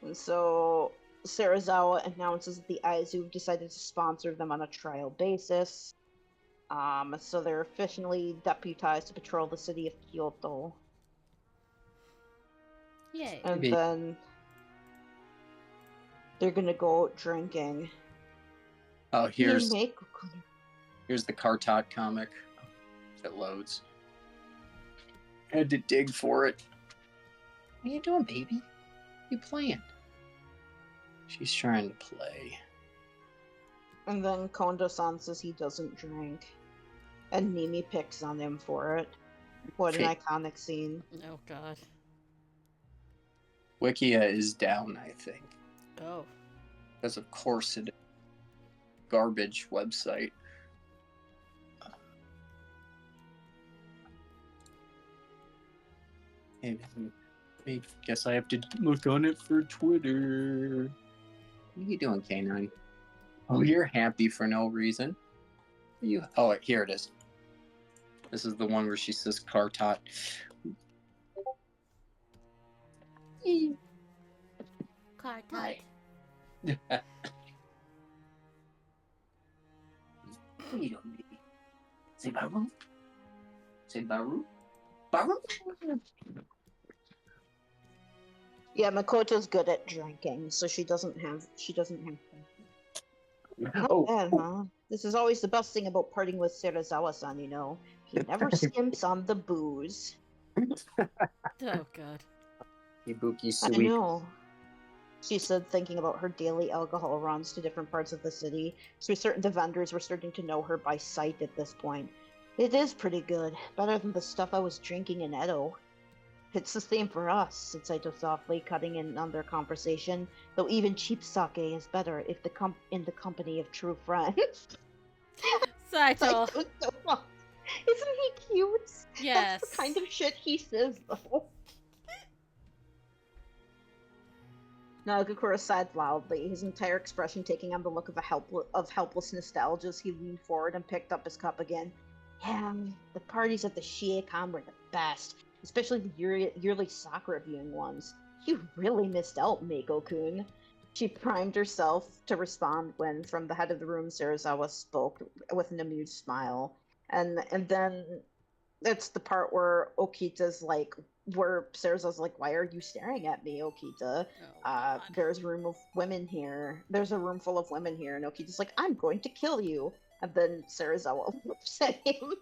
And so Sarazawa announces that the Aizu have decided to sponsor them on a trial basis. So they're officially deputized to patrol the city of Kyoto. Yay. And Maybe. then they're gonna go out drinking. Oh, here's You make the Cartot comic. If it loads. I had to dig for it. What are you doing, baby? You playing? She's trying to play. And then Kondo-san says he doesn't drink. And Nimi picks on him for it. What an Okay. iconic scene. Oh god. Wikia is down, I think. Oh. Because of course it is a garbage website. Hey, I guess I have to look on it for Twitter. What are you doing, K9? Oh, you're happy for no reason. You? Oh, here it is. This is the one where she says Kartot. Kartot. What are you doing, baby? Say Baru? Say Baru? Baru? Yeah, Makoto's good at drinking, so she doesn't have. Not bad, huh? This is always the best thing about parting with Serizawa-san, you know. He never skimps on the booze. Oh god. Ibuki I sweet. know. She said, thinking about her daily alcohol runs to different parts of the city. So certain the vendors were starting to know her by sight at this point. It is pretty good, better than the stuff I was drinking in Edo. It's the same for us, said Saito softly, cutting in on their conversation. Though even cheap sake is better if in the company of true friends. Saito. Saito's so fun. Isn't he cute? Yes. That's the kind of shit he says, though. Nagakura sighed loudly, his entire expression taking on the look of helpless nostalgia as he leaned forward and picked up his cup again. Yeah, the parties at the Shiekon were the best, especially the yearly soccer viewing ones. You really missed out, Mako-kun. She primed herself to respond when, from the head of the room, Serizawa spoke with an amused smile. And then it's the part where Okita's like, where Serizawa's like, why are you staring at me, Okita? There's a room of women here. There's a room full of women here. And Okita's like, I'm going to kill you. And then Serizawa looks at him.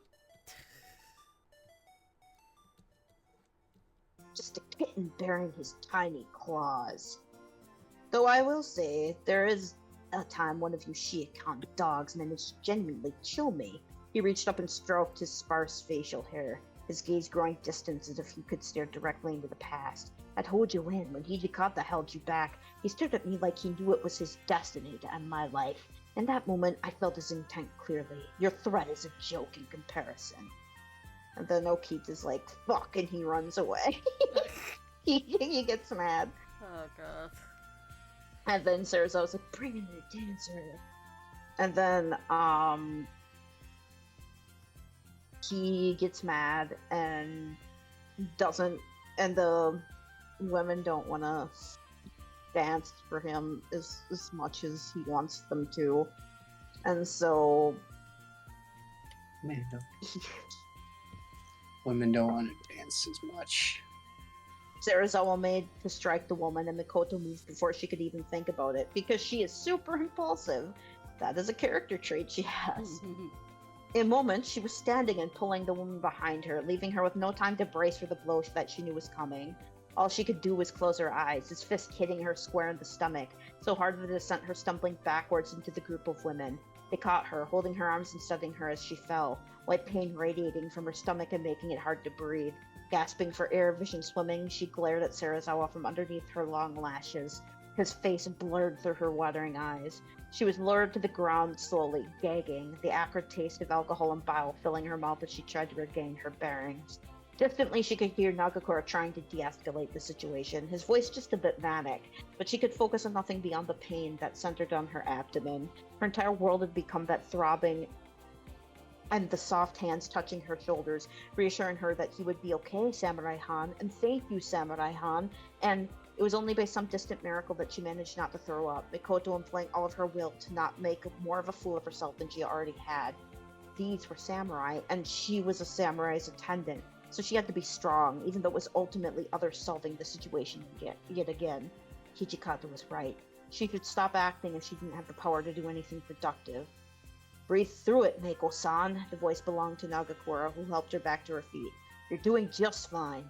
Just a kitten bearing his tiny claws. Though I will say, there is a time one of you Shiekon dogs managed to genuinely kill me. He reached up and stroked his sparse facial hair, his gaze growing distant as if he could stare directly into the past. I told you when Hijikata held you back, he stared at me like he knew it was his destiny to end my life. In that moment, I felt his intent clearly. Your threat is a joke in comparison. And then Okita's like, fuck, and he runs away. he gets mad. Oh god. And then Serizawa's like, bring in the dancer. And then, he gets mad and the women don't want to dance for him as much as he wants them to. And so... Man, no. Women don't want to dance as much. Serizawa made to strike the woman, and Mikoto moved before she could even think about it, because she is super impulsive. That is a character trait she has. In a moment, she was standing and pulling the woman behind her, leaving her with no time to brace for the blow that she knew was coming. All she could do was close her eyes, his fist hitting her square in the stomach, so hard that it sent her stumbling backwards into the group of women. They caught her, holding her arms and steadying her as she fell, white pain radiating from her stomach and making it hard to breathe. Gasping for air, vision swimming, she glared at Serizawa from underneath her long lashes, his face blurred through her watering eyes. She was lowered to the ground slowly, gagging, the acrid taste of alcohol and bile filling her mouth as she tried to regain her bearings. Distantly, she could hear Nagakura trying to de-escalate the situation, his voice just a bit manic, but she could focus on nothing beyond the pain that centered on her abdomen. Her entire world had become that throbbing, and the soft hands touching her shoulders, reassuring her that he would be okay, Samurai Han, and thank you, Samurai Han, and it was only by some distant miracle that she managed not to throw up, Mikoto employing all of her will to not make more of a fool of herself than she already had. These were samurai, and she was a samurai's attendant, so she had to be strong, even though it was ultimately others solving the situation yet again. Hijikata was right. She could stop acting if she didn't have the power to do anything productive. Breathe through it, Mako-san. The voice belonged to Nagakura, who helped her back to her feet. You're doing just fine.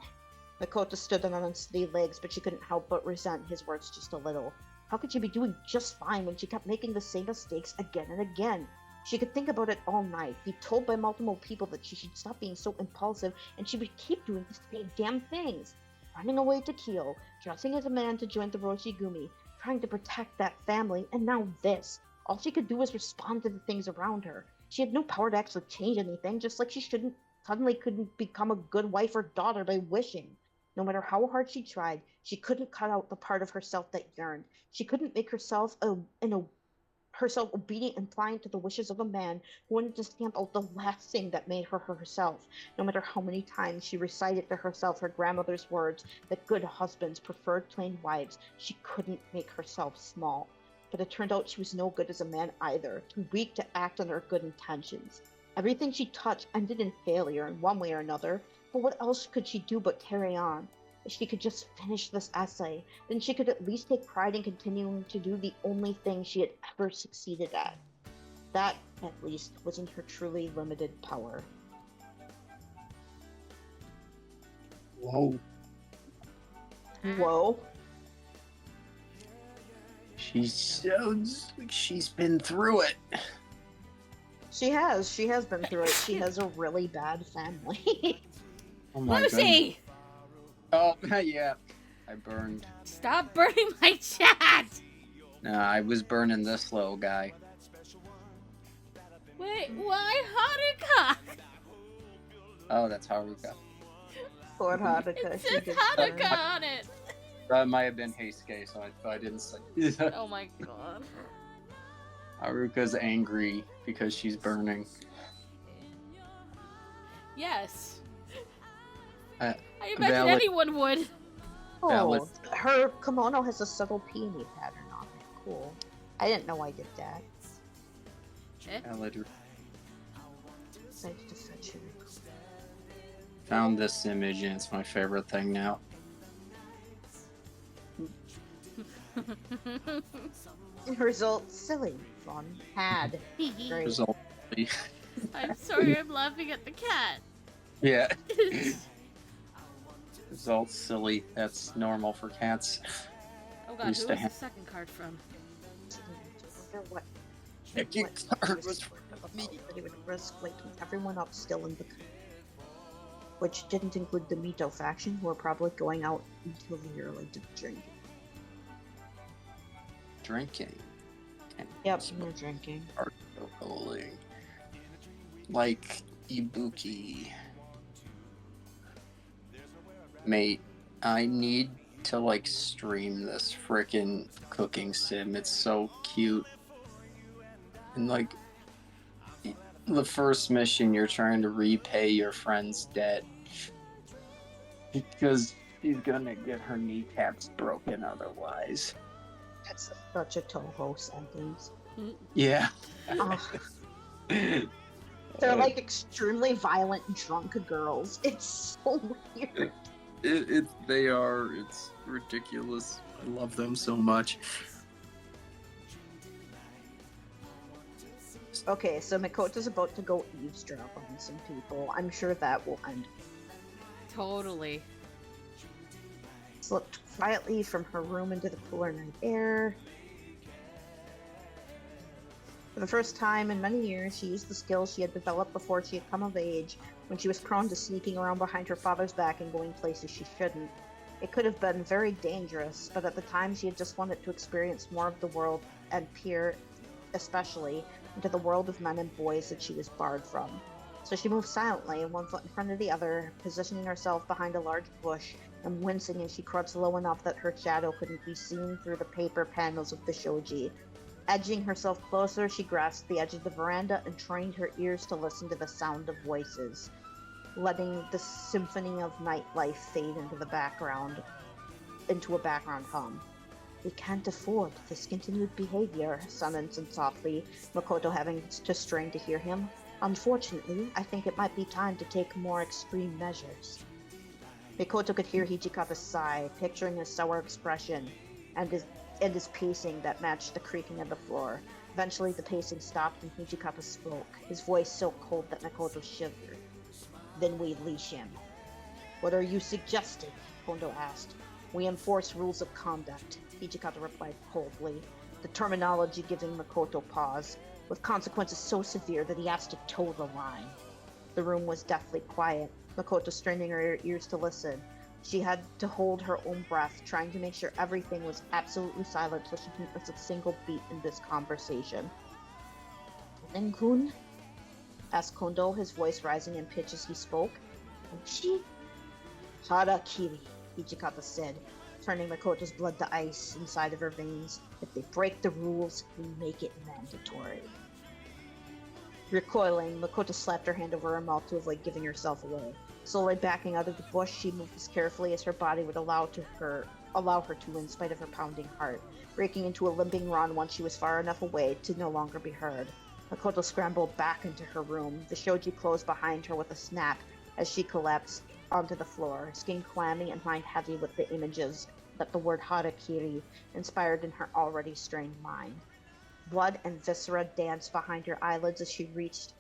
Makoto stood on unsteady legs, but she couldn't help but resent his words just a little. How could she be doing just fine when she kept making the same mistakes again and again? She could think about it all night, be told by multiple people that she should stop being so impulsive, and she would keep doing the same damn things. Running away to Kyo, dressing as a man to join the Roshigumi, trying to protect that family, and now this. All she could do was respond to the things around her. She had no power to actually change anything, just like she couldn't become a good wife or daughter by wishing. No matter how hard she tried, she couldn't cut out the part of herself that yearned. She couldn't make herself obedient and pliant to the wishes of a man who wanted to stamp out the last thing that made her herself. No matter how many times she recited to herself her grandmother's words that good husbands preferred plain wives, she couldn't make herself small. But it turned out she was no good as a man either, too weak to act on her good intentions. Everything she touched ended in failure in one way or another, but what else could she do but carry on? If she could just finish this essay, then she could at least take pride in continuing to do the only thing she had ever succeeded at. That, at least, was in her truly limited power. Whoa. Whoa. She sounds like she's been through it. She has been through it. She has a really bad family. Oh my goodness. Lucy! Oh, yeah. I burned. Stop burning my chat! No, I was burning this little guy. Wait, why Haruka? Oh, that's Haruka. Poor Haruka. It She says gets Haruka burned. on it. That might have been Heisuke, so I didn't say. Oh my god. Haruka's angry because she's burning. Yes. Uh, I imagine valid. anyone would. Oh, Valid. her kimono has a subtle peony pattern on it. Cool. I didn't know I did that. Eh? Valid. Decided to fetch her. Found this image and it's my favorite thing now. Result, silly, fun, had. Great. Result. I'm sorry, I'm laughing at the cat. Yeah. Result silly. That's normal for cats. Oh god, Used who to was the have- second card from? Wonder what Nicky what card was was me. that he would risk waking everyone up still in the which didn't include the Mito faction, who are probably going out until the early to drink. Drinking. And Yep, we're drinking. alcoholing. Like Ibuki. Mate, I need to like stream this frickin' cooking sim. It's so cute. And like the first mission you're trying to repay your friend's debt because she's gonna get her kneecaps broken otherwise. That's such a Toho sentence. Yeah. Ugh. They're like extremely violent drunk girls. It's so weird. They are. It's ridiculous. I love them so much. Okay, so Mikoto's about to go eavesdrop on some people. I'm sure that will end. Totally. Slipped quietly from her room into the cooler night air. For the first time in many years, she used the skills she had developed before she had come of age, when she was prone to sneaking around behind her father's back and going places she shouldn't. It could have been very dangerous, but at the time she had just wanted to experience more of the world and peer, especially, into the world of men and boys that she was barred from. So she moved silently, one foot in front of the other, positioning herself behind a large bush and wincing as she crouched low enough that her shadow couldn't be seen through the paper panels of the shoji. Edging herself closer, she grasped the edge of the veranda and trained her ears to listen to the sound of voices, letting the symphony of nightlife fade into a background hum. "We can't afford this continued behavior," Sun said softly, Makoto having to strain to hear him. "Unfortunately, I think it might be time to take more extreme measures." Mikoto could hear Hijikawa's sigh, picturing his sour expression and his pacing that matched the creaking of the floor. Eventually, the pacing stopped and Hijikawa spoke, his voice so cold that Makoto shivered. "Then we leash him." "What are you suggesting?" Kondo asked. "We enforce rules of conduct," Hijikawa replied coldly, the terminology giving Makoto pause, with consequences so severe that he asked to toe the line. The room was deathly quiet, Makoto straining her ears to listen. She had to hold her own breath, trying to make sure everything was absolutely silent so she didn't miss a single beat in this conversation. "Nenkun?" asked Kondo, his voice rising in pitch as he spoke. "Uchi?" "Harakiri," Ichikata said, turning Makoto's blood to ice inside of her veins. If they break the rules, we make it mandatory. Recoiling, Makoto slapped her hand over her mouth to avoid giving herself away. Slowly backing out of the bush, she moved as carefully as her body would allow her to in spite of her pounding heart, breaking into a limping run once she was far enough away to no longer be heard. Makoto scrambled back into her room. The shoji closed behind her with a snap as she collapsed onto the floor, skin clammy and mind heavy with the images that the word harakiri inspired in her already strained mind. Blood and viscera danced behind her eyelids as she reached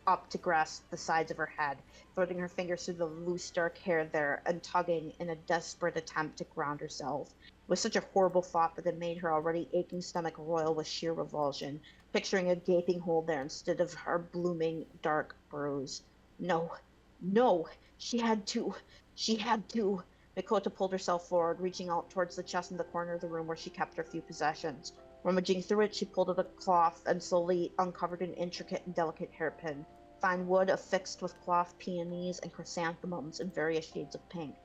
up to grasp the sides of her head, threading her fingers through the loose dark hair there and tugging in a desperate attempt to ground herself. It was such a horrible thought that it made her already aching stomach roil with sheer revulsion, picturing a gaping hole there instead of her blooming dark bruise. No, no, she had to. Mikoto pulled herself forward, reaching out towards the chest in the corner of the room where she kept her few possessions. Rummaging through it, she pulled out a cloth and slowly uncovered an intricate and delicate hairpin. Fine wood affixed with cloth peonies and chrysanthemums in various shades of pink.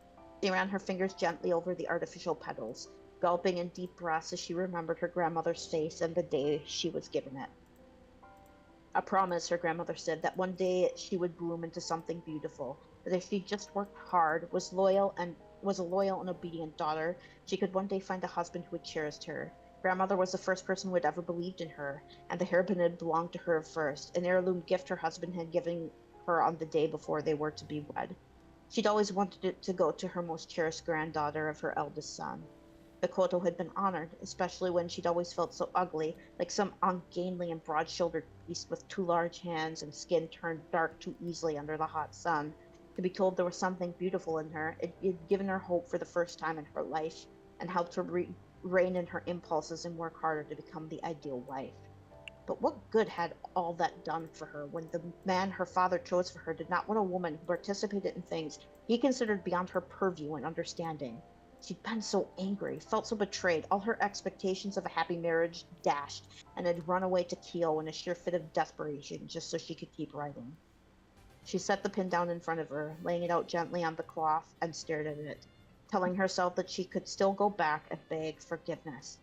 She ran her fingers gently over the artificial petals, gulping in deep breaths as she remembered her grandmother's face and the day she was given it. A promise, her grandmother said, that one day she would bloom into something beautiful, that if she just worked hard, was a loyal and obedient daughter, she could one day find a husband who would cherish her. Grandmother was the first person who had ever believed in her, and the hairpin had belonged to her first, an heirloom gift her husband had given her on the day before they were to be wed. She'd always wanted it to go to her most cherished granddaughter of her eldest son. Mikoto had been honored, especially when she'd always felt so ugly, like some ungainly and broad-shouldered beast with too large hands and skin turned dark too easily under the hot sun. To be told there was something beautiful in her, it had given her hope for the first time in her life, and helped her rein in her impulses and work harder to become the ideal wife. But what good had all that done for her when the man her father chose for her did not want a woman who participated in things he considered beyond her purview and understanding? She'd been so angry, felt so betrayed, all her expectations of a happy marriage dashed, and had run away to Kyo in a sheer fit of desperation just so she could keep writing. She set the pin down in front of her, laying it out gently on the cloth, and stared at it, telling herself that she could still go back and beg forgiveness.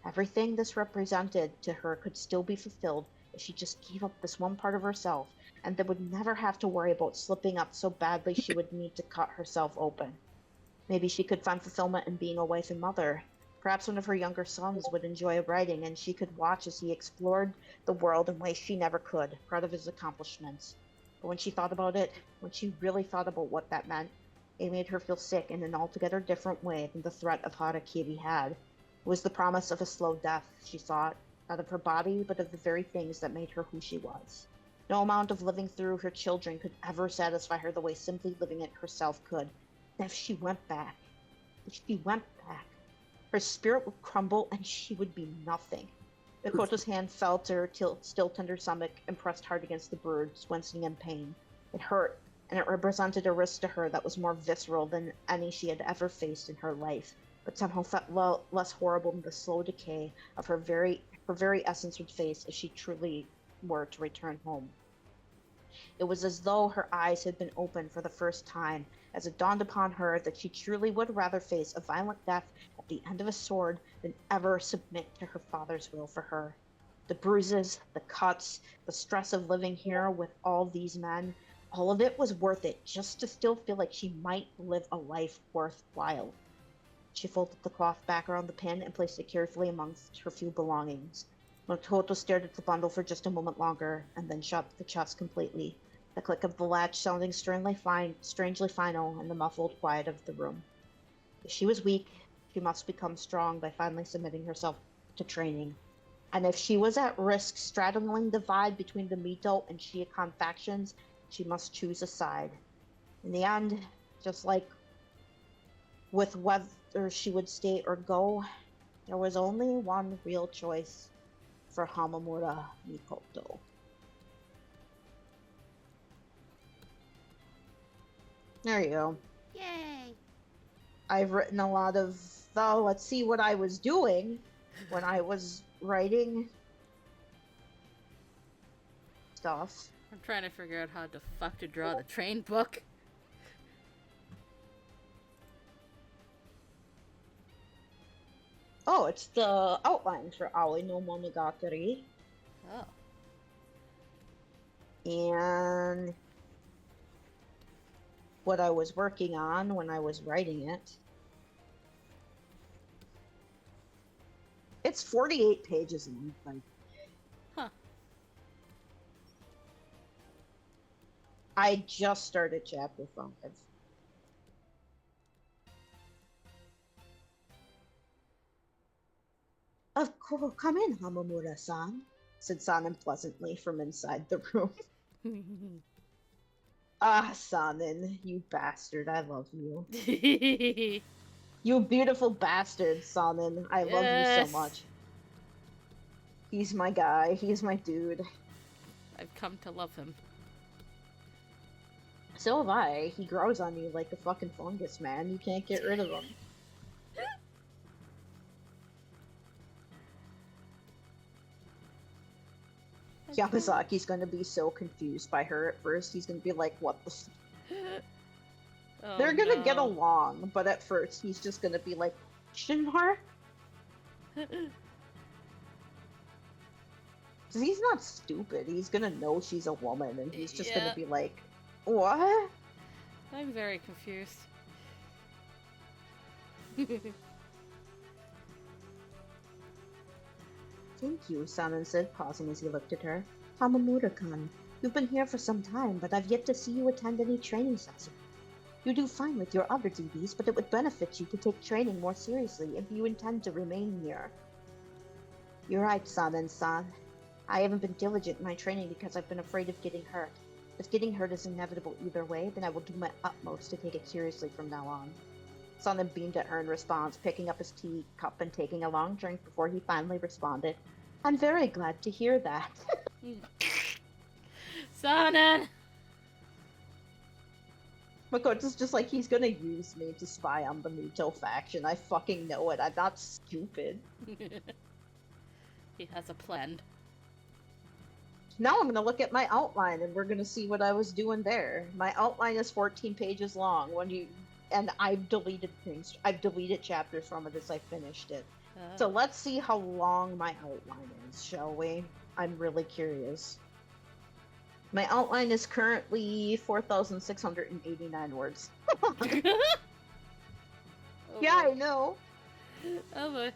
Everything this represented to her could still be fulfilled if she just gave up this one part of herself, and then would never have to worry about slipping up so badly she would need to cut herself open. Maybe she could find fulfillment in being a wife and mother. Perhaps one of her younger sons would enjoy writing, and she could watch as he explored the world in ways she never could, proud of his accomplishments. But when she thought about it, when she really thought about what that meant, it made her feel sick in an altogether different way than the threat of harakiri had. It was the promise of a slow death, she thought, not of her body, but of the very things that made her who she was. No amount of living through her children could ever satisfy her the way simply living it herself could. And if she went back, her spirit would crumble and she would be nothing. Mikoto's hand fell to her still tender stomach and pressed hard against the bruise, wincing in pain. It hurt, and it represented a risk to her that was more visceral than any she had ever faced in her life, but somehow felt less horrible than the slow decay of her very essence would face if she truly were to return home. It was as though her eyes had been opened for the first time, as it dawned upon her that she truly would rather face a violent death at the end of a sword than ever submit to her father's will for her. The bruises, the cuts, the stress of living here with all these men, all of it was worth it just to still feel like she might live a life worthwhile. She folded the cloth back around the pin and placed it carefully amongst her few belongings. Makoto stared at the bundle for just a moment longer, and then shut the chest completely, the click of the latch sounding strangely final in the muffled quiet of the room. If she was weak, she must become strong by finally submitting herself to training. And if she was at risk straddling the divide between the Mito and Shiakon factions, she must choose a side. In the end, just like with whether she would stay or go, there was only one real choice for Hamamura Mikoto. There you go. Yay! I've written a lot of, let's see what I was doing when I was writing stuff. I'm trying to figure out how the fuck to draw the train book. Oh, it's the outline for Aoi no Monogatari. Oh. And what I was working on when I was writing it. It's 48 pages long. Like, Huh. I just started chapter 5. Of course, come in, Hamamura-san, said Sanin pleasantly from inside the room. Ah, Sanin, you bastard, I love you. You beautiful bastard, Sanin. I love you so Yes. much. He's my guy. He's my dude. I've come to love him. So have I. He grows on you like a fucking fungus, man. You can't get rid of him. Yamazaki's gonna be so confused by her at first. He's gonna be like, what the Oh, They're gonna get no. along, but at first he's just gonna be like, Shinmar? Because he's not stupid. He's gonna know she's a woman, and he's just Yeah. gonna be like, what? I'm very confused. Thank you, Sanan said, pausing as he looked at her. Hamamura-kan, you've been here for some time, but I've yet to see you attend any training session. You do fine with your other duties, but it would benefit you to take training more seriously if you intend to remain here. You're right, Sanan-san. I haven't been diligent in my training because I've been afraid of getting hurt. If getting hurt is inevitable either way, then I will do my utmost to take it seriously from now on. Sanan beamed at her in response, picking up his tea cup and taking a long drink before he finally responded. I'm very glad to hear that. Sanan! Makoto's just like, he's gonna use me to spy on the Muto faction. I fucking know it. I'm not stupid. He has a plan. Now I'm gonna look at my outline and we're gonna see what I was doing there. My outline is 14 pages long. And I've deleted things. I've deleted chapters from it as I finished it. So let's see how long my outline is, shall we? I'm really curious. My outline is currently 4,689 words. Oh Yeah, boy. I know. Oh boy.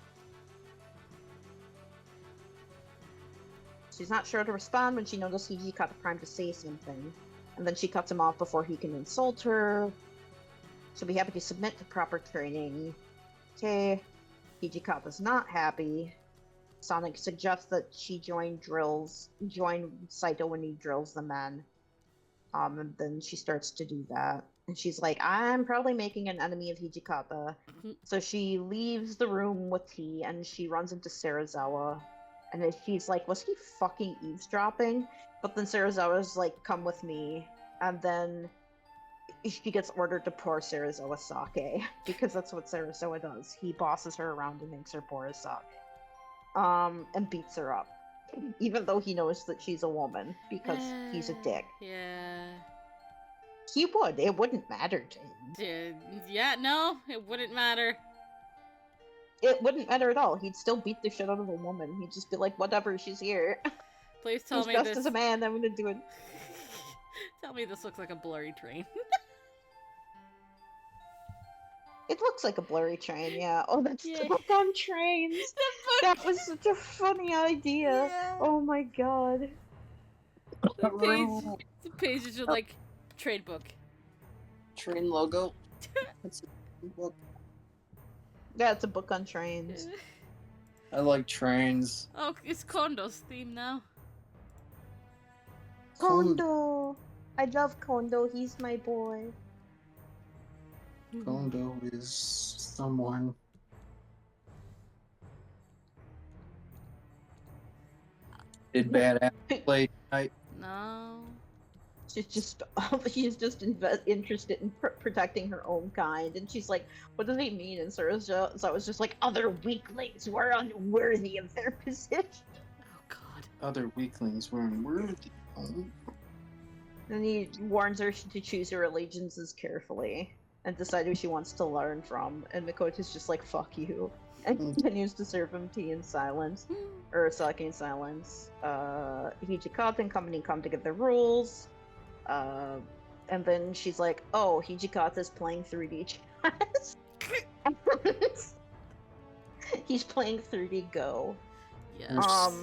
She's not sure to respond when she noticed Hiji cut the prime to say something. And then she cuts him off before he can insult her. She'll be happy to submit to proper training. Okay. Hijikata's not happy. Sonic suggests that she join Saito when he drills the men. And then she starts to do that. And she's like, I'm probably making an enemy of Hijikata. So she leaves the room with tea and she runs into Sarazawa. And then she's like, was he fucking eavesdropping? But then Sarazawa's like, come with me. And then she gets ordered to pour Sarazawa sake. Because that's what Sarazawa does. He bosses her around and makes her pour his sake. And beats her up. Even though he knows that she's a woman. Because he's a dick. Yeah. He would. It wouldn't matter to him. Yeah, no, it wouldn't matter. It wouldn't matter at all. He'd still beat the shit out of a woman. He'd just be like, whatever, she's here. Please tell He's me dressed this. as a man, I'm gonna do it. Tell me this looks like a blurry train. It looks like a blurry train, yeah. Oh, that's Yeah. the book on trains. That was such a funny idea. Yeah. Oh my god. The pages are like trade book. Train logo. That's a book. Yeah, it's a book on trains. I like trains. Oh, it's Kondo's theme now. Kondo! I love Kondo, he's my boy. Kondo is someone. Did badass play tonight? No. She's just interested in protecting her own kind, and she's like, "What does he mean?" And Sarazawa was just like, "Other weaklings were unworthy of their position." Oh god. Other weaklings were unworthy. Oh. And he warns her to choose her allegiances carefully. and decide who she wants to learn from. And Makoto's just like, fuck you. And continues to serve him tea in silence. Or sake in silence. Hijikata and company come to get their rules. And then she's like, oh, Hijikata's playing 3D chess. He's playing 3D Go. Yes.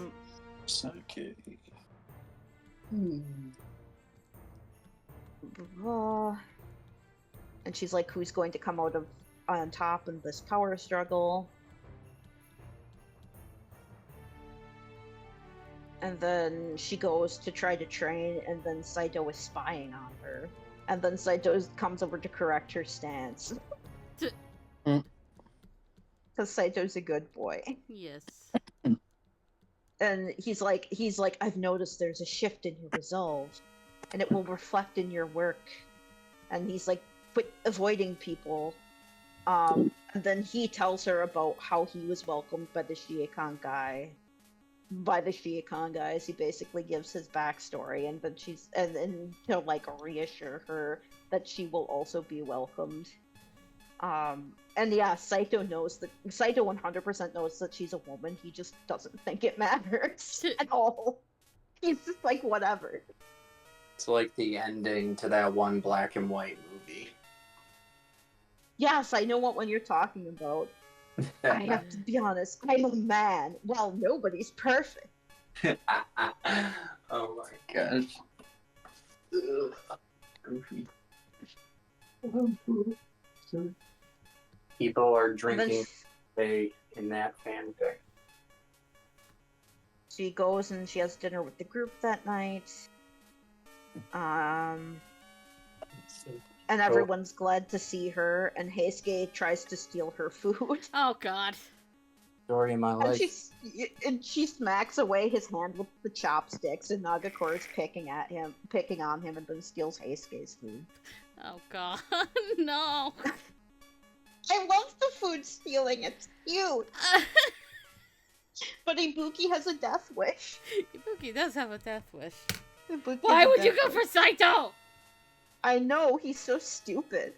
Sake. And she's like, who's going to come out on top in this power struggle? And then she goes to try to train, and then Saito is spying on her. And then Saito comes over to correct her stance. Because Saito's a good boy. Yes. And he's like, I've noticed there's a shift in your resolve, and it will reflect in your work. And he's like, quit avoiding people. And then he tells her about how he was welcomed by the Shiekan guys. He basically gives his backstory, and then and to like reassure her that she will also be welcomed. And yeah, Saito 100% knows that she's a woman. He just doesn't think it matters at all. He's just like, whatever. It's like the ending to that one black and white movie. Yes, I know what one you're talking about. I have to be honest, I'm a man. Well, nobody's perfect. Oh my gosh. Ugh. Goofy. People are drinking in that fanfic. She goes and she has dinner with the group that night. And everyone's glad to see her, and Heisuke tries to steal her food. Oh god. Story of my life. And she smacks away his hand with the chopsticks, and Nagakora's picking on him, and then steals Heisuke's food. Oh god. No. I love the food stealing, it's cute! But Ibuki has a death wish. Ibuki does have a death wish. Ibuki Why has a would you death go for Saito? I know, he's so stupid.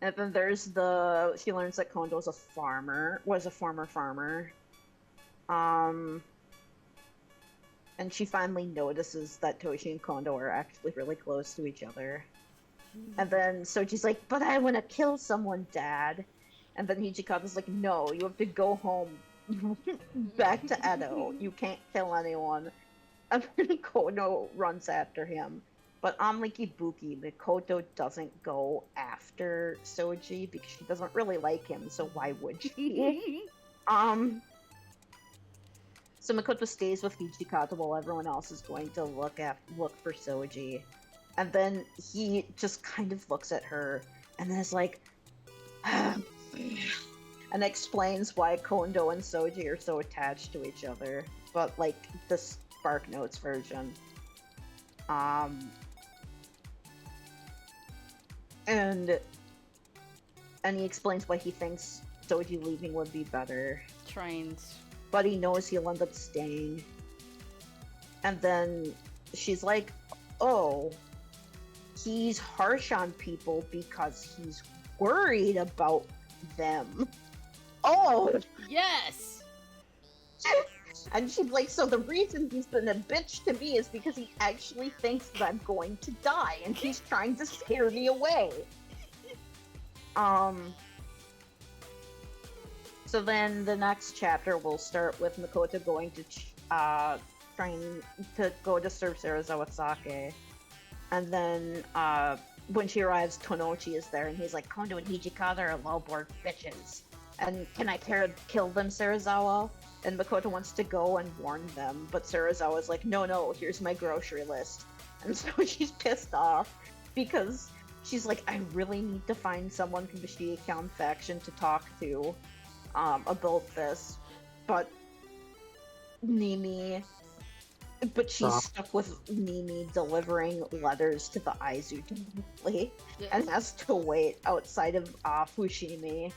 And then she learns that Kondo's was a former farmer. And she finally notices that Toshi and Kondo are actually really close to each other. And then Soji's like, but I want to kill someone, Dad. And then Hijikata's like, no, you have to go home back to Edo. You can't kill anyone. And then Kono runs after him. But unlike Ibuki, Mikoto doesn't go after Soji because she doesn't really like him, so why would she? So Mikoto stays with Hijikata while everyone else is going to look for Soji. And then he just kind of looks at her and then is like, and explains why Kondo and Soji are so attached to each other. But like the Spark Notes version. And he explains why he thinks Soji leaving would be better. Trains. But he knows he'll end up staying. And then she's like, oh, he's harsh on people because he's worried about them. Oh! Yes! And she's like, so the reason he's been a bitch to me is because he actually thinks that I'm going to die, and he's trying to scare me away. So then the next chapter will start with Makoto going to trying to go to serve Serizawa sake. And then when she arrives, Tonochi is there, and he's like, Kondo and Hijikata are low-born bitches. And can I kill them, Serizawa? And Makoto wants to go and warn them, but Serizawa's like, no, here's my grocery list. And so she's pissed off because she's like, I really need to find someone from the Shiikyan faction to talk to about this. But she's stuck with Nimi delivering letters to the Aizu directly, and has to wait outside of Fushimi,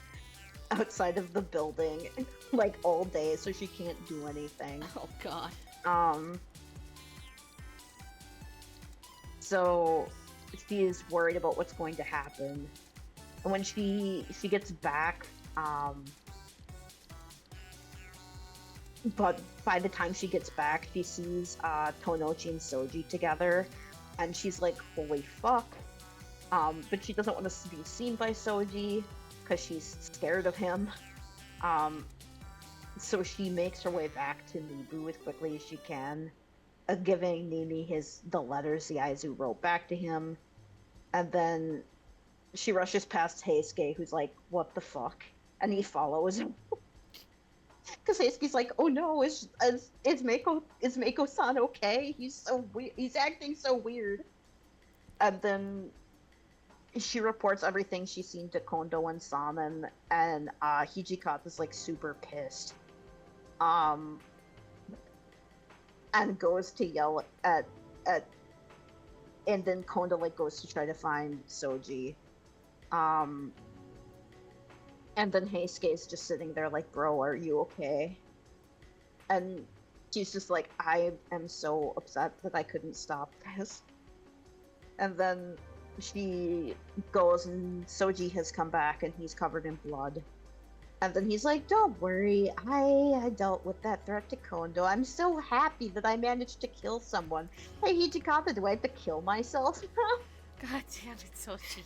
outside of the building, like all day, so she can't do anything. Oh god. So she's worried about what's going to happen. And when she gets back, but by the time she gets back, she sees Tonochi and Soji together, and she's like, "Holy fuck!" But she doesn't want to be seen by Soji because she's scared of him. So she makes her way back to Nibu as quickly as she can, giving Nimi the letters the Aizu wrote back to him, and then she rushes past Heisuke, who's like, "What the fuck?" And he follows him. Because Heisuke's like, "Oh no, is Mako-san okay? He's so weird. He's acting so weird." And then she reports everything she's seen to Kondo and Sanan, and Hijikata's like super pissed. And goes to yell at and then Kondo like goes to try to find Soji. And then Heisuke's just sitting there like, "Bro, are you okay?" And she's just like, "I am so upset that I couldn't stop this." And then she goes and Soji has come back and he's covered in blood. And then he's like, "Don't worry, I dealt with that threat to Kondo. I'm so happy that I managed to kill someone. Hey, Hijikata, do I have to kill myself?" God damn it, Sochi.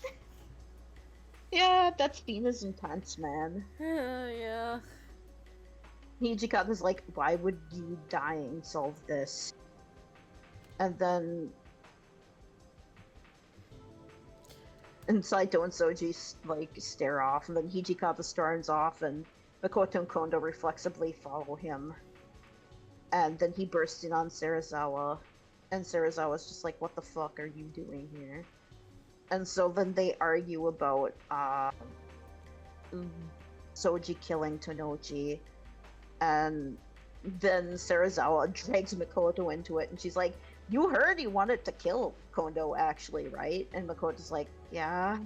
Yeah, that scene is intense, man. Yeah. Hijikata's like, "Why would you dying solve this?" And then Saito and Soji like stare off, and then Hijikata storms off, and Makoto and Kondo reflexively follow him. And then he bursts in on Serizawa, and Serizawa's just like, "What the fuck are you doing here?" And so then they argue about Soji killing Tonochi, and then Serizawa drags Makoto into it, and she's like, "You heard he wanted to kill Kondo, actually, right?" And Makoto's like, "Yeah."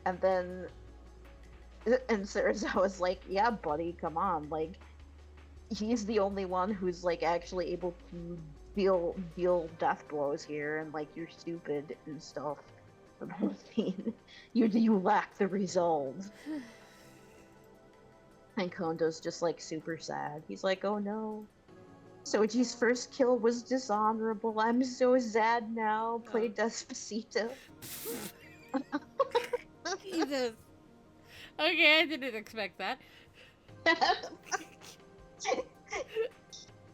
And then Serizawa's like, "Yeah, buddy, come on, like, he's the only one who's like actually able to deal death blows here, and like you're stupid and stuff." But I mean, you lack the resolve. And Kondo's just like super sad. He's like, "Oh no, Soji's first kill was dishonorable. I'm so sad now." Play Despacito. Jesus. Okay, I didn't expect that.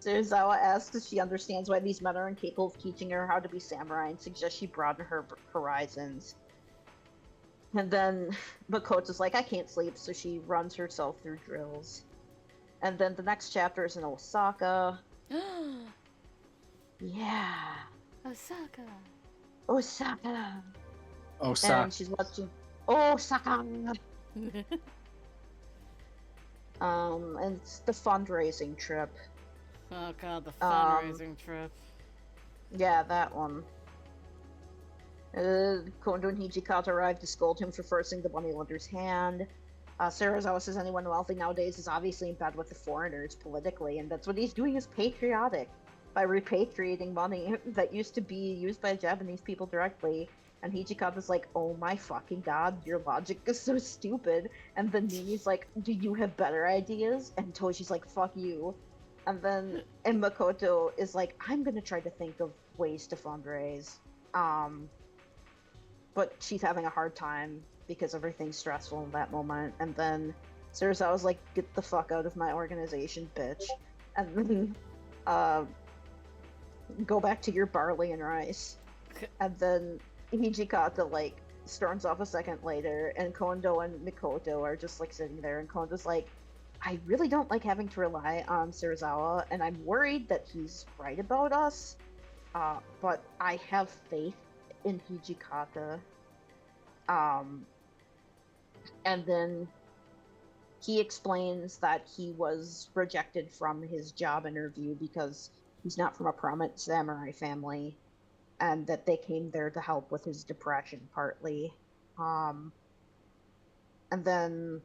Serizawa asks if she understands why these men are incapable of teaching her how to be samurai and suggests she broaden her horizons. And then Makoto's like, "I can't sleep," so she runs herself through drills. And then the next chapter is in Osaka. Yeah. Osaka. Osaka. Osaka. And she's watching Osaka. And it's the fundraising trip. Oh god, the fundraising trip. Yeah, that one. Kondo and Hijikata arrive to scold him for forcing the moneylender's hand. Serizawa says anyone wealthy nowadays is obviously in bed with the foreigners politically, and that's what he's doing is patriotic by repatriating money that used to be used by Japanese people directly. And Hijikata's like, "Oh my fucking god, your logic is so stupid." And then Nimi's like, "Do you have better ideas?" And Toshi's like, "Fuck you." And then Makoto is like, "I'm gonna try to think of ways to fundraise." But she's having a hard time because everything's stressful in that moment. And then Serizawa's like, "Get the fuck out of my organization, bitch." And then go back to your barley and rice. And then Hijikata like storms off a second later, and Kondo and Mikoto are just like sitting there, and Kondo's like, "I really don't like having to rely on Serizawa, and I'm worried that he's right about us, but I have faith in Hijikata." And then he explains that he was rejected from his job interview because he's not from a prominent samurai family, and that they came there to help with his depression partly. And then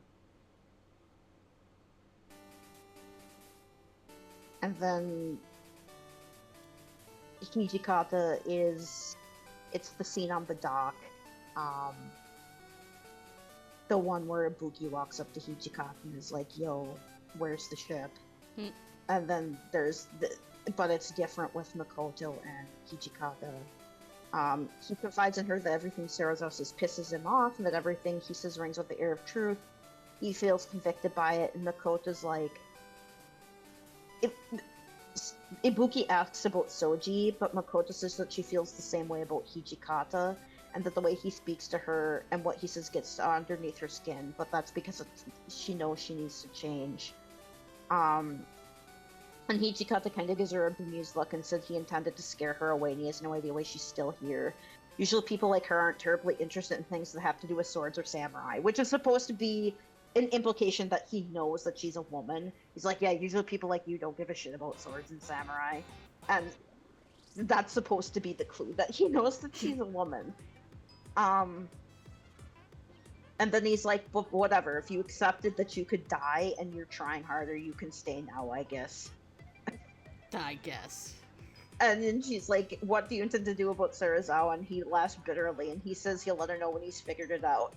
Hijikata is it's the scene on the dock. Um, the one where Ibuki walks up to Hijikata and is like, "Yo, where's the ship?" Hmm. And then there's but it's different with Makoto and Hijikata. He confides in her that everything Sarazawa says pisses him off, and that everything he says rings with the air of truth. He feels convicted by it, and Makoto's like, Ibuki asks about Soji, but Makoto says that she feels the same way about Hijikata, and that the way he speaks to her and what he says gets underneath her skin, but that's because she knows she needs to change. And Hijikata kind of gives her a bemused look and said he intended to scare her away, and he has no idea why she's still here. Usually people like her aren't terribly interested in things that have to do with swords or samurai, which is supposed to be an implication that he knows that she's a woman. He's like, yeah, usually people like you don't give a shit about swords and samurai. And that's supposed to be the clue, that he knows that she's a woman. And then he's like, well, whatever, if you accepted that you could die and you're trying harder, you can stay now, I guess. I guess. And then she's like, what do you intend to do about Sarazawa? And he laughs bitterly, and he says he'll let her know when he's figured it out.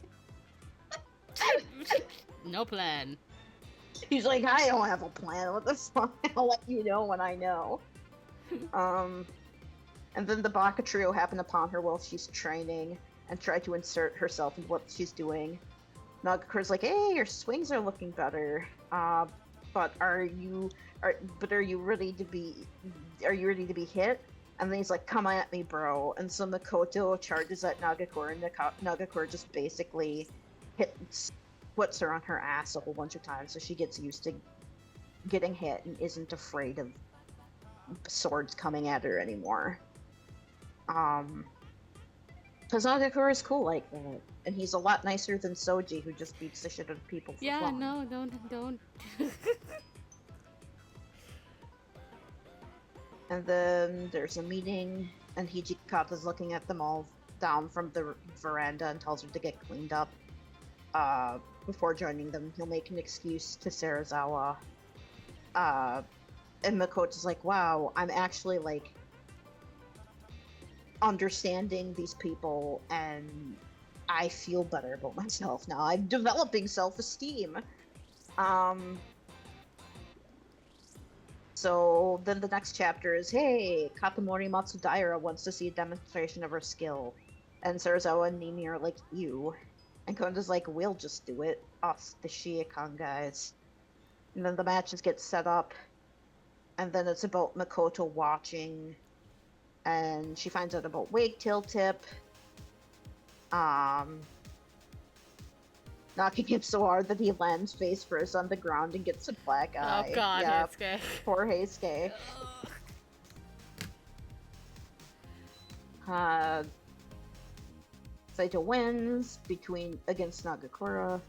No plan. He's like, I don't have a plan. What the fuck? I'll let you know when I know. And then the Baka trio happen upon her while she's training and try to insert herself in what she's doing. Nagakuro's like, hey, your swings are looking better. But are you ready to be hit? And then he's like, come at me, bro. And so Makoto charges at Nagakura, and Nagakura just basically puts her on her ass a whole bunch of times, so she gets used to getting hit and isn't afraid of swords coming at her anymore. Because Nagakura is cool like that, and he's a lot nicer than Soji, who just beats the shit out of people for fun. No, don't. And then there's a meeting, and Hijikata's looking at them all down from the veranda and tells her to get cleaned up. Before joining them, he'll make an excuse to Sarazawa. And Makoto's like, wow, I'm actually, like, understanding these people, and I feel better about myself now. I'm developing self-esteem. So then the next chapter is, hey, Katamori Matsudaira wants to see a demonstration of her skill. And Sarazawa and Nimi are like, you. And Konda's like, we'll just do it. Us, the Shiakan guys. And then the matches get set up. And then it's about Makoto watching. And she finds out about Wake Tail Tip. Knocking him so hard that he lands face first on the ground and gets a black eye. Oh god, yeah, Heisuke. poor Heisuke. Saito wins against Nagakura.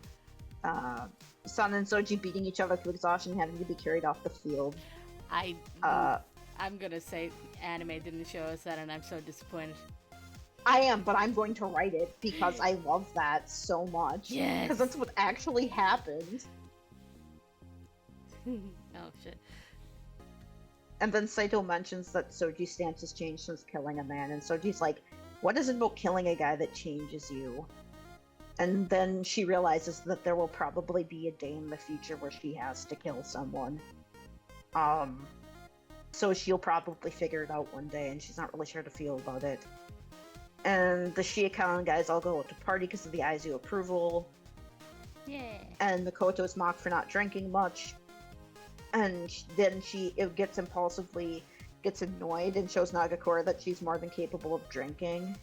San and Soji beating each other to exhaustion, having to be carried off the field. I'm gonna say anime didn't show us that, and I'm so disappointed. I am, but I'm going to write it because I love that so much. Yes. Because that's what actually happened. Oh shit. And then Saito mentions that Soji's stance has changed since killing a man, and Soji's like, what is it about killing a guy that changes you? And then she realizes that there will probably be a day in the future where she has to kill someone. So she'll probably figure it out one day, and she's not really sure how to feel about it. And the Shiakan guys all go out to party because of the Aizu approval. Yeah. And Makoto is mocked for not drinking much. And then she gets annoyed and shows Nagakura that she's more than capable of drinking.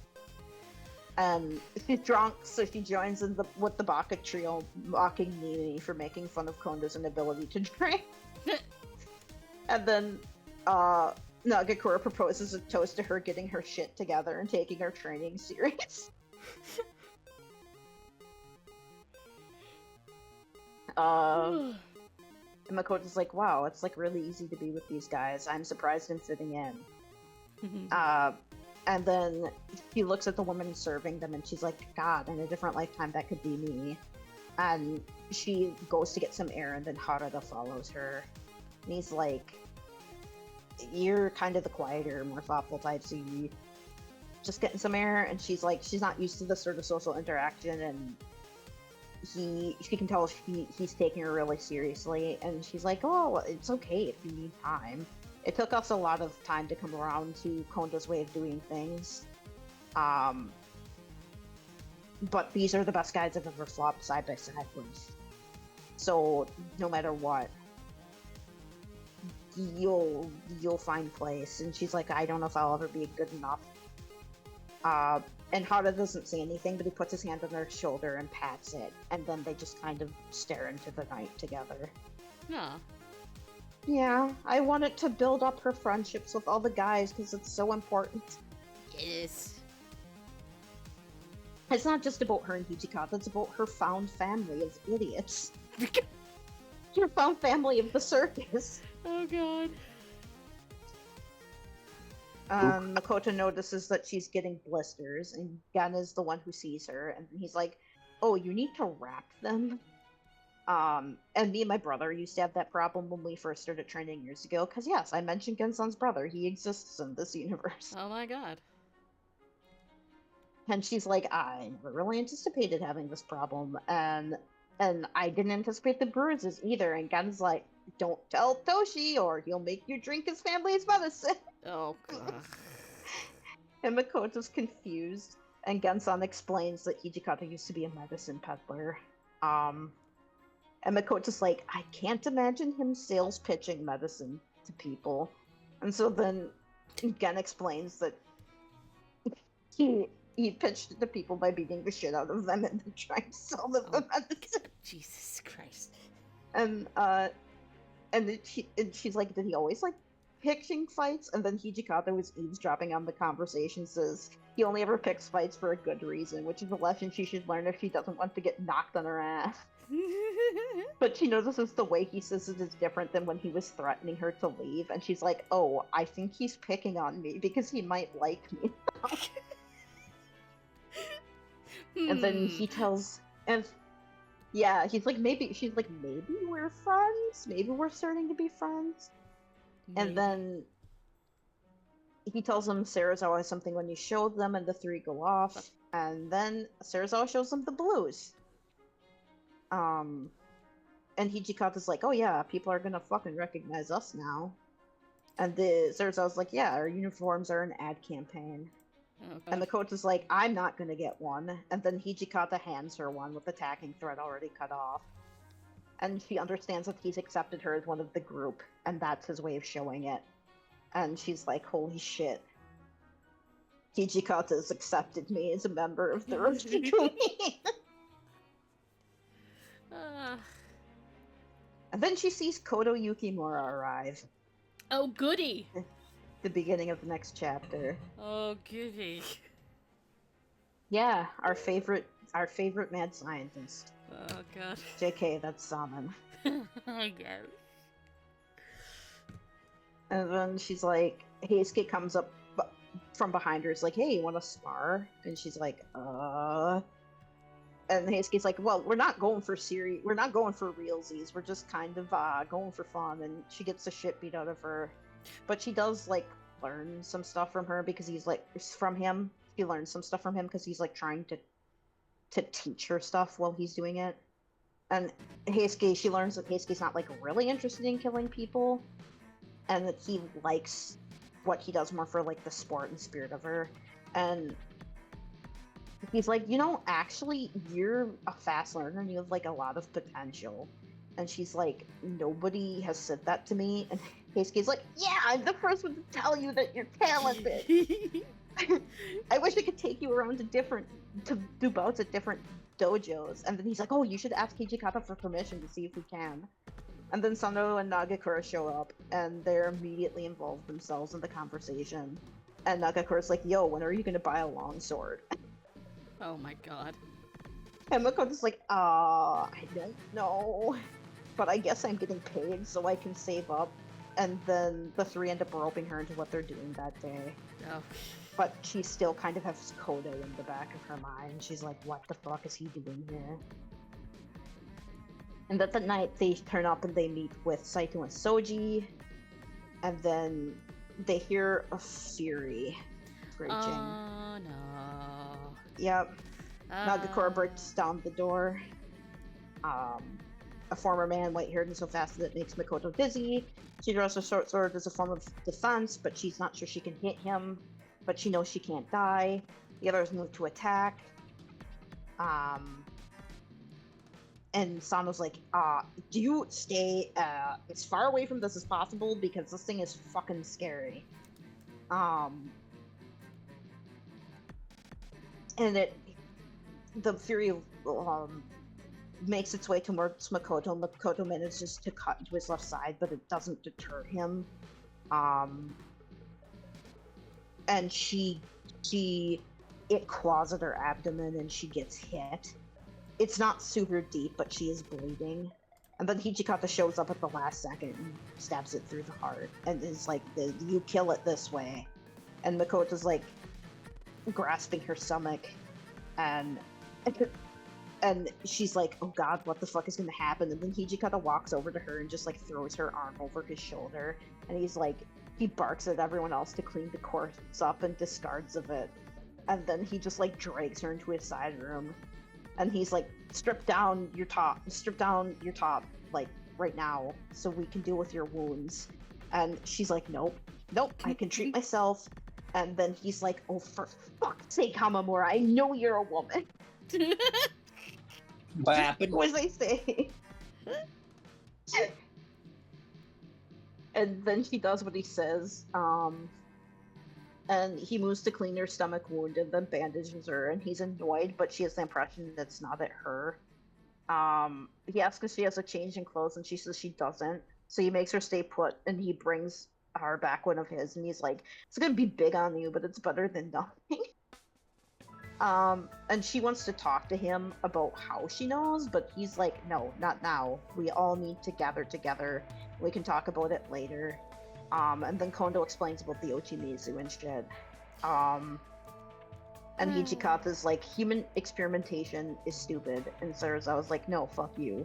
And she's drunk, so she joins in with the Baka trio, mocking Nini for making fun of Konda's inability to drink. And then Nagakura proposes a toast to her getting her shit together and taking her training serious. And Makoto's like, wow, it's like really easy to be with these guys. I'm surprised I'm fitting in. And then he looks at the woman serving them and she's like, God, in a different lifetime that could be me. And she goes to get some air and then Harada follows her. And he's like, you're kind of the quieter, more thoughtful type, so just getting some air, and she's like, she's not used to this sort of social interaction, and she can tell he's taking her really seriously, and she's like, oh, it's okay if you need time. It took us a lot of time to come around to Konda's way of doing things. But these are the best guys I've ever flopped side by side with. So no matter what, you'll find place. And she's like, I don't know if I'll ever be good enough. And Hara doesn't say anything, but he puts his hand on her shoulder and pats it, and then they just kind of stare into the night together. Huh. Yeah, I wanted to build up her friendships with all the guys because it's so important. Yes. It's not just about her and Hijikata, it's about her found family of idiots. Her found family of the circus. Oh god. Makoto notices that she's getting blisters, and Gan is the one who sees her, and he's like, oh, you need to wrap them? And me and my brother used to have that problem when we first started training years ago, because yes, I mentioned Genson's brother, he exists in this universe. Oh my god. And she's like, I never really anticipated having this problem, and I didn't anticipate the bruises either, and Gan's like, don't tell Toshi, or he'll make you drink his family's medicine. Oh god. And Makoto's confused, and Genson explains that Hijikata used to be a medicine peddler. And Makoto's like, I can't imagine him sales pitching medicine to people. And so then Gen explains that he pitched it to people by beating the shit out of them and then trying to sell them the medicine. Jesus Christ. And she's like, did he always like pitching fights? And then Hijikata was eavesdropping on the conversation, says he only ever picks fights for a good reason, which is a lesson she should learn if she doesn't want to get knocked on her ass. But she notices the way he says it is different than when he was threatening her to leave, and she's like, oh, I think he's picking on me because he might like me. And then he tells, and yeah, he's like, maybe, she's like, maybe we're friends? Maybe we're starting to be friends? And then he tells him Sarazawa has something when you show them, and the three go off. And then Sarazawa shows them the blues. And Hijikata's like, oh yeah, people are gonna fucking recognize us now. And Sarazawa's like, yeah, our uniforms are an ad campaign. Oh, And Makoto's like, I'm not gonna get one. And then Hijikata hands her one with the tacking thread already cut off. And she understands that he's accepted her as one of the group, and that's his way of showing it. And she's like, holy shit. Hijikata's accepted me as a member of the Rokigumi. And then she sees Kodo Yukimura arrive. Oh goody. The beginning of the next chapter. Oh goody. Yeah, our favorite mad scientist. Oh god. JK, that's Salmon. I guess. And then she's like, Heisuke comes up from behind her, is like, hey, you want to spar? And she's like, And Heisuke's like, well, we're not going for realsies, we're just kind of going for fun. And she gets the shit beat out of her, but she does like learn some stuff from her because he's like, from him, she learns some stuff from him because he's like trying to teach her stuff while he's doing it. And she learns that Heisuke's not like really interested in killing people, and that he likes what he does more for like the sport and spirit of her. And he's like, actually, you're a fast learner and you have like a lot of potential. And she's like, nobody has said that to me. And Heisuke's like, yeah, I'm the first one to tell you that you're talented. I wish I could take you around to do bouts at different dojos. And then he's like, oh, you should ask Hijikata for permission to see if we can. And then Sando and Nagakura show up, and they're immediately involved themselves in the conversation. And Nagakura's like, yo, when are you gonna buy a longsword? Oh my god. And Makoto's like, I don't know. But I guess I'm getting paid, so I can save up. And then the three end up roping her into what they're doing that day. Oh. But she still kind of has Kodo in the back of her mind. She's like, what the fuck is he doing here? And that night they turn up and they meet with Saito and Soji. And then they hear a fury raging. Yep. Nagakura breaks down the door. A former man, white-haired and so fast that it makes Makoto dizzy. She draws her short sword as a form of defense, but she's not sure she can hit him. But she knows she can't die. The others move to attack. And Sano's like, do you stay as far away from this as possible, because this thing is fucking scary. And the Fury makes its way towards Makoto. Makoto manages to cut into his left side, but it doesn't deter him. And it claws at her abdomen and she gets hit. It's not super deep, but she is bleeding. And then Hijikata shows up at the last second and stabs it through the heart and is like, you kill it this way. And Makoto's like grasping her stomach and she's like, oh god, what the fuck is gonna happen? And then Hijikata walks over to her and just like throws her arm over his shoulder, and he's like, he barks at everyone else to clean the corpse up and discards of it. And then he just like drags her into his side room, and he's like, strip down your top, like right now, so we can deal with your wounds. And she's like, nope, I can treat myself. And then he's like, oh, for fuck's sake, Hamamura, I know you're a woman. What happened? What was I saying? And then she does what he says, and he moves to clean her stomach wound and then bandages her, and he's annoyed, but she has the impression that it's not at her. He asks if she has a change in clothes, and she says she doesn't, so he makes her stay put, and he brings her back one of his, and he's like, it's gonna be big on you, but it's better than nothing. And she wants to talk to him about how she knows, but he's like, no, not now. We all need to gather together. We can talk about it later. And then Kondo explains about the Ochimizu and shit. And Hijikata's like, human experimentation is stupid. And Sarazawa's like, no, fuck you.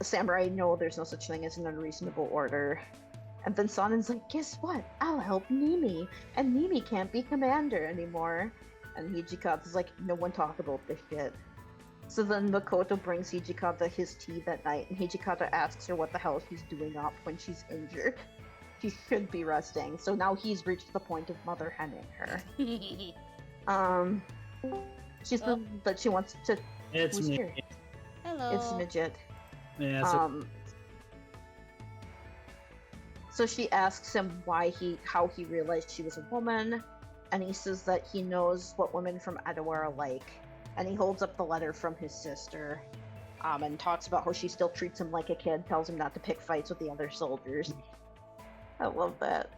Samurai, no, there's no such thing as an unreasonable order. And then Sonen's like, guess what? I'll help Nimi. And Nimi can't be commander anymore. And Hijikata's like, no one talk about this shit. So then Makoto brings Hijikata his tea that night, and Hijikata asks her what the hell she's doing up when she's injured. She should be resting. So now he's reached the point of mother henning her. She's but she wants to. It's who's me. here? Hello. It's Midget. Yeah, so So she asks him how he realized she was a woman, and he says that he knows what women from Edo are like, and he holds up the letter from his sister, and talks about how she still treats him like a kid, tells him not to pick fights with the other soldiers. I love that.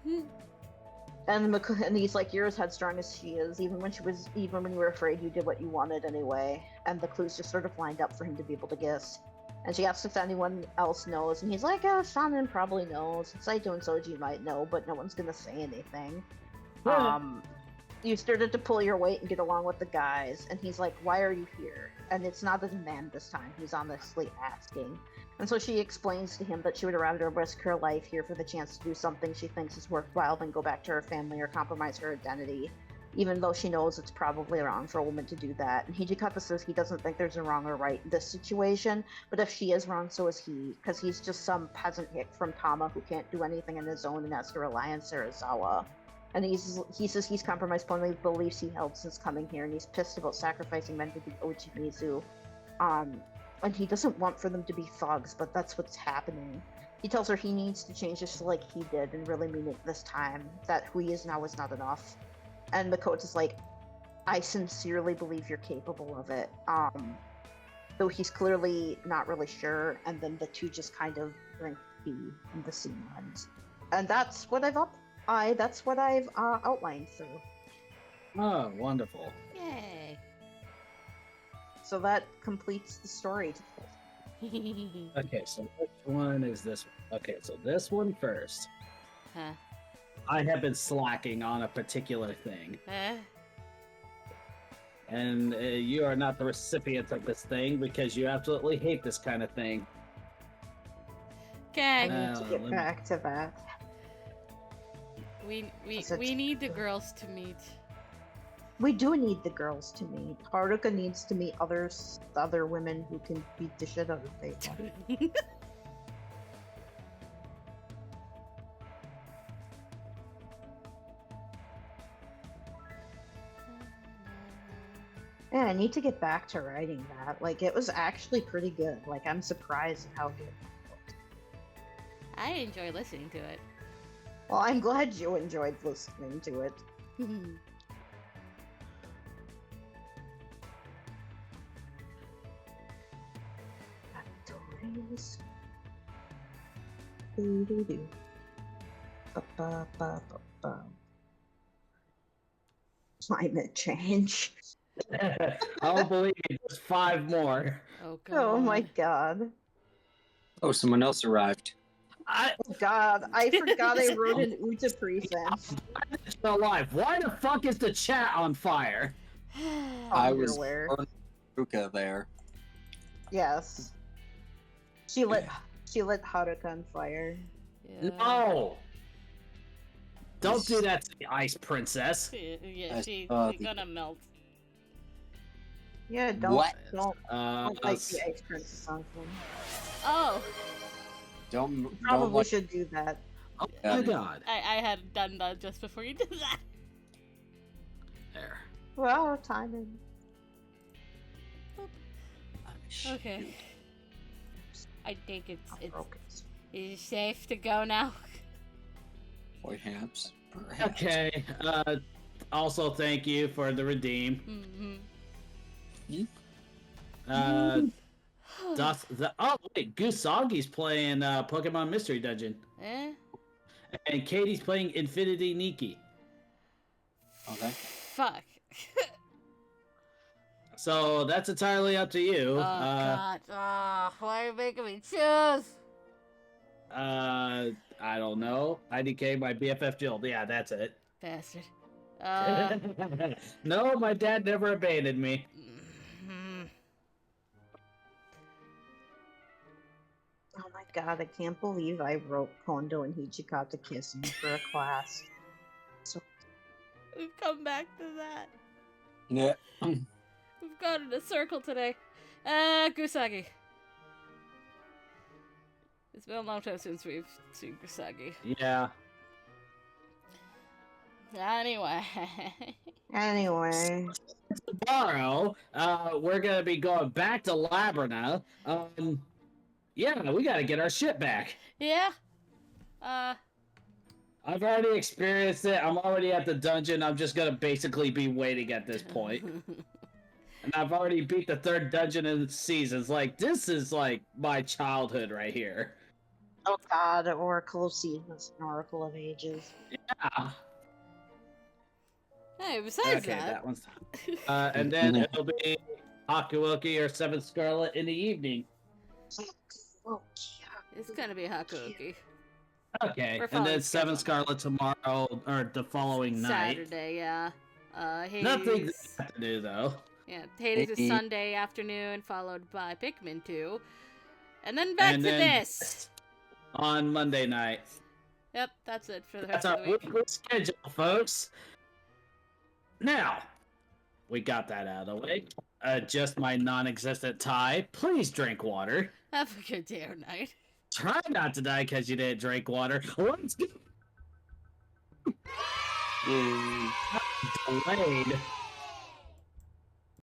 And he's like, you're as headstrong as she is, even when you were afraid, you did what you wanted anyway. And the clues just sort of lined up for him to be able to guess. And she asks if anyone else knows, and he's like, Shannen probably knows. Saito and Soji might know, but no one's gonna say anything. You started to pull your weight and get along with the guys, and he's like, why are you here? And it's not a demand this time, he's honestly asking. And so she explains to him that she would rather risk her life here for the chance to do something she thinks is worthwhile than go back to her family or compromise her identity, even though she knows it's probably wrong for a woman to do that. And Hijikata says he doesn't think there's a wrong or right in this situation, but if she is wrong, so is he, because he's just some peasant hick from Tama who can't do anything on his own and has to rely on Sarazawa. And he says he's compromised one of the beliefs he held since coming here, and he's pissed about sacrificing men to the Ochimizu. And he doesn't want for them to be thugs, but that's what's happening. He tells her he needs to change just like he did and really mean it this time, that who he is now is not enough. And Makoto's like, I sincerely believe you're capable of it. Though he's clearly not really sure, and then the two just kind of drink tea and the scene ends. And that's what I've outlined through. oh, wonderful. Yay. So that completes the story. Okay, so which one is this one? Okay, so this one first. Huh. I have been slacking on a particular thing, and you are not the recipient of this thing because you absolutely hate this kind of thing. I Okay. need to get back to that. We need the girls to meet. We do need the girls to meet. Haruka needs to meet other women who can beat the shit out of people. Yeah, I need to get back to writing that. Like, it was actually pretty good. Like, I'm surprised at how good it looked. I enjoy listening to it. Well, I'm glad you enjoyed listening to it. Factories. Doo-doo-doo. Ba-ba-ba-ba-ba. Climate change. I'll believe you. Just 5 more. Oh god. Oh my god. Oh, someone else arrived. Oh god, I forgot I wrote an Uta present. Still alive. Why the fuck is the chat on fire? I was Underwear. throwing Ruka there. Yes. She lit Haruka on fire. Yeah. No! Don't do that to the ice princess. Yeah, she's gonna melt. Yeah, don't What? don't like the ice princess on film. Oh, Don't Probably like, should do that. Oh Yeah. my god. I had done that just before you did that. There. Well, timing. Okay. I think it's Broken. is safe to go now. Perhaps. Perhaps. Okay. Also, thank you for the redeem. Oh wait, Gusagi's playing Pokemon Mystery Dungeon, Eh? and Katie's playing Infinity Nikki. Okay. Fuck. So that's entirely up to you. Oh god. Oh, why are you making me choose? I don't know. IDK, my BFF Jill. Yeah, that's it. Bastard. No, my dad never abandoned me. Oh my god, I can't believe I wrote Kondo and Hichikata kissing for a class. So We've come back to that. Yeah. We've gone in a circle today. Gusagi. It's been a long time since we've seen Gusagi. Yeah. Anyway. Tomorrow, we're gonna be going back to Labyrinth. Yeah, we gotta get our shit back. Yeah. I've already experienced it. I'm already at the dungeon. I'm just gonna basically be waiting at this point. And I've already beat the 3rd dungeon in the seasons. Like, this is like my childhood right here. oh god, Oracle of Seasons and Oracle of Ages. Yeah. Hey, besides Okay, that. that one's and then it'll be Hakuoki or 7th Scarlet in the evening. Oh, It's gonna be Hakuoki. Okay, We're and following then 7th schedule. Scarlet tomorrow, or the following night. Saturday, yeah. Hades. Nothing to do, though. Yeah, Hades is Hey. Sunday afternoon, followed by Pikmin 2. And then back And to then this! On Monday night. Yep, that's it for the That's rest our of the week. weekly schedule, folks. Now, we got that out of the way. Just my non-existent tie. Please drink water. Have a good day or night. Try not to die because you didn't drink water. Let's go. Yay. Delayed.